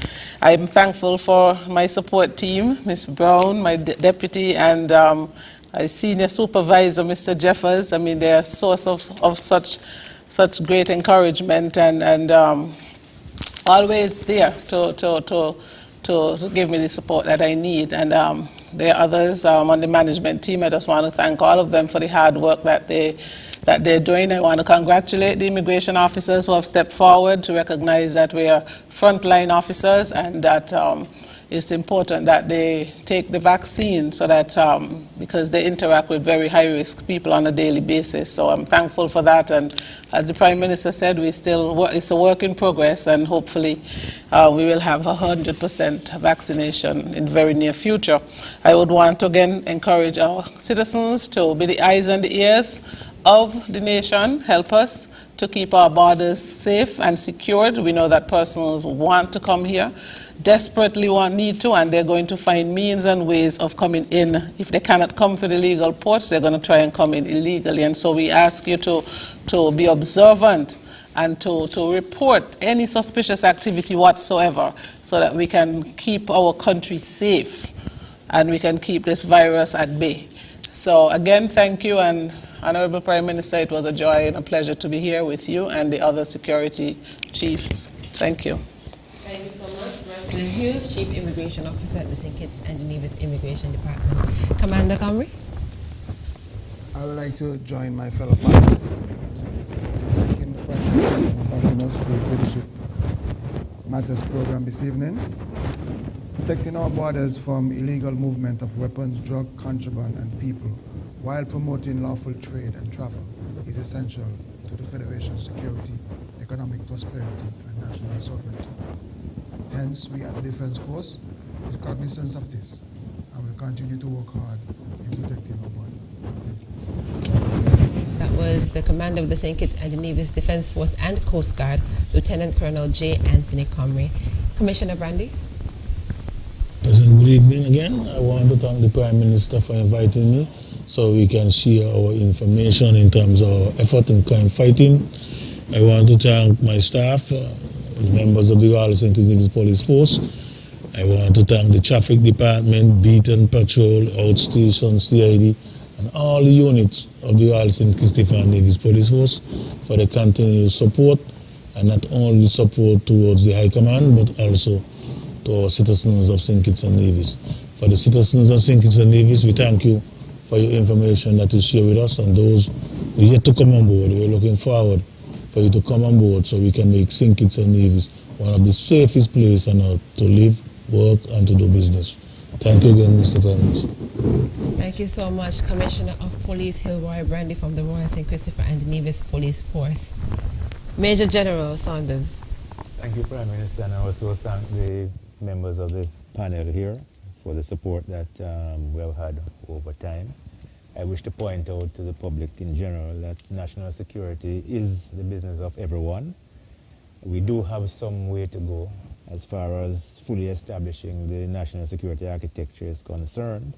I'm thankful for my support team, Ms. Brown, my deputy, and my senior supervisor, Mr. Jeffers. I mean, they're a source of such great encouragement and always there to give me the support that I need. And there are others on the management team. I just want to thank all of them for the hard work that they're doing. I want to congratulate the immigration officers who have stepped forward to recognize that we are frontline officers and that it's important that they take the vaccine so that because they interact with very high-risk people on a daily basis. So I'm thankful for that. And as the Prime Minister said, it's a work in progress, and hopefully we will have 100% vaccination in the very near future. I would want to again encourage our citizens to be the eyes and the ears of the nation, help us to keep our borders safe and secured. We know that persons want to come here, desperately need to, and they're going to find means and ways of coming in. If they cannot come through the legal ports, they're going to try and come in illegally. And so we ask you to be observant and to report any suspicious activity whatsoever so that we can keep our country safe and we can keep this virus at bay. So again, thank you, and Honorable Prime Minister, it was a joy and a pleasure to be here with you and the other security chiefs. Thank you. Thank you so much. Roslyn Hughes, Chief Immigration Officer at the St. Kitts and Nevis Immigration Department. Commander Comrie? I would like to join my fellow partners thanking the Prime Minister for inviting us to the Leadership Matters program this evening. Protecting our borders from illegal movement of weapons, drug, contraband, and people while promoting lawful trade and travel is essential to the Federation's security, economic prosperity, and national sovereignty. Hence, we at the Defense Force is cognizant of this and will continue to work hard in protecting our borders. Thank you. That was the commander of the St. Kitts and Nevis Defense Force and Coast Guard, Lieutenant Colonel J. Anthony Comrie. Commissioner Brandy? President, good evening again. I want to thank the Prime Minister for inviting me so we can share our information in terms of our effort in crime fighting. I want to thank my staff, the members of the Royal St. Kitts Nevis Police Force. I want to thank the Traffic Department, Beat and Patrol, Outstation, CID, and all the units of the Royal St. Kitts Nevis Police Force for the continued support, and not only support towards the High Command, but also to our citizens of St. Kitts and Nevis. For the citizens of St. Kitts and Nevis, we thank you for your information that you share with us, and those who yet to come on board, we're looking forward for you to come on board so we can make St. Kitts and Nevis one of the safest places on earth to live, work, and to do business. Thank you again, Mr. Prime Minister. Thank you so much, Commissioner of Police Hilroy Brandy from the Royal St. Christopher and Nevis Police Force. Major General Saunders. Thank you, Prime Minister, and I also thank the members of the panel here for the support that we have had over time. I wish to point out to the public in general that national security is the business of everyone. We do have some way to go as far as fully establishing the national security architecture is concerned.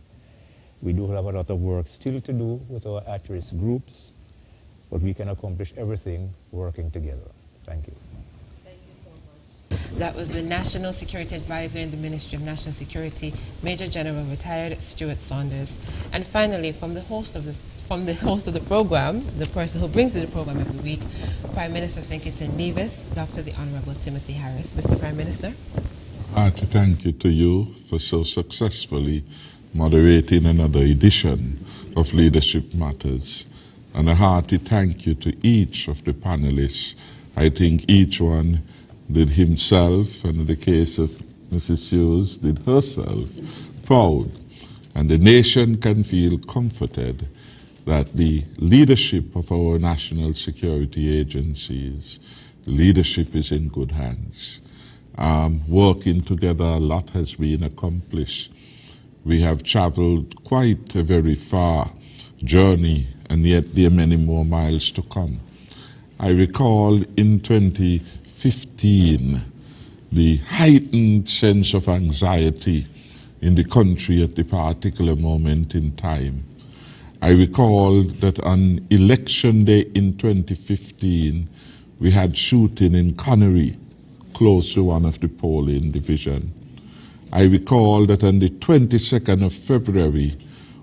We do have a lot of work still to do with our at-risk groups, but we can accomplish everything working together. Thank you. Thank you so much. That was the National Security Advisor in the Ministry of National Security, Major General retired Stuart Saunders. And finally, from the host of the program, the person who brings the program every week, Prime Minister St. Kitts and Nevis, Dr. the Honorable Timothy Harris. Mr. Prime Minister. To thank you to you for so successfully moderating another edition of Leadership Matters. And a hearty thank you to each of the panelists. I think each one did himself, and in the case of Mrs. Hughes, did herself proud. And the nation can feel comforted that the leadership of our national security agencies, the leadership is in good hands. Working together, a lot has been accomplished. We have traveled quite a very far journey, and yet there are many more miles to come. I recall in 2015 the heightened sense of anxiety in the country at the particular moment in time. I recall that on election day in 2015, we had shooting in Connery, close to one of the polling division. I recall that on the 22nd of February,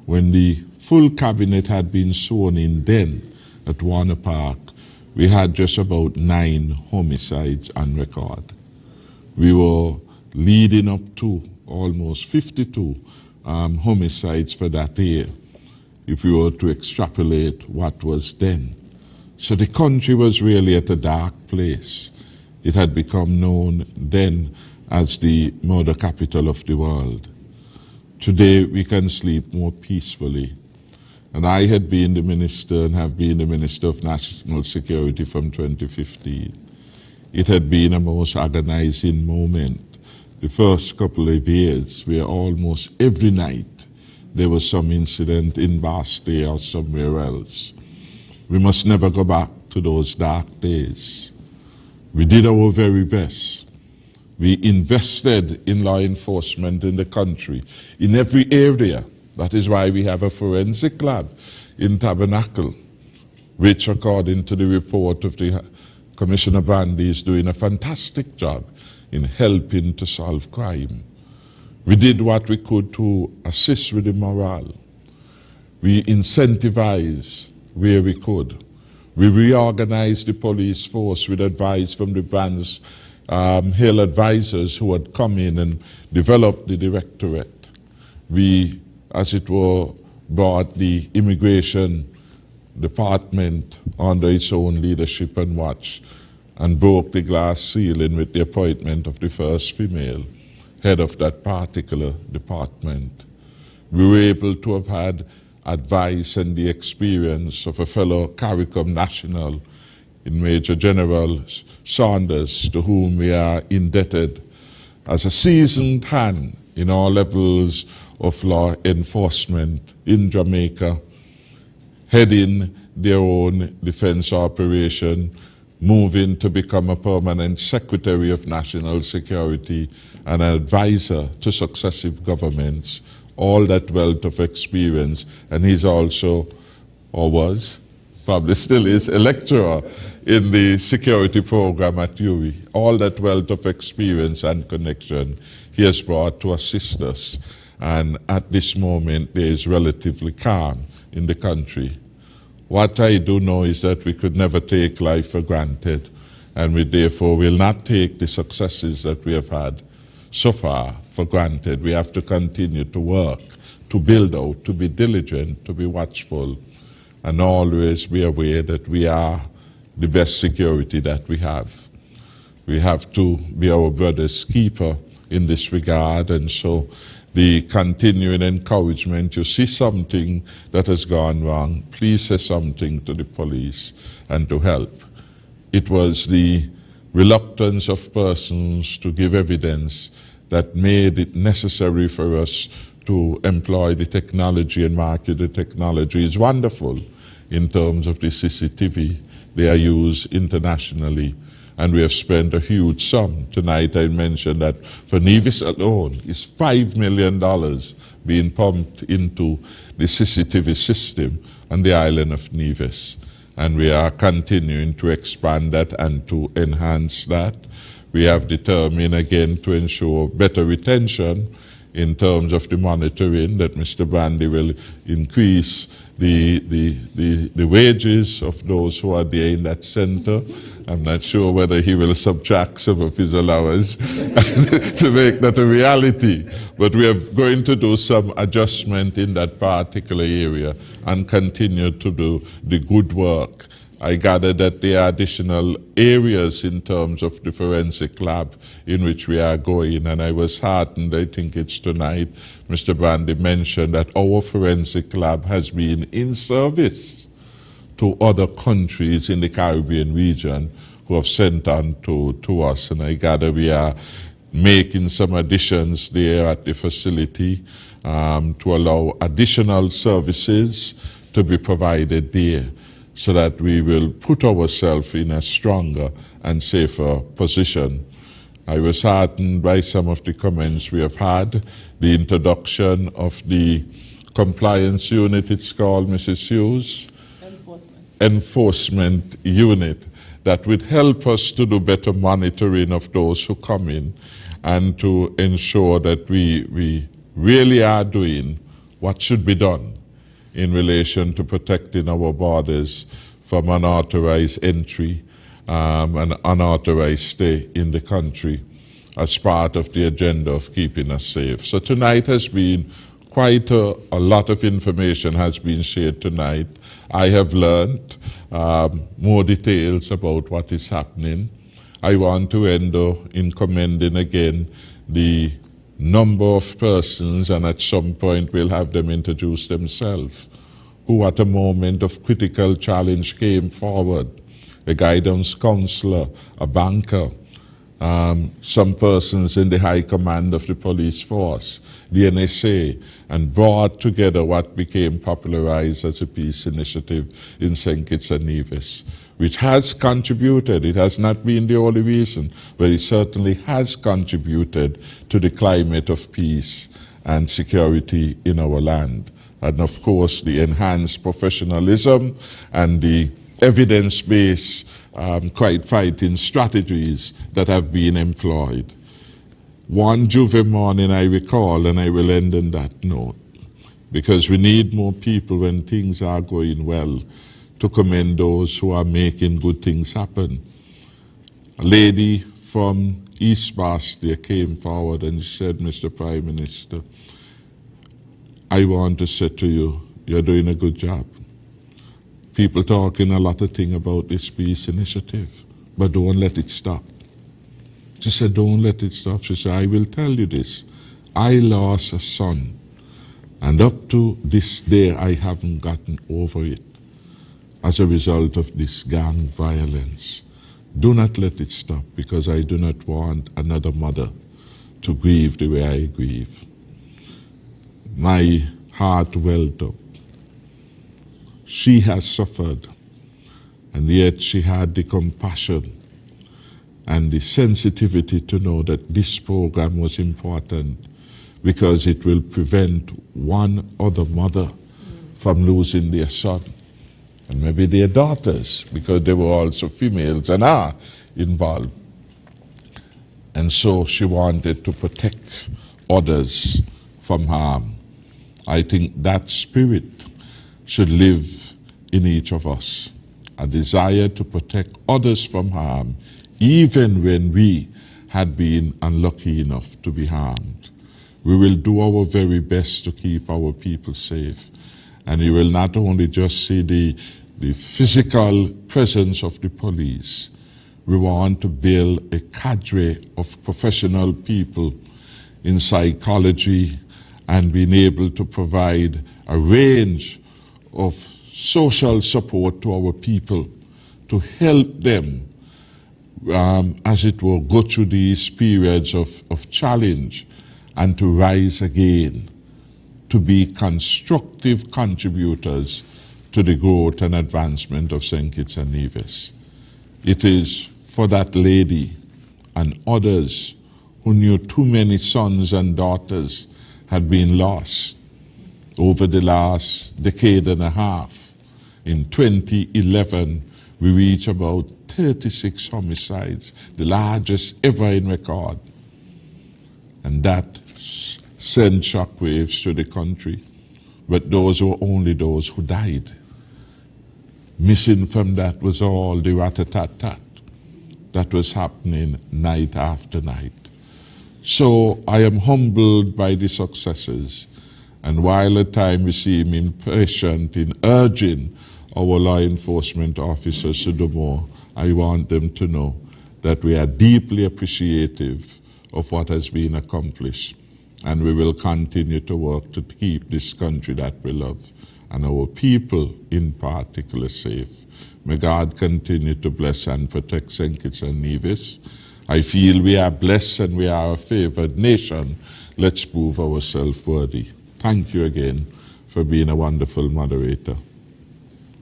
when the full cabinet had been sworn in then at Warner Park, we had just about 9 homicides on record. We were leading up to almost 52 homicides for that year, if we were to extrapolate what was then. So the country was really at a dark place. It had become known then as the murder capital of the world. Today we can sleep more peacefully. And I had been the minister and have been the Minister of National Security from 2015. It had been a most agonizing moment. The first couple of years, where almost every night there was some incident in Bastille or somewhere else. We must never go back to those dark days. We did our very best. We invested in law enforcement in the country, in every area. That is why we have a forensic lab in Tabernacle, which, according to the report of the Commissioner Brandy, is doing a fantastic job in helping to solve crime. We did what we could to assist with the morale. We incentivized where we could. We reorganized the police force with advice from the Brands Hill advisors who had come in and developed the directorate. We, as it were, brought the immigration department under its own leadership and watch, and broke the glass ceiling with the appointment of the first female head of that particular department. We were able to have had advice and the experience of a fellow CARICOM national in Major General Saunders, to whom we are indebted as a seasoned hand in all levels of law enforcement in Jamaica, heading their own defense operation, moving to become a permanent Secretary of National Security and an advisor to successive governments, all that wealth of experience. And he's also, or was, probably still is, a lecturer in the security program at UWI. All that wealth of experience and connection he has brought to assist us. And at this moment, there is relatively calm in the country. What I do know is that we could never take life for granted, and we therefore will not take the successes that we have had so far for granted. We have to continue to work, to build out, to be diligent, to be watchful, and always be aware that we are the best security that we have. We have to be our brother's keeper in this regard, and so the continuing encouragement, you see something that has gone wrong, please say something to the police and to help. It was the reluctance of persons to give evidence that made it necessary for us to employ the technology and market the technology. It's wonderful in terms of the CCTV. They are used internationally. And we have spent a huge sum. Tonight I mentioned that for Nevis alone, is $5 million being pumped into the CCTV system on the island of Nevis. And we are continuing to expand that and to enhance that. we have determined again to ensure better retention in terms of the monitoring, that Mr. Brandy will increase the wages of those who are there in that center. I'm not sure whether he will subtract some of his allowance to make that a reality. But we are going to do some adjustment in that particular area and continue to do the good work. I gather that there are additional areas in terms of the forensic lab in which we are going, and I was heartened, I think it's tonight, Mr. Brandy mentioned that our forensic lab has been in service to other countries in the Caribbean region who have sent on to us, and I gather we are making some additions there at the facility to allow additional services to be provided there, so that we will put ourselves in a stronger and safer position. I was heartened by some of the comments we have had, the introduction of the compliance unit, it's called, Mrs. Hughes? Enforcement unit, that would help us to do better monitoring of those who come in and to ensure that we really are doing what should be done in relation to protecting our borders from unauthorized entry and unauthorized stay in the country as part of the agenda of keeping us safe. So tonight has been quite a lot of information has been shared tonight. I have learned more details about what is happening. I want to end in commending again the number of persons, and at some point we'll have them introduce themselves, who at a moment of critical challenge came forward. A guidance counselor, a banker, some persons in the high command of the police force, the NSA, and brought together what became popularized as a peace initiative in St. Kitts and Nevis, which has contributed. It has not been the only reason, but it certainly has contributed to the climate of peace and security in our land. And of course, the enhanced professionalism and the evidence-based fighting strategies that have been employed. One Juve morning I recall, and I will end on that note, because we need more people when things are going well to commend those who are making good things happen. A lady from East Bastia came forward and said, Mr. Prime Minister, I want to say to you, you're doing a good job. People talking a lot of things about this peace initiative, but don't let it stop. She said, don't let it stop. She said, I will tell you this. I lost a son, and up to this day, I haven't gotten over it as a result of this gang violence. Do not let it stop, because I do not want another mother to grieve the way I grieve. My heart welled up. She has suffered, and yet she had the compassion and the sensitivity to know that this program was important because it will prevent one other mother from losing their son, and maybe their daughters, because they were also females and are involved. And so she wanted to protect others from harm. I think that spirit should live in each of us, a desire to protect others from harm, even when we had been unlucky enough to be harmed. We will do our very best to keep our people safe. And you will not only just see the physical presence of the police, we want to build a cadre of professional people in psychology and being able to provide a range of social support to our people to help them, as it were, go through these periods of challenge and to rise again, to be constructive contributors to the growth and advancement of St. Kitts and Nevis. It is for that lady and others who knew too many sons and daughters had been lost over the last decade and a half. In 2011, we reached about 36 homicides, the largest ever in record. And that sent shockwaves to the country. But those were only those who died. Missing from that was all the rat-a-tat-tat that was happening night after night. So I am humbled by the successes, and while at times we seem impatient in urging our law enforcement officers to do more, I want them to know that we are deeply appreciative of what has been accomplished, and we will continue to work to keep this country that we love, and our people in particular, safe. May God continue to bless and protect St. Kitts and Nevis. I feel we are blessed and we are a favored nation. Let's prove ourselves worthy. Thank you again for being a wonderful moderator.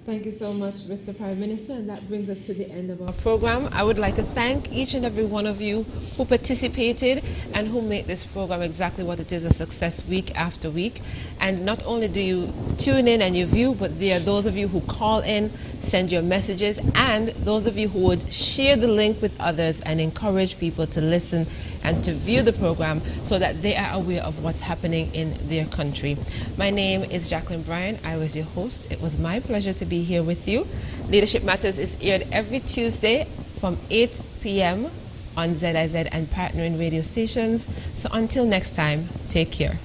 Thank you so much, Mr. Prime Minister, and that brings us to the end of our program. I would like to thank each and every one of you who participated and who made this program exactly what it is, a success week after week. And not only do you tune in and you view, but there are those of you who call in, send your messages, and those of you who would share the link with others and encourage people to listen and to view the program so that they are aware of what's happening in their country. My name is Jacqueline Bryan. I was your host. It was my pleasure to be here with you. Leadership Matters is aired every Tuesday from 8 p.m. on ZIZ and partnering radio stations. So until next time, take care.